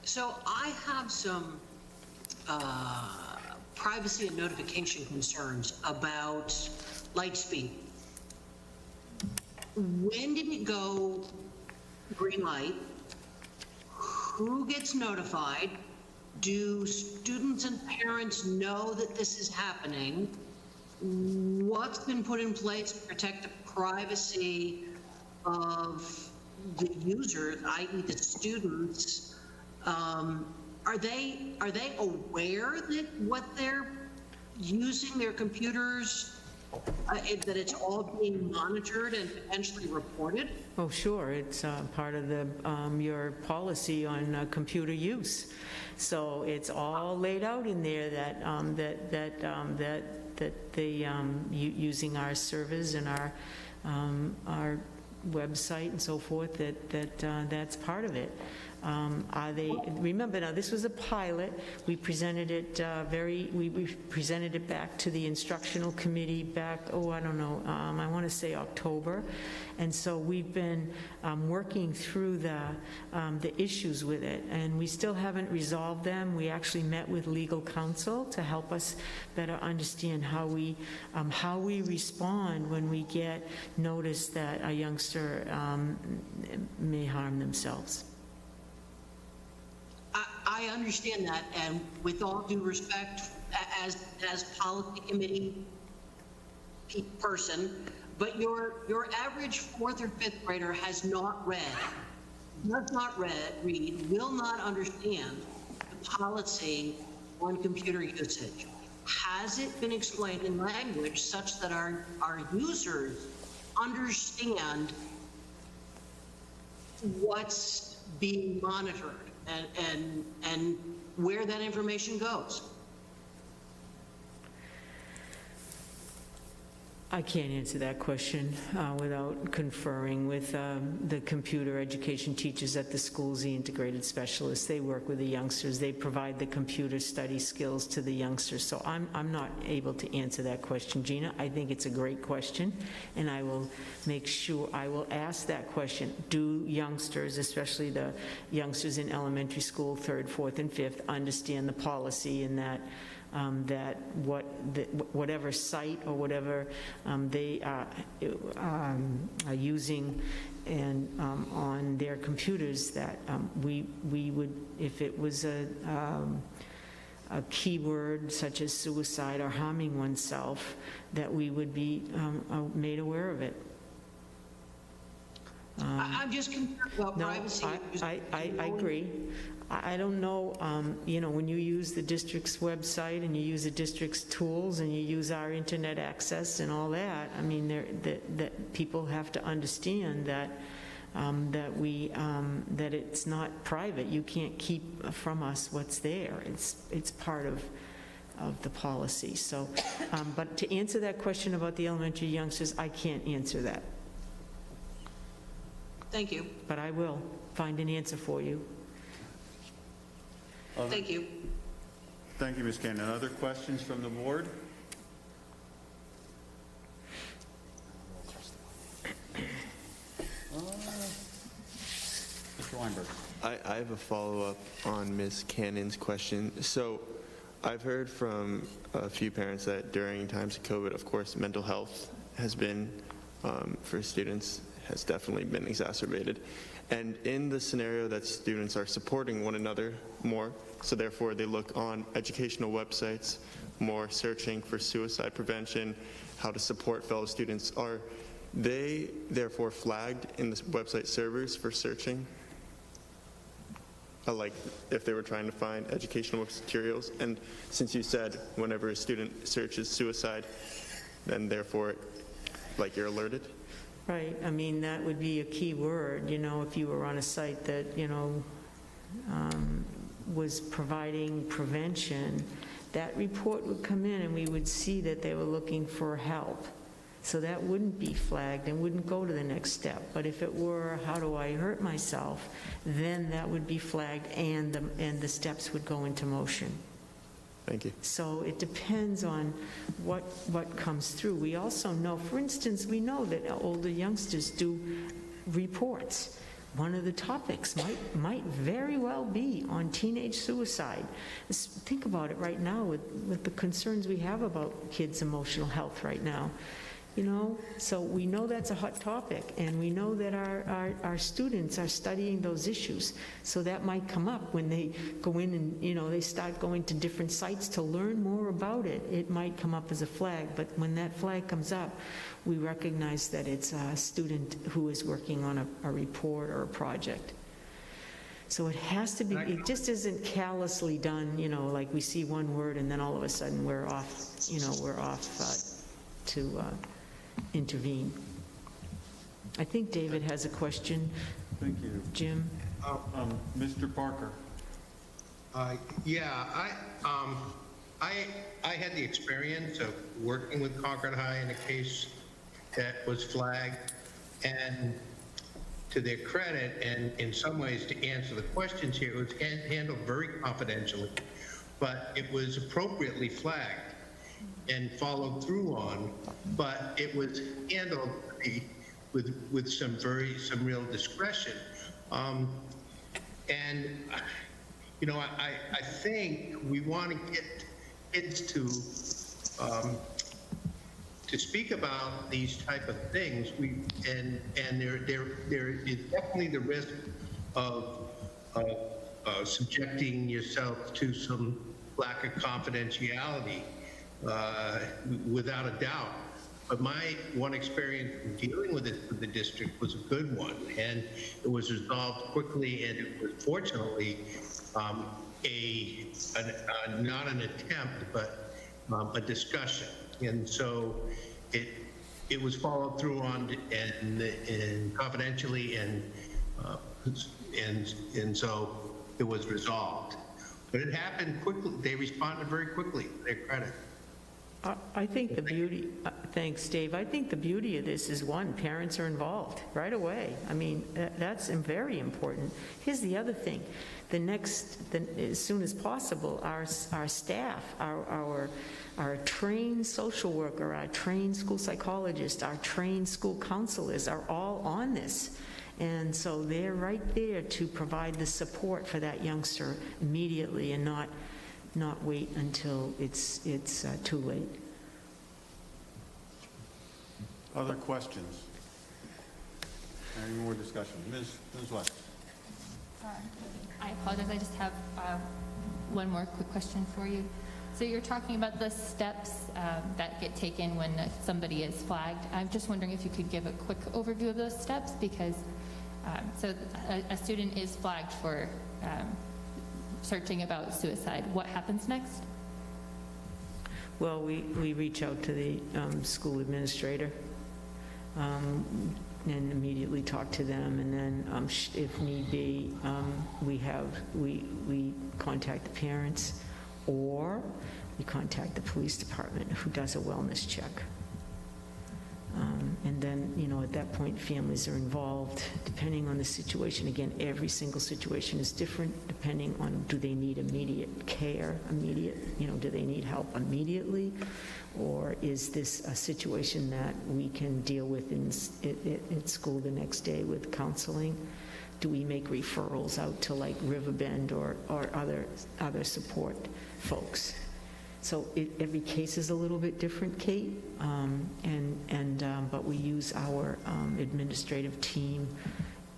So I have some privacy and notification concerns about Lightspeed. When did it go green light? Who gets notified? Do students and parents know that this is happening? What's been put in place to protect the privacy of the users, i.e. the students? Are they aware that what they're using their computers, that it's all being monitored and potentially reported? Oh, sure. It's part of the your policy on computer use. So it's all laid out in there that they using our servers and our website and so forth. That's part of it. Remember now, this was a pilot. We presented it we presented it back to the instructional committee back, I want to say October. And so we've been working through the issues with it, and we still haven't resolved them. We actually met with legal counsel to help us better understand how we respond when we get notice that a youngster may harm themselves. I understand that, and with all due respect, as policy committee person, but your average 4th or 5th grader has not read does not read, will not understand the policy on computer usage. Has it been explained in language such that our users understand what's being monitored and where that information goes? I can't answer that question without conferring with the computer education teachers at the schools, the integrated specialists. They work with the youngsters. They provide the computer study skills to the youngsters. So I'm not able to answer that question, Gina. I think it's a great question, and I will make sure, I will ask that question. Do youngsters, especially the youngsters in elementary school, 3rd, 4th, and 5th, understand the policy and that whatever site or whatever they are using and on their computers, that we would, if it was a keyword such as suicide or harming oneself, that we would be made aware of it. I'm just concerned about privacy. I agree. I don't know, when you use the district's website and you use the district's tools and you use our internet access and all that, I mean, that people have to understand that that it's not private. You can't keep from us what's there. It's part of the policy. So, but to answer that question about the elementary youngsters, I can't answer that. Thank you. But I will find an answer for you. Thank you. Thank you, Ms. Cannon. Other questions from the board? Mr. Weinberg. I have a follow-up on Ms. Cannon's question. So I've heard from a few parents that during times of COVID, of course, mental health has been, for students, has definitely been exacerbated. And in the scenario that students are supporting one another more, so therefore they look on educational websites more, searching for suicide prevention, how to support fellow students, are they therefore flagged in the website servers for searching? Like if they were trying to find educational materials? And since you said whenever a student searches suicide, then therefore, like, you're alerted? Right. I mean, that would be a key word, if you were on a site that, was providing prevention, that report would come in and we would see that they were looking for help. So that wouldn't be flagged and wouldn't go to the next step. But if it were, how do I hurt myself, then that would be flagged and the steps would go into motion. Thank you. So it depends on what comes through. We also know, for instance, we know that older youngsters do reports. One of the topics might very well be on teenage suicide. Think about it right now with the concerns we have about kids' emotional health right now. So we know that's a hot topic, and we know that our students are studying those issues. So that might come up when they go in and, they start going to different sites to learn more about it. It might come up as a flag, but when that flag comes up, we recognize that it's a student who is working on a report or a project. So it has to be, it just isn't callously done, like we see one word and then all of a sudden we're off, to intervene. I think David has a question. Thank you. Jim? Mr. Parker. Yeah, I had the experience of working with Concord High in a case that was flagged, and to their credit, and in some ways to answer the questions here, it was handled very confidentially, but it was appropriately flagged and followed through on, but it was handled with some real discretion. And I think we want to get kids to speak about these type of things. And there is definitely the risk of subjecting yourself to some lack of confidentiality, without a doubt. But my one experience in dealing with it with the district was a good one, and it was resolved quickly, and it was fortunately not an attempt, but a discussion. And so it was followed through on and confidentially, and so it was resolved. But it happened quickly. They responded very quickly, to their credit. I think the beauty, thanks, Dave. I think the beauty of this is, one, parents are involved right away. I mean, that's very important. Here's the other thing. As soon as possible, our staff, our trained social worker, our trained school psychologist, our trained school counselors are all on this. And so they're right there to provide the support for that youngster immediately, and not wait until it's too late. Other questions? Any more discussion? Ms. West. I apologize, I just have one more quick question for you. So you're talking about the steps that get taken when somebody is flagged. I'm just wondering if you could give a quick overview of those steps, because so a student is flagged for searching about suicide. What happens next? Well, we reach out to the school administrator and immediately talk to them, and then if need be, we contact the parents, or we contact the police department, who does a wellness check. And then, at that point, families are involved, depending on the situation. Again, every single situation is different, depending on, do they need immediate care, do they need help immediately? Or is this a situation that we can deal with in school the next day with counseling? Do we make referrals out to like Riverbend or other support folks? So every case is a little bit different, Kate, but we use our administrative team.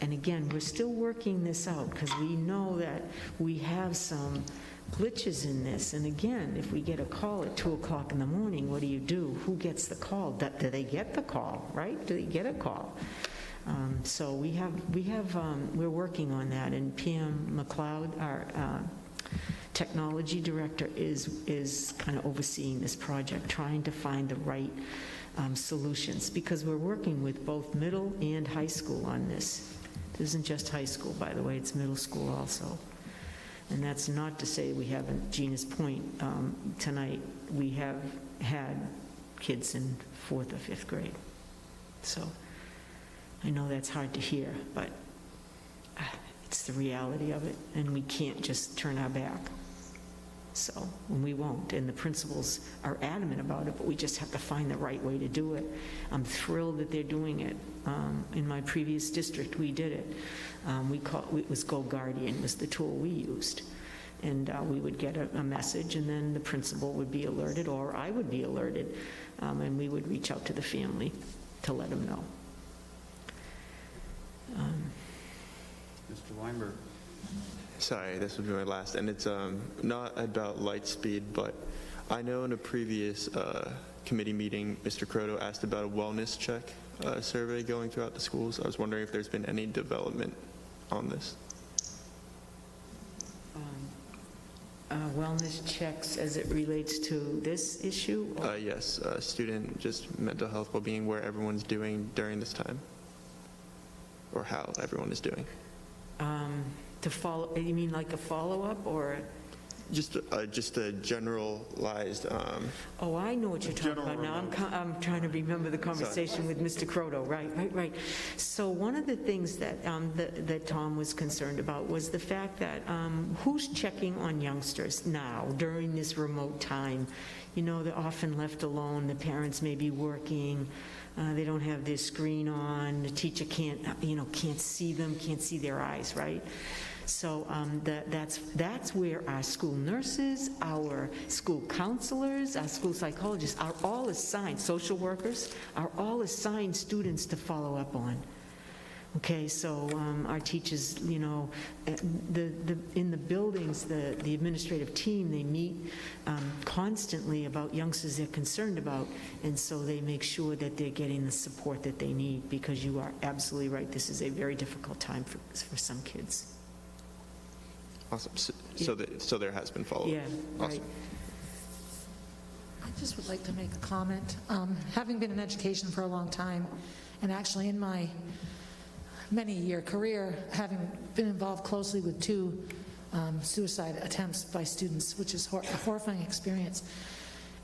And again, we're still working this out, because we know that we have some glitches in this. And again, if we get a call at 2 o'clock in the morning, what do? Who gets the call? Do they get the call, right? Do they get a call? So we're working on that. And Pam McLeod, our technology director, is kind of overseeing this project, trying to find the right solutions, because we're working with both middle and high school on this. It isn't just high school, by the way, it's middle school also. And that's not to say we haven't, Gina's point, tonight, we have had kids in 4th or 5th grade. So I know that's hard to hear, but it's the reality of it, and we can't just turn our back. So, and we won't, and the principals are adamant about it, but we just have to find the right way to do it. I'm thrilled that they're doing it. In my previous district, we did it. It was Go Guardian was the tool we used. And we would get a message, and then the principal would be alerted, or I would be alerted, and we would reach out to the family to let them know. Mr. Weinberg. Sorry, this will be my last, and it's not about Lightspeed, but I know in a previous committee meeting, Mr. Croto asked about a wellness check survey going throughout the schools. I was wondering if there's been any development on this. Wellness checks as it relates to this issue? Yes, student just mental health well-being, where everyone's doing during this time, or how everyone is doing. To follow, you mean like a follow-up, or? Just a generalized. Oh, I know what you're talking about now. I'm trying to remember the conversation with Mr. Croto. Right. So one of the things that that Tom was concerned about was the fact that who's checking on youngsters now during this remote time? They're often left alone. The parents may be working. They don't have their screen on. The teacher can't see them, can't see their eyes, right? So that's where our school nurses, our school counselors, our school psychologists are all assigned, social workers are all assigned students to follow up on. Okay, so our teachers, you know, in the buildings, the administrative team, they meet constantly about youngsters they're concerned about, and so they make sure that they're getting the support that they need, because you are absolutely right, this is a very difficult time for some kids. Awesome. So there has been follow-up. Yeah, right. Awesome. I just would like to make a comment. Having been in education for a long time, and actually in my many-year career, having been involved closely with 2 suicide attempts by students, which is a horrifying experience.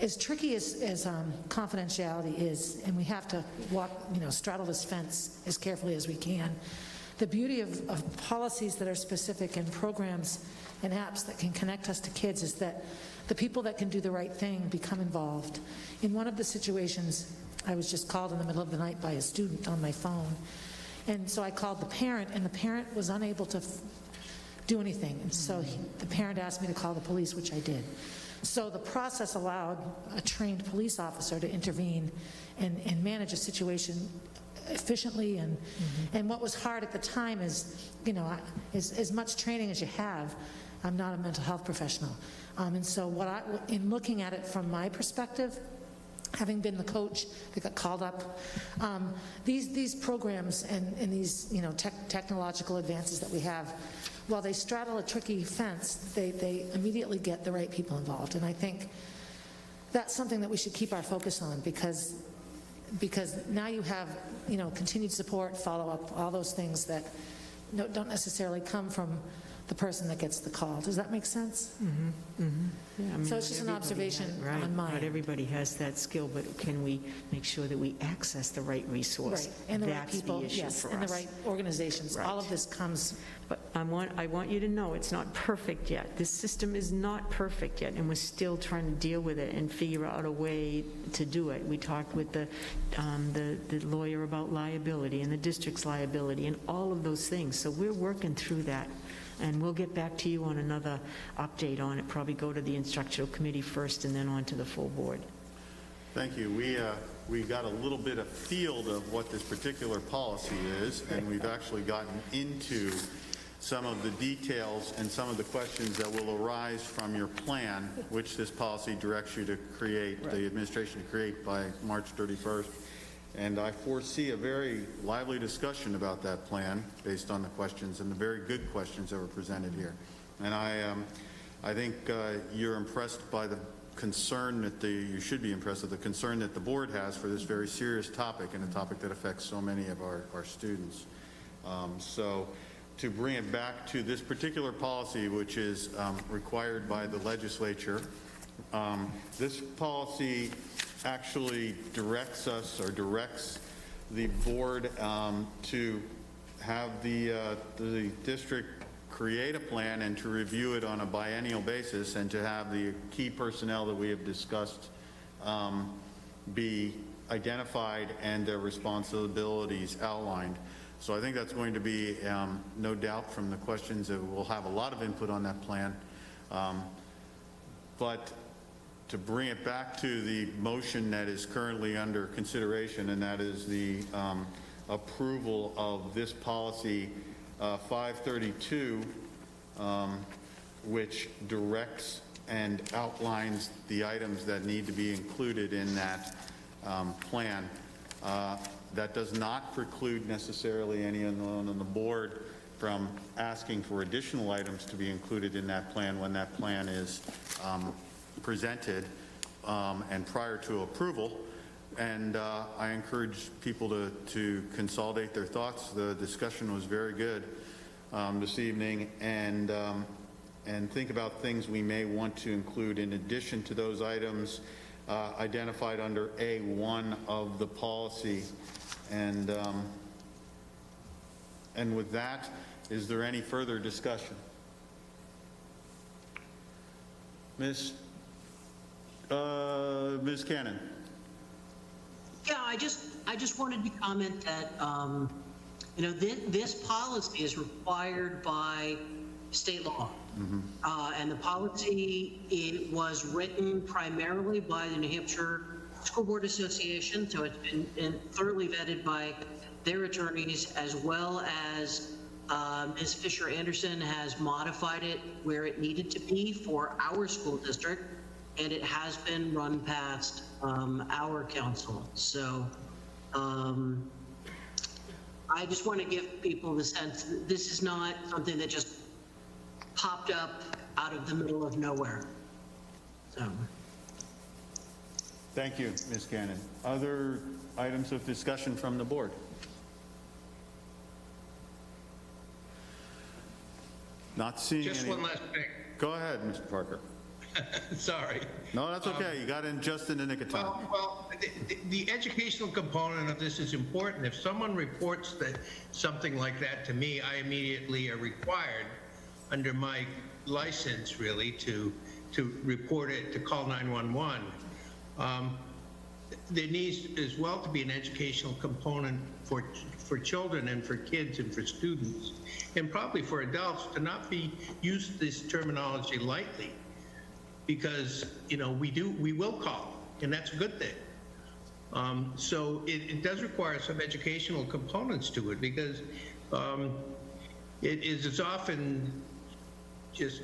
As tricky as confidentiality is, and we have to walk, straddle this fence as carefully as we can, the beauty of policies that are specific and programs and apps that can connect us to kids is that the people that can do the right thing become involved. In one of the situations, I was just called in the middle of the night by a student on my phone. And so I called the parent, and the parent was unable to do anything. And so the parent asked me to call the police, which I did. So the process allowed a trained police officer to intervene and manage a situation efficiently. And what was hard at the time is, as much training as you have, I'm not a mental health professional. And so in looking at it from my perspective, having been the coach that got called up, these programs and these technological advances that we have, while they straddle a tricky fence, they immediately get the right people involved. And I think that's something that we should keep our focus on, because now you have continued support, follow-up, all those things that don't necessarily come from the person that gets the call. Does that make sense? Mm-hmm. Mm-hmm. Yeah, I mean, so it's just an observation on mine. Not everybody has that skill, but can we make sure that we access the right resource? Right, and the right That's people, the issue yes, for and us. the right organizations. Right. All of this comes. But I want you to know it's not perfect yet. This system is not perfect yet, and we're still trying to deal with it and figure out a way to do it. We talked with the lawyer about liability and the district's liability and all of those things. So we're working through that. And we'll get back to you on another update on it, probably go to the instructional committee first and then on to the full board. Thank you. We got a little bit of field of what this particular policy is, and we've actually gotten into some of the details and some of the questions that will arise from your plan, which this policy directs you to create, the administration to create by March 31st. And I foresee a very lively discussion about that plan based on the questions and the very good questions that were presented here. And I think you're impressed by the concern that you should be impressed with the concern that the board has for this very serious topic, and a topic that affects so many of our students. So to bring it back to this particular policy, which is required by the legislature, this policy actually directs the board to have the district create a plan and to review it on a biennial basis, and to have the key personnel that we have discussed be identified and their responsibilities outlined. So I think that's going to be, no doubt from the questions, that we'll have a lot of input on that plan. But to bring it back to the motion that is currently under consideration, and that is the approval of this policy 532, which directs and outlines the items that need to be included in that plan. That does not preclude necessarily anyone on the board from asking for additional items to be included in that plan when that plan is presented and prior to approval. And I encourage people to consolidate their thoughts. The discussion was very good this evening, and think about things we may want to include in addition to those items identified under A1 of the policy. And with that, is there any further discussion? Ms. Cannon. Yeah, I just wanted to comment that this policy is required by state law. And the policy, it was written primarily by the New Hampshire School Board Association, so it's been thoroughly vetted by their attorneys, as well as Ms. Fisher Anderson has modified it where it needed to be for our school district, and it has been run past our council. So I just want to give people the sense that this is not something that just popped up out of the middle of nowhere. So. Thank you, Ms. Cannon. Other items of discussion from the board? Not seeing Just any. one last thing. Go ahead, Mr. Parker. Sorry. No, that's okay. You got in just in the nick of time. Well, the educational component of this is important. If someone reports something like that to me, I immediately are required, under my license really, to report it, to call 911. There needs as well to be an educational component for children and for kids and for students, and probably for adults, to not use this terminology lightly, because we will call, and that's a good thing. So it does require some educational components to it, because it's often just,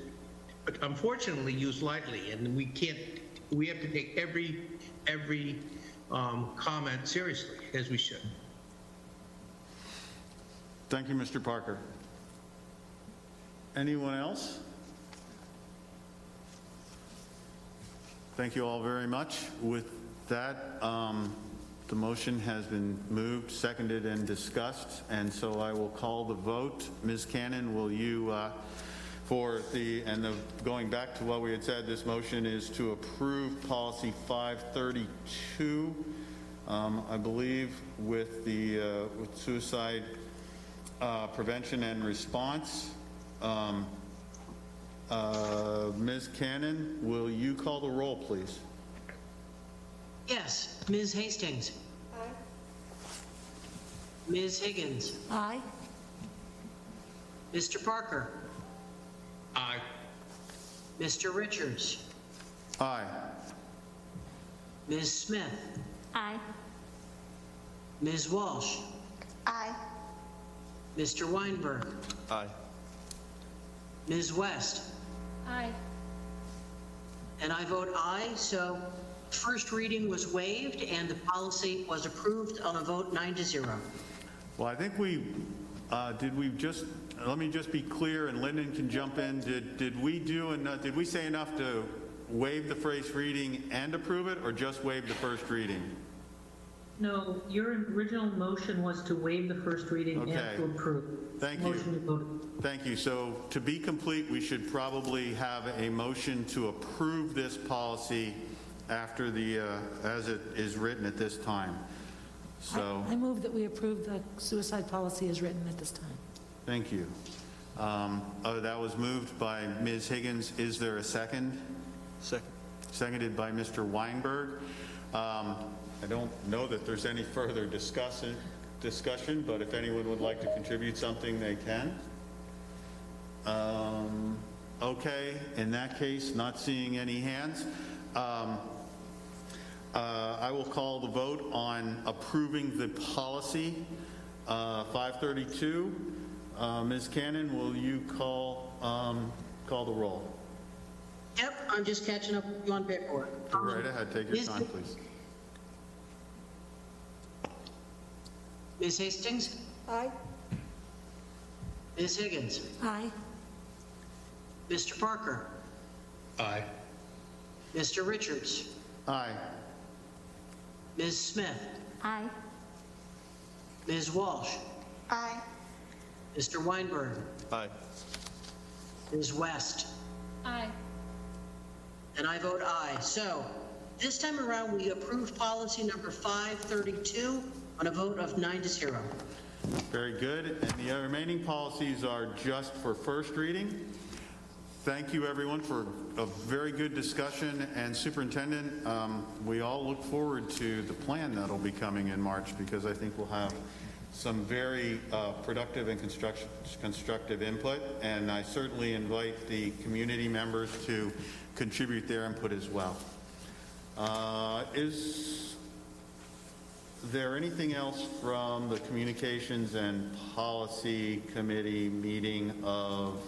unfortunately, used lightly, and we have to take every comment seriously, as we should. Thank you, Mr. Parker. Anyone else? Thank you all very much. With that, the motion has been moved, seconded, and discussed, and so I will call the vote. Ms. Cannon, will you, going back to what we had said, this motion is to approve policy 532, I believe, with suicide prevention and response. Ms. Cannon, will you call the roll, please? Yes. Ms. Hastings? Aye. Ms. Higgins? Aye. Mr. Parker? Aye. Mr. Richards? Aye. Ms. Smith? Aye. Ms. Walsh? Aye. Mr. Weinberg? Aye. Ms. West? Aye. And I vote aye, so first reading was waived and the policy was approved on a vote 9-0. Well, I think let me just be clear, and Lyndon can jump in. Did we say enough to waive the first reading and approve it, or just waive the first reading? No, your original motion was to waive the first reading and to approve. Thank you. Thank you. So to be complete, we should probably have a motion to approve this policy after as it is written at this time. So I move that we approve the suicide policy as written at this time. thank you. That was moved by Ms. Higgins. Is there a second? Second. Seconded by Mr. Weinberg. I don't know that there's any further discussion, but if anyone would like to contribute something, they can. Okay, in that case, not seeing any hands, I will call the vote on approving the policy 532. Ms. Cannon, will you call the roll? Yep, I'm just catching up with you on paperwork. Go right ahead, take your time, please. Ms. Hastings? Aye. Ms. Higgins? Aye. Mr. Parker? Aye. Mr. Richards? Aye. Ms. Smith? Aye. Ms. Walsh? Aye. Mr. Weinberg? Aye. Ms. West? Aye. And I vote aye. So this time around, we approved policy number 532 on a vote of 9-0. Very good. And the remaining policies are just for first reading. Thank you, everyone, for a very good discussion. And Superintendent, we all look forward to the plan that'll be coming in March, because I think we'll have some very productive and constructive input. And I certainly invite the community members to contribute their input as well. Is there anything else from the Communications and Policy Committee meeting of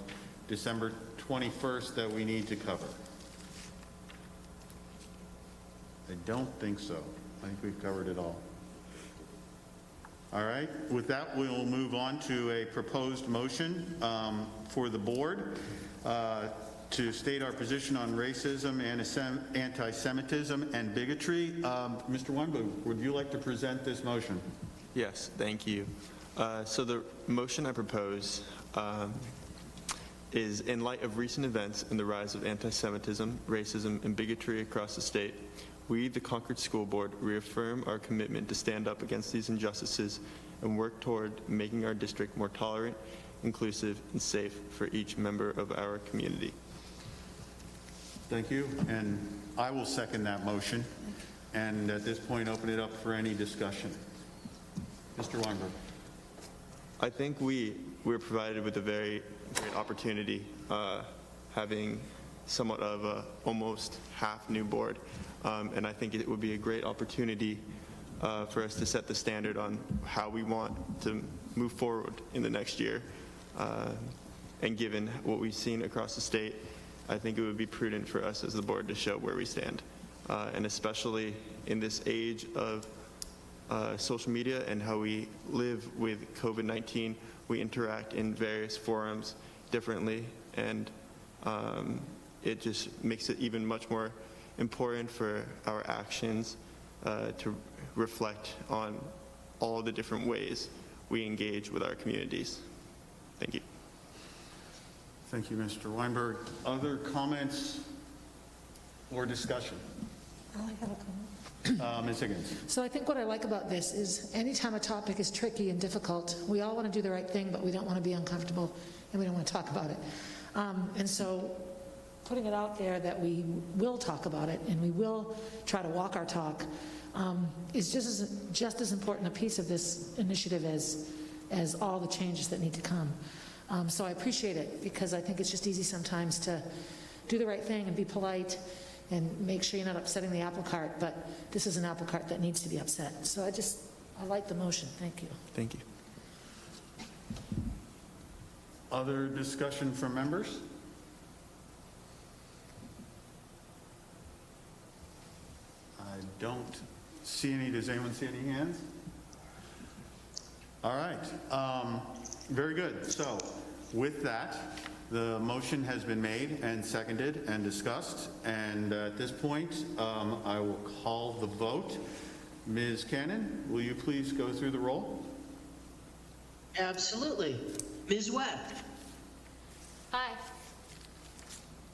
December 21st that we need to cover? I don't think so. I think we've covered it all. All right, with that, we'll move on to a proposed motion for the board to state our position on racism, anti-Semitism, and bigotry. Mr. Weinberg, would you like to present this motion? Yes, thank you. So the motion I propose is, in light of recent events and the rise of anti-Semitism, racism, and bigotry across the state, we, the Concord School Board, reaffirm our commitment to stand up against these injustices and work toward making our district more tolerant, inclusive, and safe for each member of our community. Thank you, and I will second that motion, and at this point open it up for any discussion. Mr. Weinberg. I think we're provided with a very great opportunity, having somewhat of a almost half new board, and I think it would be a great opportunity for us to set the standard on how we want to move forward in the next year. And given what we've seen across the state, I think it would be prudent for us as the board to show where we stand. And especially in this age of social media and how we live with COVID-19, we interact in various forums differently, and it just makes it even much more important for our actions to reflect on all the different ways we engage with our communities. Thank you. Thank you, Mr. Weinberg. Other comments or discussion? I have a comment. Ms. Higgins. So I think what I like about this is anytime a topic is tricky and difficult, we all want to do the right thing, but we don't want to be uncomfortable and we don't want to talk about it. And so putting it out there that we will talk about it and we will try to walk our talk is just as important a piece of this initiative as all the changes that need to come. So I appreciate it, because I think it's just easy sometimes to do the right thing and be polite and make sure you're not upsetting the apple cart, but this is an apple cart that needs to be upset. So I like the motion. Thank you. Thank you. Other discussion from members? I don't see any. Does anyone see any hands? All right. Very good. So with that, the motion has been made and seconded and discussed. And at this point, I will call the vote. Ms. Cannon, will you please go through the roll? Absolutely. Ms. Webb? Aye.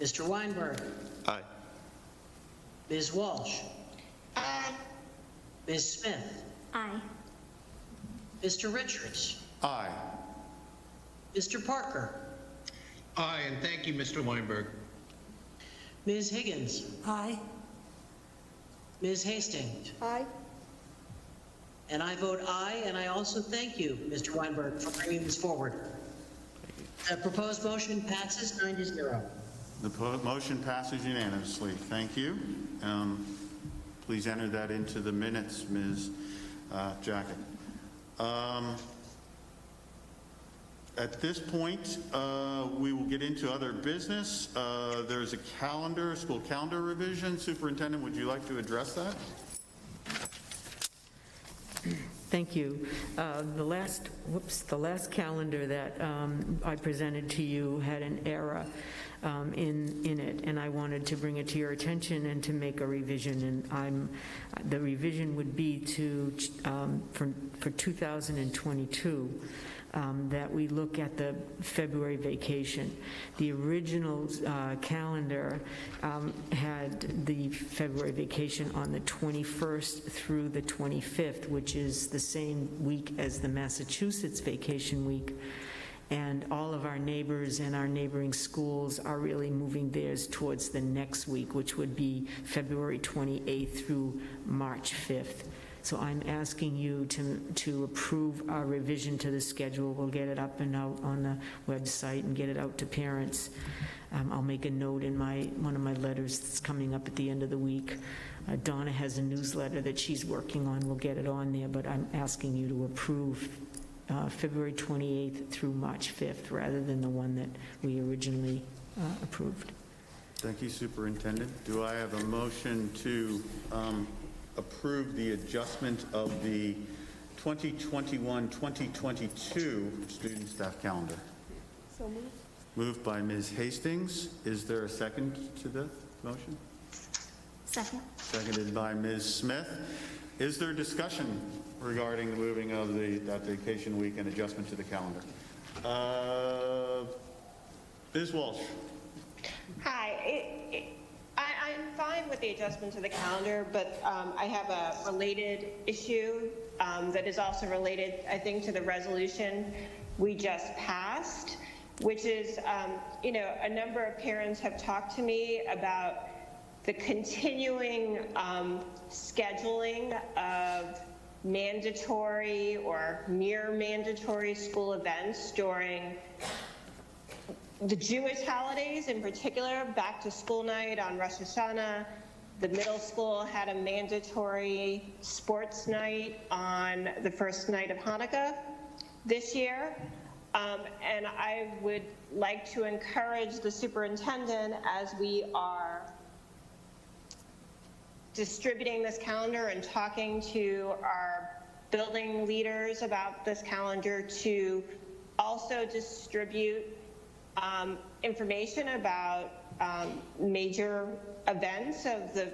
Mr. Weinberg? Aye. Ms. Walsh? Aye. Ms. Smith? Aye. Mr. Richards? Aye. Mr. Parker? Aye, and thank you, Mr. Weinberg. Ms. Higgins? Aye. Ms. Hastings? Aye. And I vote aye, and I also thank you, Mr. Weinberg, for bringing this forward. The proposed motion passes 9-0. The motion passes unanimously. Thank you. Please enter that into the minutes, Ms. Jacket. At this point, we will get into other business. There's a school calendar revision. Superintendent, would you like to address that? Thank you. The last calendar that I presented to you had an error in it, and I wanted to bring it to your attention and to make a revision. And the revision would be to for 2022. That we look at the February vacation. The original calendar had the February vacation on the 21st through the 25th, which is the same week as the Massachusetts vacation week. And all of our neighbors and our neighboring schools are really moving theirs towards the next week, which would be February 28th through March 5th. So I'm asking you to approve our revision to the schedule. We'll get it up and out on the website and get it out to parents. I'll make a note in one of my letters that's coming up at the end of the week. Donna has a newsletter that she's working on. We'll get it on there, but I'm asking you to approve February 28th through March 5th, rather than the one that we originally approved. Thank you, Superintendent. Do I have a motion to approve the adjustment of the 2021-2022 student staff calendar? So moved. Moved by Ms. Hastings. Is there a second to the motion? Second. Seconded by Ms. Smith. Is there discussion regarding the moving of that vacation week and adjustment to the calendar? Ms. Walsh. Hi. I'm fine with the adjustment to the calendar, but I have a related issue that is also related, I think, to the resolution we just passed, which is, a number of parents have talked to me about the continuing scheduling of mandatory or near mandatory school events during the Jewish holidays, in particular, back to school night on Rosh Hashanah. The middle school had a mandatory sports night on the first night of Hanukkah this year. And I would like to encourage the superintendent, as we are distributing this calendar and talking to our building leaders about this calendar, to also distribute information about major events of the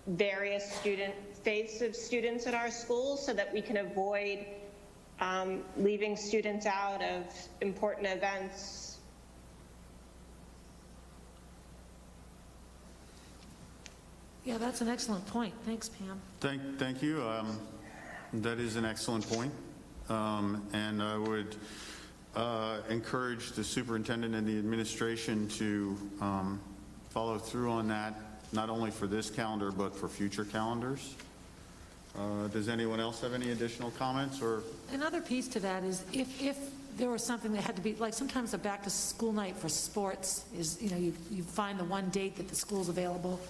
various faiths of students in our schools, so that we can avoid leaving students out of important events. Yeah, that's an excellent point. Thanks, Pam. Thank you. That is an excellent point. And I would encourage the superintendent and the administration to follow through on that, not only for this calendar, but for future calendars. Does anyone else have any additional comments? Or another piece to that is if there was something that had to be, like sometimes a back to school night for sports is, you find the one date that the school's available.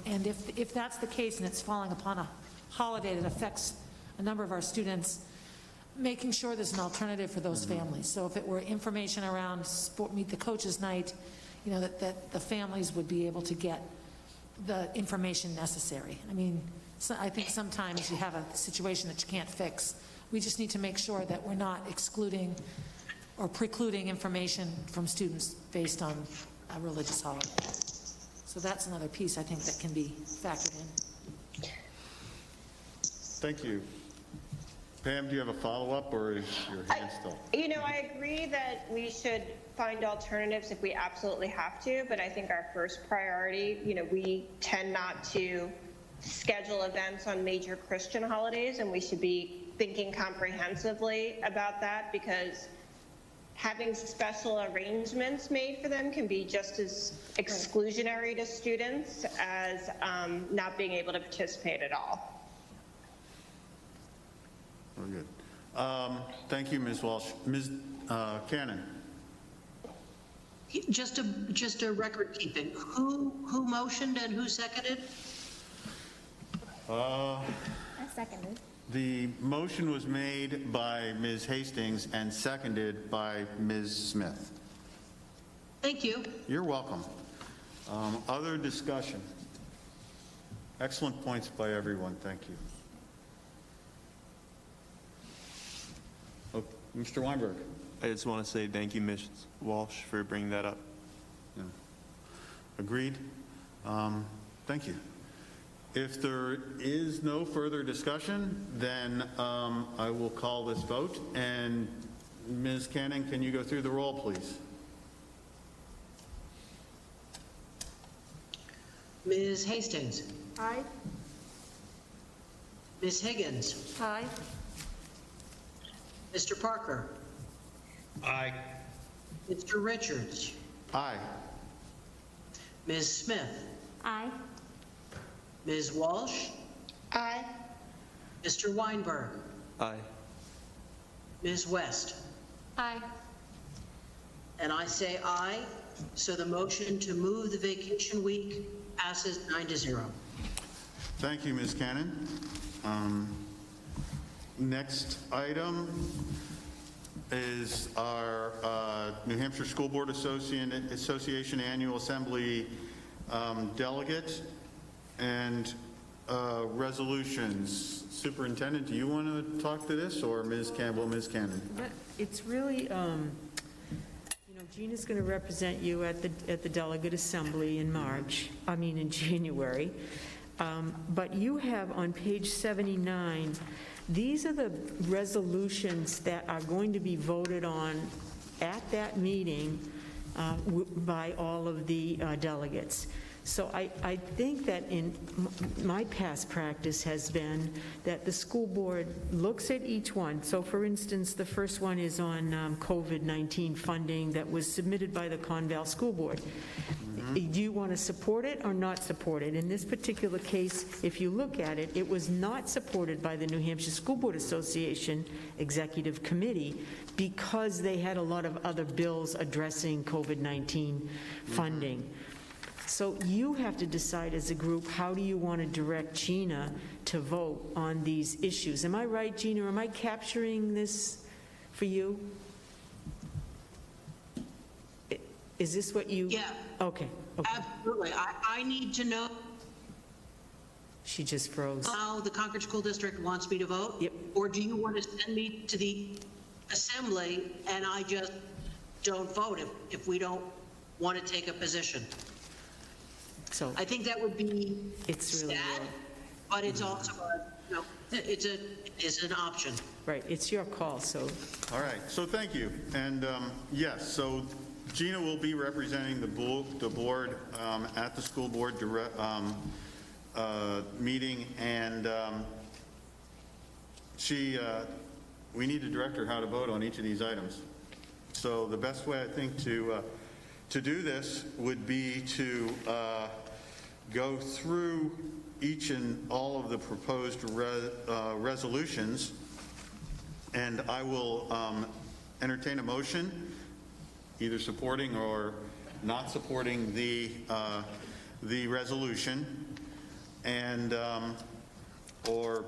And if that's the case and it's falling upon a holiday that affects a number of our students, making sure there's an alternative for those families. So if it were information around meet the coaches night, that the families would be able to get the information necessary. I mean, so I think sometimes you have a situation that you can't fix. We just need to make sure that we're not excluding or precluding information from students based on a religious holiday. So that's another piece I think that can be factored in. thank you. Pam, do you have a follow-up, or is your hand still? I agree that we should find alternatives if we absolutely have to, but I think our first priority, we tend not to schedule events on major Christian holidays, and we should be thinking comprehensively about that, because having special arrangements made for them can be just as exclusionary to students as not being able to participate at all. Very good. Thank you, Ms. Walsh. Ms. Cannon. Just a record keeping. Who motioned and who seconded? I seconded. The motion was made by Ms. Hastings and seconded by Ms. Smith. Thank you. You're welcome. Other discussion? Excellent points by everyone. Thank you. Oh, Mr. Weinberg. I just want to say thank you, Ms. Walsh, for bringing that up. Yeah. Agreed. Thank you. If there is no further discussion, then I will call this vote. And Ms. Cannon, can you go through the roll, please? Ms. Hastings. Aye. Ms. Higgins. Aye. Mr. Parker. Aye. Mr. Richards. Aye. Ms. Smith. Aye. Ms. Walsh. Aye. Mr. Weinberg. Aye. Ms. West. Aye. And I say aye. So the motion to move the vacation week passes 9-0. Thank you, Ms. Cannon. Next item is our New Hampshire School Board Association Annual Assembly delegate and resolutions. Superintendent, do you want to talk to this, or Ms. Campbell, Ms. Cannon? It's really, Gina's going to represent you at the delegate assembly in in January. But you have on page 79, these are the resolutions that are going to be voted on at that meeting by all of the delegates. So I think that in my past practice has been that the school board looks at each one. So for instance, the first one is on COVID-19 funding that was submitted by the Conval School Board. Do you want to support it or not support it? In this particular case, if you look at it, it was not supported by the New Hampshire School Board Association Executive Committee because they had a lot of other bills addressing COVID-19 funding. So you have to decide as a group, how do you want to direct Gina to vote on these issues? Am I right, Gina? Am I capturing this for you? Is this what you... Yeah. Okay. Absolutely. I need to know... She just froze. How the Concord School District wants me to vote? Yep. Or do you want to send me to the assembly and I just don't vote if we don't want to take a position? So I think that would be it's really sad, but it's also it's an option. right. It's your call. So All right, so thank you. And yes, so Gina will be representing the board at the school board meeting, and we need to direct her how to vote on each of these items. So the best way, I think, to do this would be to go through each and all of the proposed resolutions, and I will entertain a motion either supporting or not supporting the resolution, and or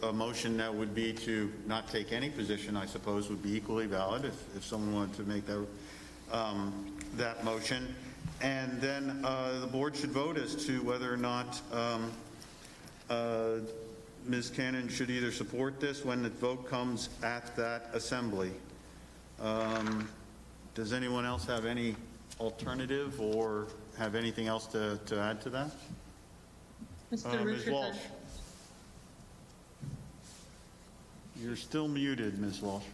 a motion that would be to not take any position, I suppose, would be equally valid if someone wanted to make that motion. And then the board should vote as to whether or not Ms. Cannon should either support this when the vote comes at that assembly. Does anyone else have any alternative or have anything else to add to that? Mr. Ms. Walsh. You're still muted, Ms. Walsh.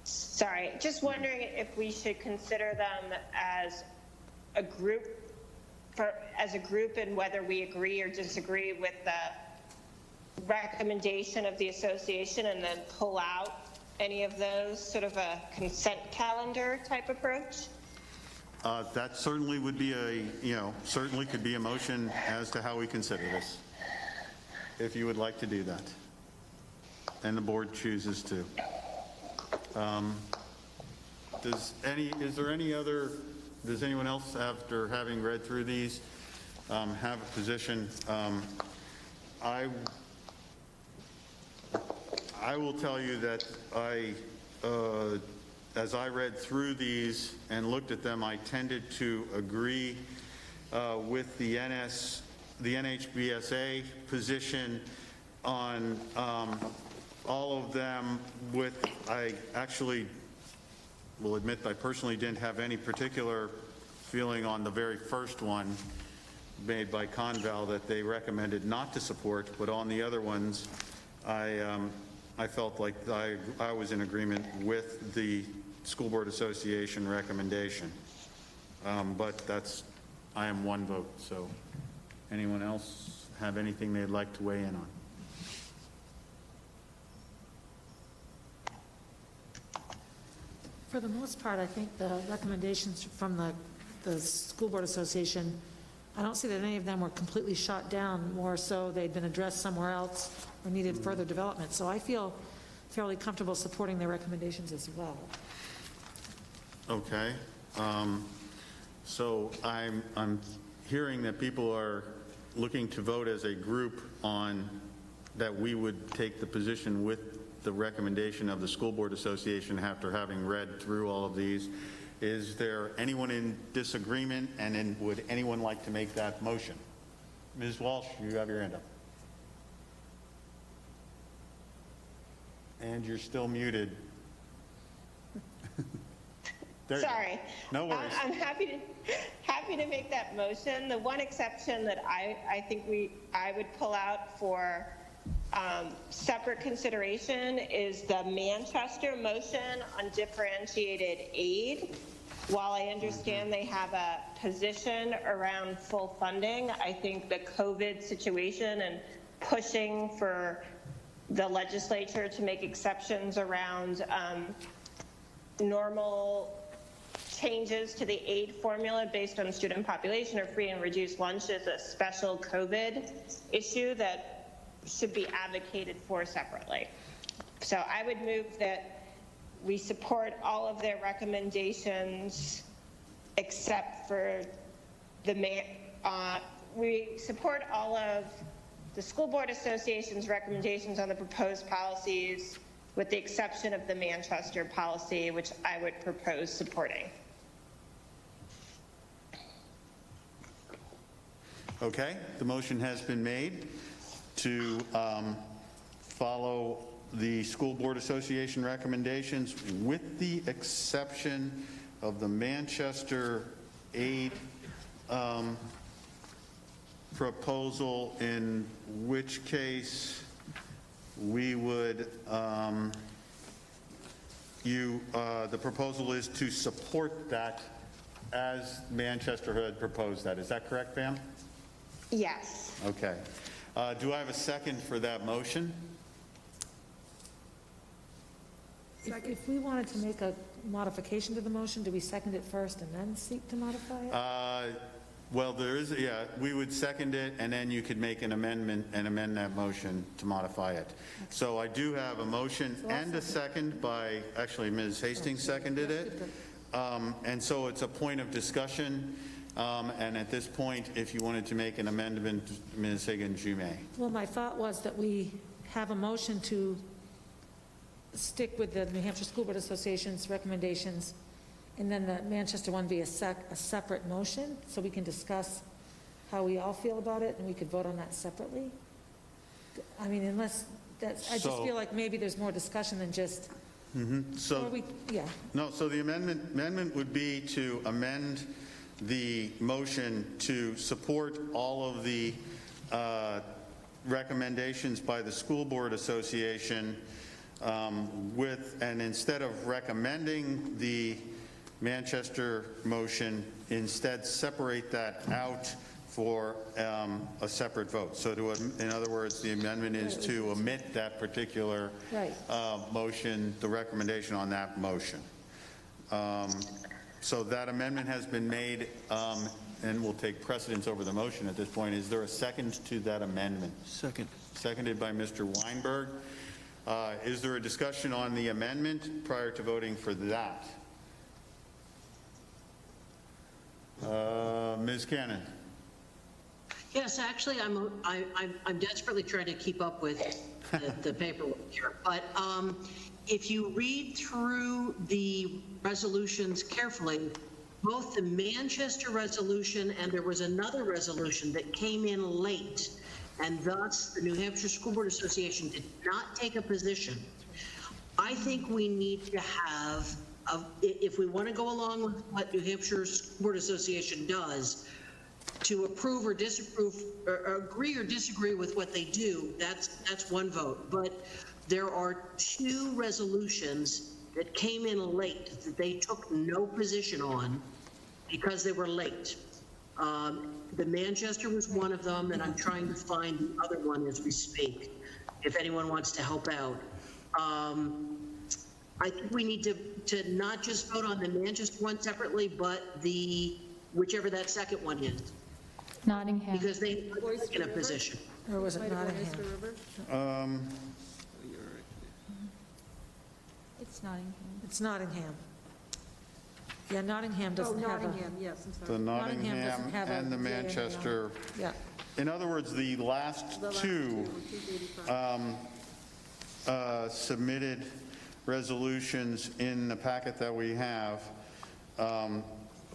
Sorry, just wondering if we should consider them as a group, and whether we agree or disagree with the recommendation of the association, and then pull out any of those, sort of a consent calendar type approach? That certainly would be certainly could be a motion as to how we consider this, if you would like to do that, and the board chooses to. Does anyone else, after having read through these, have a position? I will tell you that as I read through these and looked at them, I tended to agree with the NHBSA position on all of them. I actually will admit I personally didn't have any particular feeling on the very first one made by Conval that they recommended not to support, but on the other ones, I felt like I was in agreement with the School Board Association recommendation. But I am one vote, so anyone else have anything they'd like to weigh in on? For the most part, I think the recommendations from the School Board Association, I don't see that any of them were completely shot down. More so, they'd been addressed somewhere else or needed further development. So I feel fairly comfortable supporting their recommendations as well. Okay. So I'm hearing that people are looking to vote as a group on that we would take the position with the recommendation of the School Board Association after having read through all of these. Is there anyone in disagreement, and then would anyone like to make that motion? Ms. Walsh, you have your hand up. And you're still muted. Sorry. No worries. I'm happy to make that motion. The one exception that I think I would pull out for separate consideration is the Manchester motion on differentiated aid. While I understand they have a position around full funding, I think the COVID situation and pushing for the legislature to make exceptions around normal changes to the aid formula based on student population or free and reduced lunch is a special COVID issue that should be advocated for separately. So I would move that we support all of their recommendations except for we support all of the School Board Association's recommendations on the proposed policies with the exception of the Manchester policy, which I would propose supporting. Okay, the motion has been made to follow the School Board Association recommendations with the exception of the Manchester aid proposal, in which case we would, the proposal is to support that as Manchester had proposed that. Is that correct, Pam? Yes. Okay. Do I have a second for that motion? If we wanted to make a modification to the motion, do we second it first and then seek to modify it? Well, there is, yeah, we would second it, and then you could make an amendment and amend that motion to modify it. So I do have a motion and a second by, actually, Ms. Hastings seconded it. And so it's a point of discussion. And at this point, if you wanted to make an amendment, Ms. Higgins, you may. Well, my thought was that we have a motion to stick with the New Hampshire School Board Association's recommendations, and then the Manchester one be a separate motion, so we can discuss how we all feel about it, and we could vote on that separately. I mean, unless that's, I just feel like maybe there's more discussion than just. So, no, so the amendment would be to amend the motion to support all of the recommendations by the School Board Association and instead of recommending the Manchester motion, instead separate that out for a separate vote. So in other words, the amendment is to omit that particular motion, the recommendation on that motion. So that amendment has been made and will take precedence over the motion at this point. Is there a second to that amendment? Second. Seconded by Mr. Weinberg. Is there a discussion on the amendment prior to voting for that? Ms. Cannon. Yes, actually, I'm desperately trying to keep up with the paperwork here. But if you read through the resolutions carefully, both the Manchester resolution and there was another resolution that came in late, and thus the New Hampshire School Board Association did not take a position. I think we need to have, if we want to go along with what New Hampshire School Board Association does, to approve or disapprove, or agree or disagree with what they do, that's one vote. But there are two resolutions that came in late that they took no position on because they were late. The Manchester was one of them, and I'm trying to find the other one as we speak, if anyone wants to help out. I think we need to not just vote on the Manchester one separately, but whichever that second one is. Nottingham. Because they were in a position. Or was it Nottingham? It's Nottingham. It's Nottingham. Yeah, Nottingham Oh, doesn't have a... Nottingham, yes, I'm sorry. The Nottingham Nottingham doesn't have a and the DA. Manchester. Yeah. In other words, the last two submitted resolutions in the packet that we have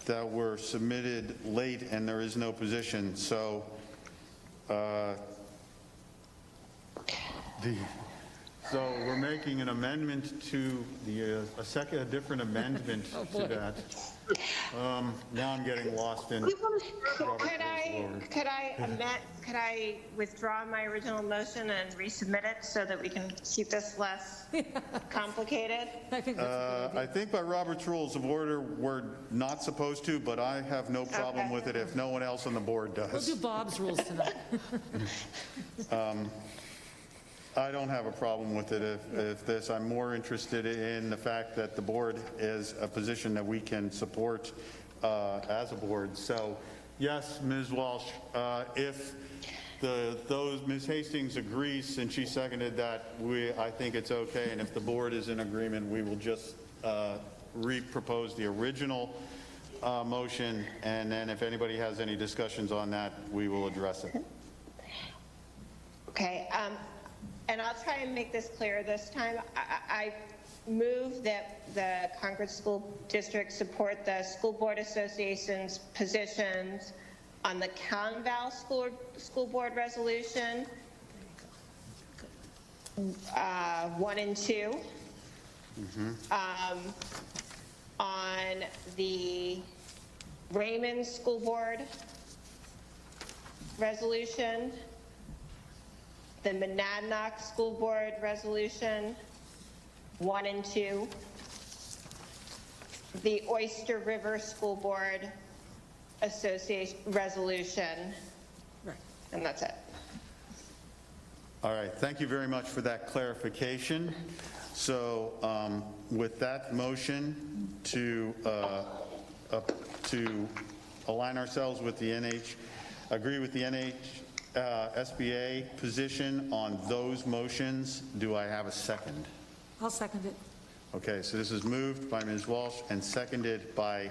that were submitted late, and there is no position. So so we're making an amendment to the, a different amendment to that. Now I'm getting lost in. Could I withdraw my original motion and resubmit it so that we can keep this less complicated? I think that's a good I think by Robert's Rules of Order, we're not supposed to, but I have no problem with it if no one else on the board does. We'll do Bob's rules tonight. I don't have a problem with it if this. I'm more interested in the fact that the board is a position that we can support as a board. So, yes, Ms. Walsh, if Ms. Hastings agrees, since she seconded that, I think it's okay. And if the board is in agreement, we will just re-propose the original motion. And then if anybody has any discussions on that, we will address it. Okay, and I'll try and make this clear this time. I move that the Concord School District support the School Board Association's positions on the Cal School Board Resolution 1 and 2, on the Raymond School Board Resolution, the Monadnock School Board Resolution 1 and 2, the Oyster River School Board Association Resolution, and that's it. All right, thank you very much for that clarification. So with that motion to align ourselves with the agree with the SBA position on those motions, do I have a second? I'll second it. Okay, so this is moved by Ms. Walsh and seconded by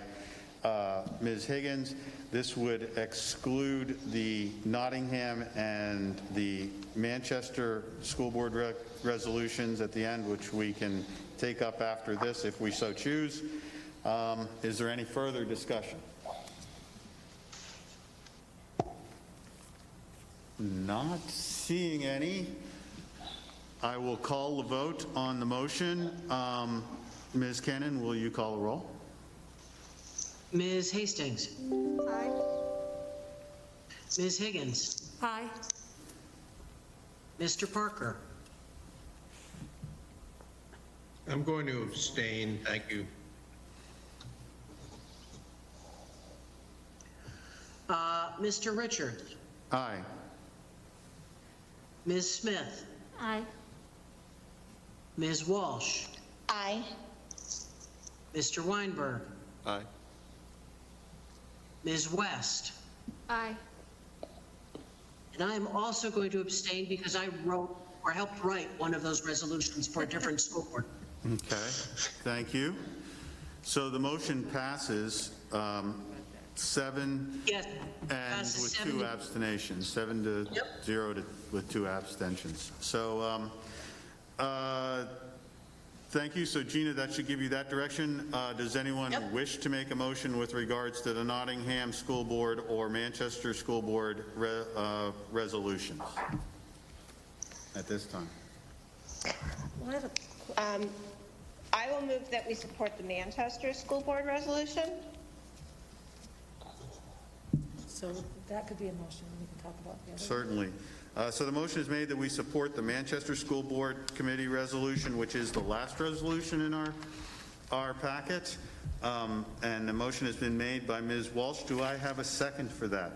Ms. Higgins. This would exclude the Nottingham and the Manchester School Board resolutions at the end, which we can take up after this if we so choose. Is there any further discussion? Not seeing any. I will call the vote on the motion. Ms. Cannon, will you call the roll? Ms. Hastings. Aye. Ms. Higgins. Aye. Mr. Parker. I'm going to abstain. Thank you. Mr. Richards. Aye. Ms. Smith. Aye. Ms. Walsh. Aye. Mr. Weinberg. Aye. Ms. West. Aye. And I am also going to abstain because I wrote or helped write one of those resolutions for a different school board. Okay, thank you. So the motion passes 7 Yes, and passes with 7 2 to- abstentions, 7 to 0 with 2 abstentions. So thank you. So Gina, that should give you that direction. Does anyone wish to make a motion with regards to the Nottingham School Board or Manchester School Board resolutions at this time? I will move that we support the Manchester School Board Resolution. So that could be a motion we can talk about the other. Certainly. So the motion is made that we support the Manchester School Board Committee resolution, which is the last resolution in our packet. And the motion has been made by Ms. Walsh. Do I have a second for that?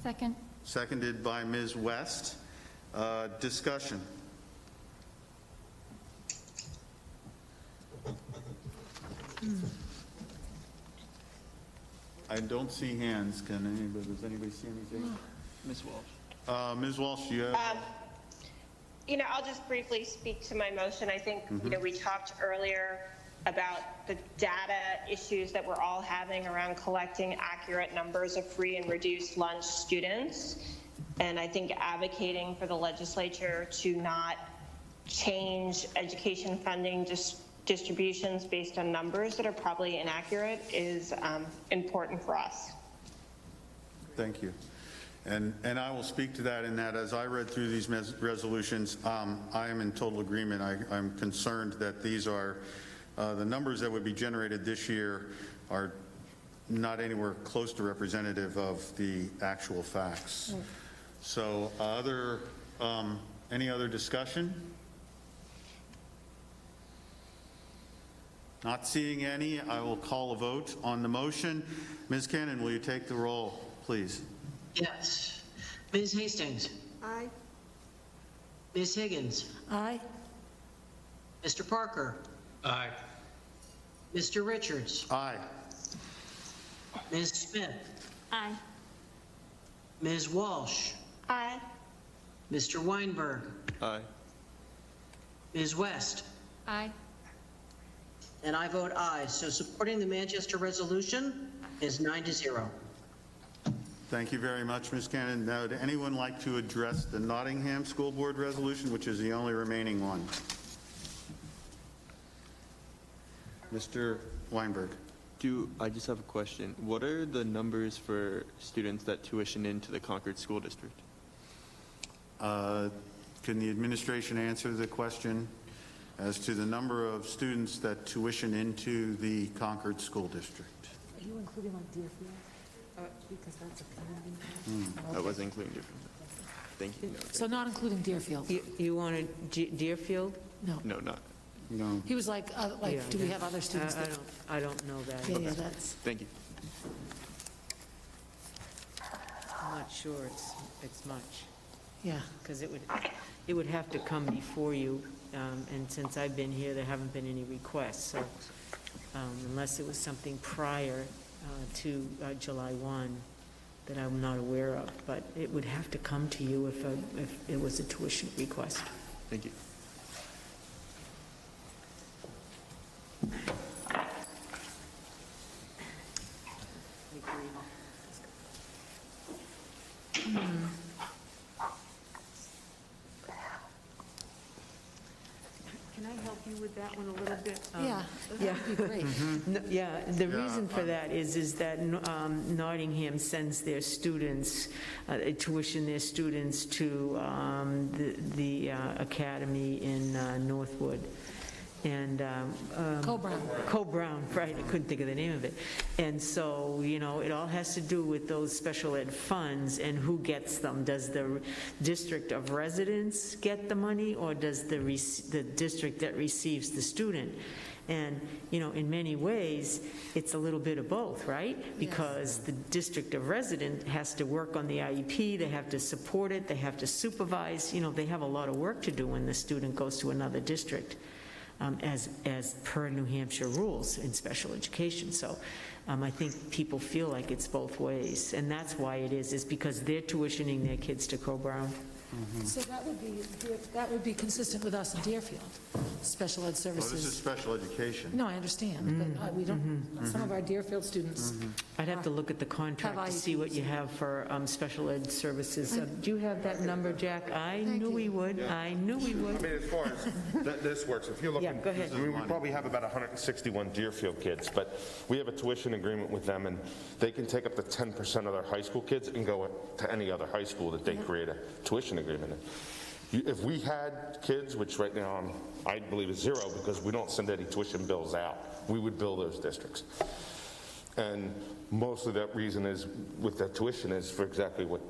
Second. Seconded by Ms. West. Discussion. I don't see hands. Does anybody see anything? Ms. Walsh. Ms. Walsh, you have... I'll just briefly speak to my motion. I think, we talked earlier about the data issues that we're all having around collecting accurate numbers of free and reduced lunch students. And I think advocating for the legislature to not change education funding distributions based on numbers that are probably inaccurate is important for us. Thank you. And I will speak to that in that as I read through these resolutions, I am in total agreement. I'm concerned that these are, the numbers that would be generated this year are not anywhere close to representative of the actual facts. So any other discussion? Not seeing any, I will call a vote on the motion. Ms. Cannon, will you take the roll, please? Yes. Ms. Hastings? Aye. Ms. Higgins? Aye. Mr. Parker? Aye. Mr. Richards? Aye. Ms. Smith? Aye. Ms. Walsh? Aye. Mr. Weinberg? Aye. Ms. West? Aye. And I vote aye. So supporting the Manchester resolution is 9-0. Thank you very much, Ms. Cannon. Now, would anyone like to address the Nottingham School Board resolution, which is the only remaining one? Mr. Weinberg. I just have a question. What are the numbers for students that tuition into the Concord School District? Can the administration answer the question as to the number of students that tuition into the Concord School District? Are you including like Deerfield? Because that's a community. I was including Deerfield. Thank you. No, So not including Deerfield? You wanted Deerfield? No. no, not. No. He was like, Yeah, do we have other students? that- I don't know that. Yeah, that's, Thank you. I'm not sure it's much, yeah. because it would have to come before you, and since I've been here, there haven't been any requests, so unless it was something prior to July 1 that I'm not aware of, but it would have to come to you if it was a tuition request. Thank you. Can I help you with that one a little bit? Yeah, Yeah. that'd be great. Yeah, the reason for that is that Nottingham sends their students, tuition their students to the academy in Northwood. And Co-Brown, right, I couldn't think of the name of it. And so, it all has to do with those special ed funds and who gets them. Does the district of residence get the money, or does the district that receives the student? And, in many ways, it's a little bit of both, right? Because the district of resident has to work on the IEP, they have to support it, they have to supervise, they have a lot of work to do when the student goes to another district. As per New Hampshire rules in special education. So I think people feel like it's both ways, and that's why it is because they're tuitioning their kids to Co-Brown. So that would be consistent with us in Deerfield, special ed services. Well, this is special education. No, I understand, but we don't, some of our Deerfield students. I'd have to look at the contract to see what you have for special ed services. Do you have that number, Jack? I knew we would. I knew we would. I mean, as far as this works, if you're looking, Yeah, go ahead. I mean, we probably have about 161 Deerfield kids, but we have a tuition agreement with them, and they can take up to 10% of their high school kids and go to any other high school that they create a tuition agreement in. If we had kids, which right now I believe is zero because we don't send any tuition bills out, we would bill those districts. And mostly that reason is with the tuition is for exactly what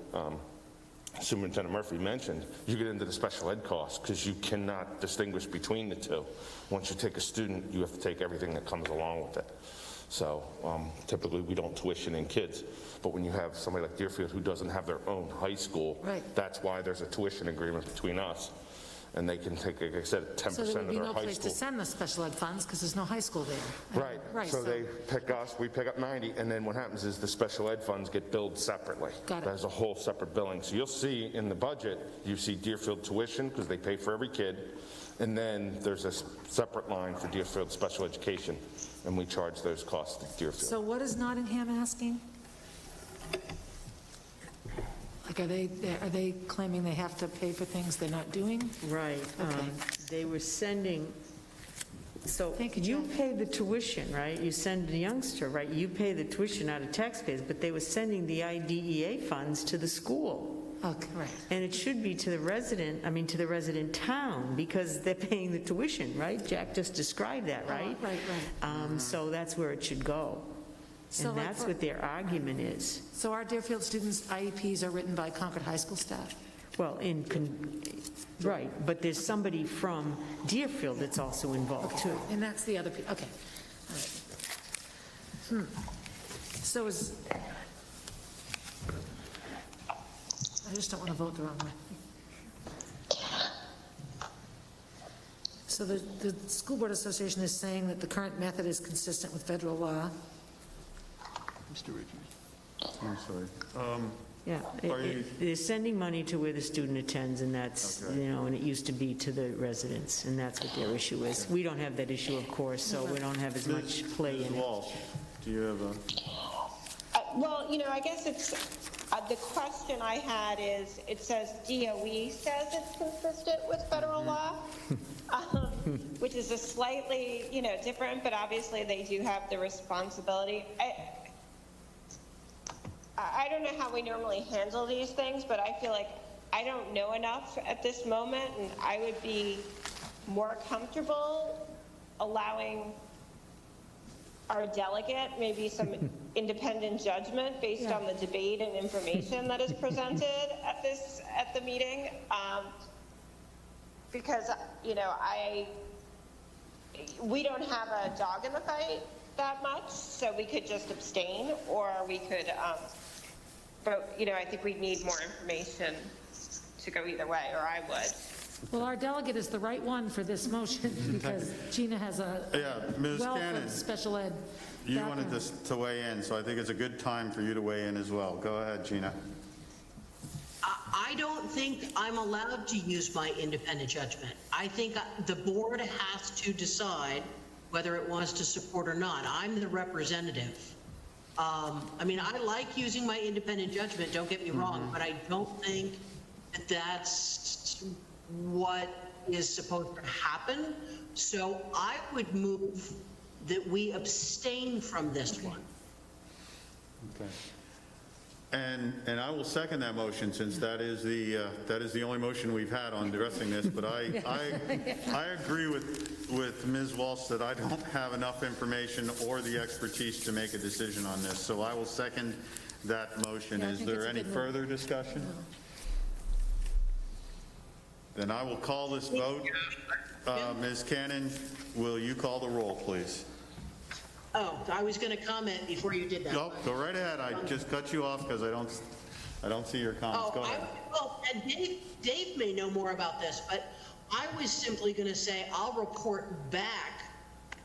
Superintendent Murphy mentioned. You get into the special ed costs because you cannot distinguish between the two. Once you take a student, you have to take everything that comes along with it. So typically we don't tuition in kids, but when you have somebody like Deerfield who doesn't have their own high school, Right. that's why there's a tuition agreement between us and they can take, like I said, 10% So there would of be their no high place to school. send the special ed funds because there's no high school there. Right, so they pick us, we pick up 90, and then what happens is the special ed funds get billed separately. Got it. There's a whole separate billing. So you'll see in the budget, you see Deerfield tuition, because they pay for every kid, and then there's a separate line for Deerfield special education, and we charge those costs to Deerfield. So what is Nottingham asking? Like, are they claiming they have to pay for things they're not doing? Right. Okay. They were sending, so Thank you, you Jen. pay the tuition, right? You send a youngster, right? You pay the tuition out of taxpayers, but they were sending the IDEA funds to the school. Okay, right. And it should be to the resident, to the resident town, because they're paying the tuition, right? Jack just described that, right? Right. So that's where it should go. So And like that's for- what their argument is. So our Deerfield students' IEPs are written by Concord High School staff? Well, right, but there's somebody from Deerfield that's also involved, too. And that's the other, okay. All right. So I just don't want to vote the wrong way. So the School Board Association is saying that the current method is consistent with federal law. Mr. Richards. I'm sorry. Yeah, Are you- they're sending money to where the student attends, and that's, Okay. and it used to be to the residents, and that's what their issue is. We don't have that issue, of course, so we don't have as much play Ms. in it. Walsh, do you have a? Well, I guess it's, the question I had is, it says DOE says it's consistent with federal law, which is a slightly, different, but obviously they do have the responsibility. I don't know how we normally handle these things, but I feel like I don't know enough at this moment, and I would be more comfortable allowing our delegate maybe some independent judgment based on the debate and information that is presented at the meeting, because we don't have a dog in the fight that much, so we could just abstain, or we could but I think we'd need more information to go either way, or I would. Well, our delegate is the right one for this motion because Gina has a Ms. wealth Cannon, of special ed You background. wanted this to weigh in, so I think it's a good time for you to weigh in as well. Go ahead, Gina. I don't think I'm allowed to use my independent judgment. I think the board has to decide whether it wants to support or not. I'm the representative. I like using my independent judgment, don't get me wrong, but I don't think that that's what is supposed to happen. So I would move that we abstain from this one. Okay. And I will second that motion, since that is the only motion we've had on addressing this. But I agree with Ms. Walsh that I don't have enough information or the expertise to make a decision on this. So I will second that motion. Yeah, I Is think there it's a any good move. further discussion? Then I will call this vote. Ms. Cannon, will you call the roll, please? Oh, I was going to comment before you did that. Go right ahead. I just cut you off because I don't see your comments. Go ahead. And Dave may know more about this, but I was simply going to say I'll report back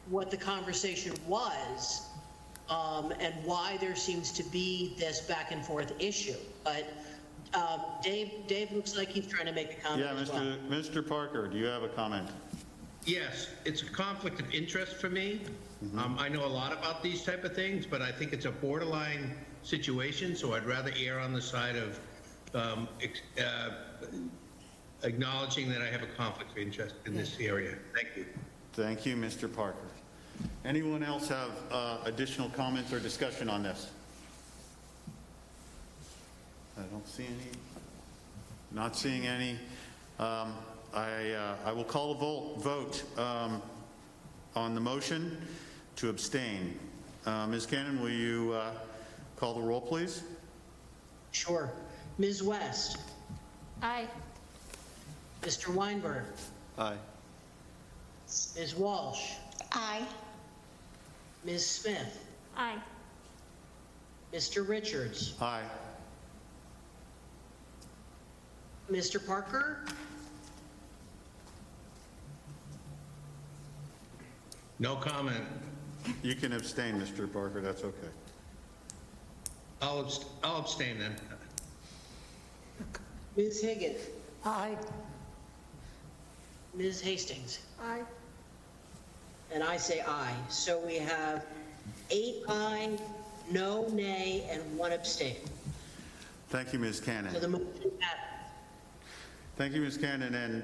what the conversation was, and why there seems to be this back and forth issue. But Dave looks like he's trying to make a comment as well. Mr. Parker, do you have a comment? Yes, it's a conflict of interest for me. I know a lot about these type of things, but I think it's a borderline situation, so I'd rather err on the side of acknowledging that I have a conflict of interest in this area. Thank you. Thank you, Mr. Parker. Anyone else have additional comments or discussion on this? I don't see any. Not seeing any. I will call a vote on the motion to abstain. Ms. Cannon, will you call the roll, please? Sure. Ms. West? Aye. Mr. Weinberg? Aye. Ms. Walsh? Aye. Ms. Smith? Aye. Mr. Richards? Aye. Mr. Parker? No comment. You can abstain, Mr. Barker, that's okay. I'll abstain then. Ms. Higgins? Aye. Ms. Hastings? Aye. And I say aye. So we have 8 aye, no nay, and 1 abstain. Thank you, Ms. Cannon. So the motion passes. Thank you, Ms. Cannon,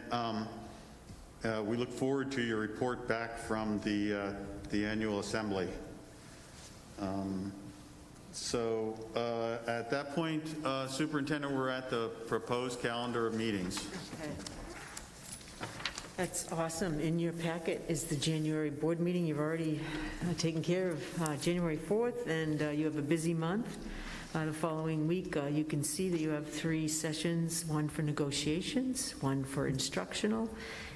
and we look forward to your report back from the annual assembly. So at that point, Superintendent, we're at the proposed calendar of meetings. Okay. That's awesome. In your packet is the January board meeting. You've already taken care of January 4th, and you have a busy month. The following week, you can see that you have 3 sessions, 1 for negotiations, 1 for instructional,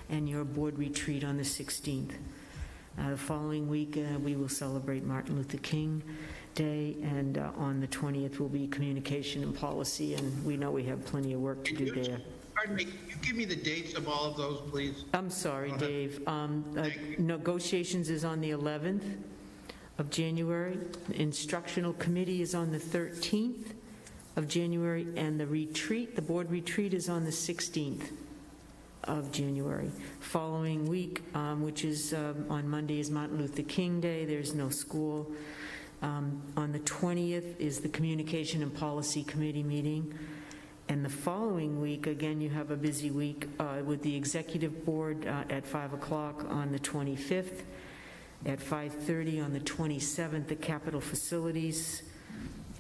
and your board retreat on the 16th. The following week, we will celebrate Martin Luther King Day, and on the 20th will be communication and policy, and we know we have plenty of work to do there. Pardon me, can you give me the dates of all of those, please? I'm sorry, Dave. Negotiations is on the 11th of January. The instructional committee is on the 13th of January, and the retreat, the board retreat, is on the 16th of January. Following week, which is on Monday, is Martin Luther King Day. There's no school. On the 20th is the Communication and Policy Committee meeting. And the following week, again, you have a busy week with the Executive Board at 5 o'clock on the 25th. At 5:30 on the 27th, the Capitol Facilities.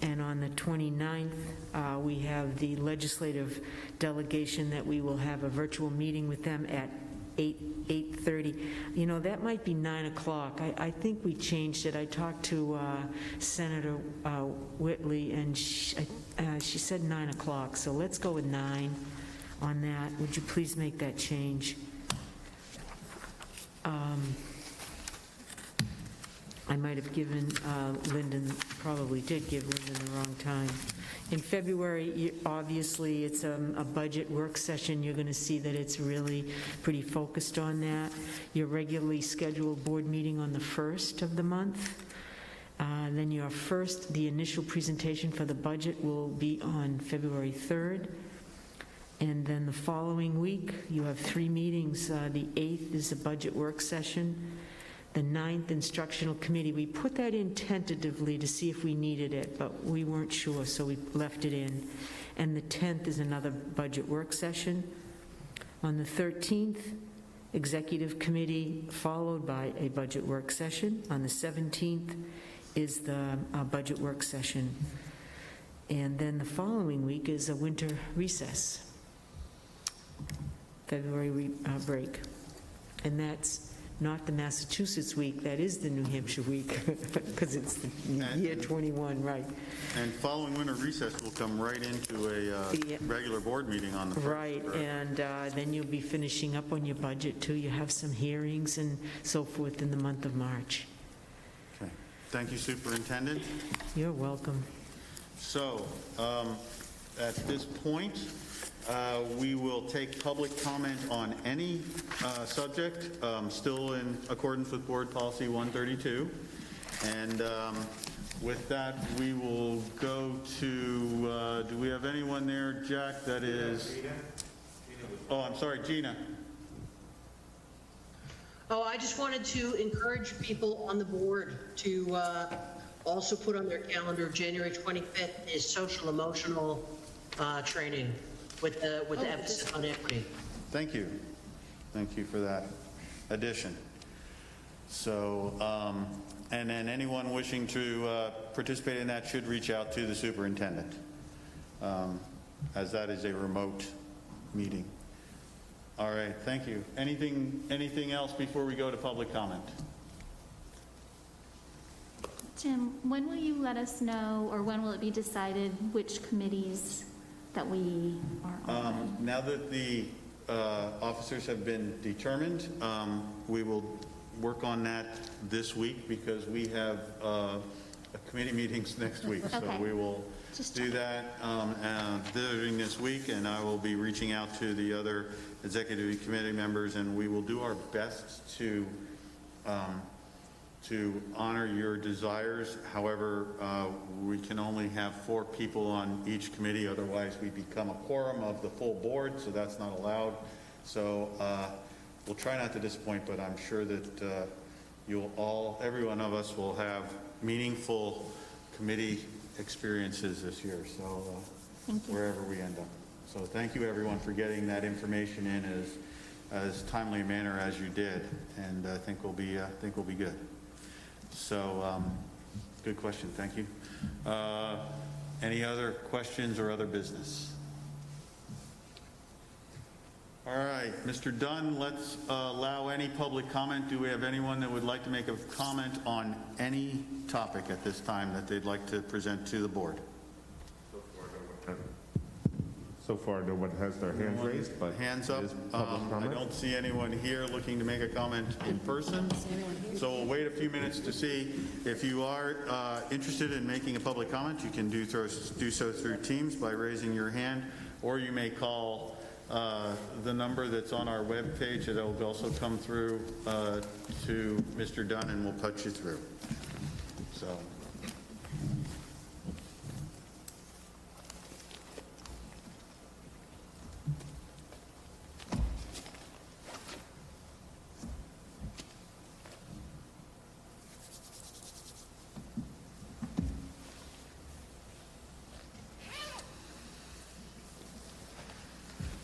And on the 29th, we have the legislative delegation that we will have a virtual meeting with them at 8:30. You know, that might be 9 o'clock. I think we changed it. I talked to Senator Whitley, and she said 9 o'clock. So let's go with 9 on that. Would you please make that change? I might have given Lyndon, probably did give Lyndon the wrong time. In February, obviously, it's a budget work session. You're going to see that it's really pretty focused on that. Your regularly scheduled board meeting on the 1st of the month. Then the initial presentation for the budget will be on February 3rd. And then the following week, you have 3 meetings. The 8th is a budget work session. The 9th, instructional committee. We put that in tentatively to see if we needed it, but we weren't sure, so we left it in. And the 10th is another budget work session. On the 13th, executive committee, followed by a budget work session. On the 17th is the budget work session. And then the following week is a winter recess, February break. And that's not the Massachusetts week, that is the New Hampshire week, because it's the year 21, right. And following winter recess, we'll come right into a regular board meeting on the 1st. Right, and then you'll be finishing up on your budget, too. You have some hearings and so forth in the month of March. Okay. Thank you, Superintendent. You're welcome. So, at this point, we will take public comment on any subject, still in accordance with Board Policy 132. And with that, we will go to, do we have anyone there, Jack, that is? Oh, I'm sorry, Gina. Oh, I just wanted to encourage people on the board to also put on their calendar January 25th is social emotional training with the emphasis on equity. Thank you. Thank you for that addition. So, and then anyone wishing to participate in that should reach out to the superintendent, as that is a remote meeting. All right, thank you. Anything else before we go to public comment? Jim, when will you let us know, or when will it be decided which committees that we are on? Now that the officers have been determined, we will work on that this week because we have committee meetings next week. Okay. So we will do that during this week, and I will be reaching out to the other executive committee members, and we will do our best to to honor your desires. However, we can only have 4 people on each committee, otherwise we become a quorum of the full board, so that's not allowed. So we'll try not to disappoint, but I'm sure that every one of us will have meaningful committee experiences this year, so wherever we end up. So thank you everyone for getting that information in as timely a manner as you did, and I think we'll be good. So good question, thank you. Any other questions or other business? All right, Mr. Dunn, let's allow any public comment. Do we have anyone that would like to make a comment on any topic at this time that they'd like to present to the board? So far, no one has their hands raised, but hands up. it is public I comment. don't see anyone here looking to make a comment in person. So we'll wait a few minutes to see. If you are interested in making a public comment, you can do so through Teams by raising your hand, or you may call the number that's on our webpage. That will also come through to Mr. Dunn, and we'll put you through. So.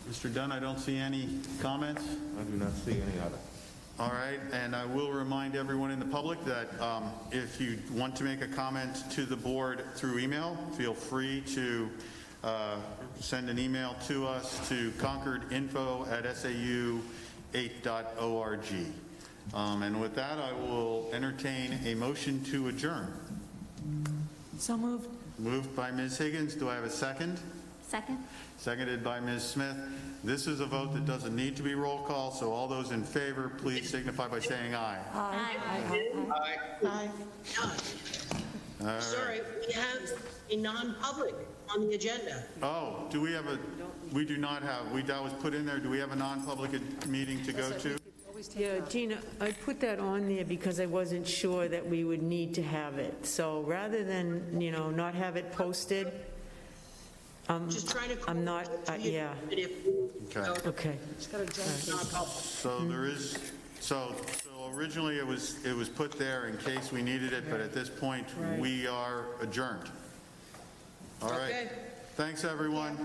Mr. Dunn, I don't see any comments. I do not see any other. All right, and I will remind everyone in the public that if you want to make a comment to the board through email, feel free to send an email to us to concordinfo@sau8.org. And with that, I will entertain a motion to adjourn. So moved. Moved by Ms. Higgins. Do I have a second? Second. Seconded by Ms. Smith. This is a vote that doesn't need to be roll call, so all those in favor, please signify by saying aye. Aye. All right. Sorry, we have a non-public on the agenda. Oh, do we have we do not have, that was put in there. Do we have a non-public meeting to go to? Yeah, Gina, I put that on there because I wasn't sure that we would need to have it. So rather than, not have it posted, Just trying to. I'm not, yeah. Okay. So there is, so originally it was put there in case we needed it, but at this point, we are adjourned. All right. Thanks, everyone.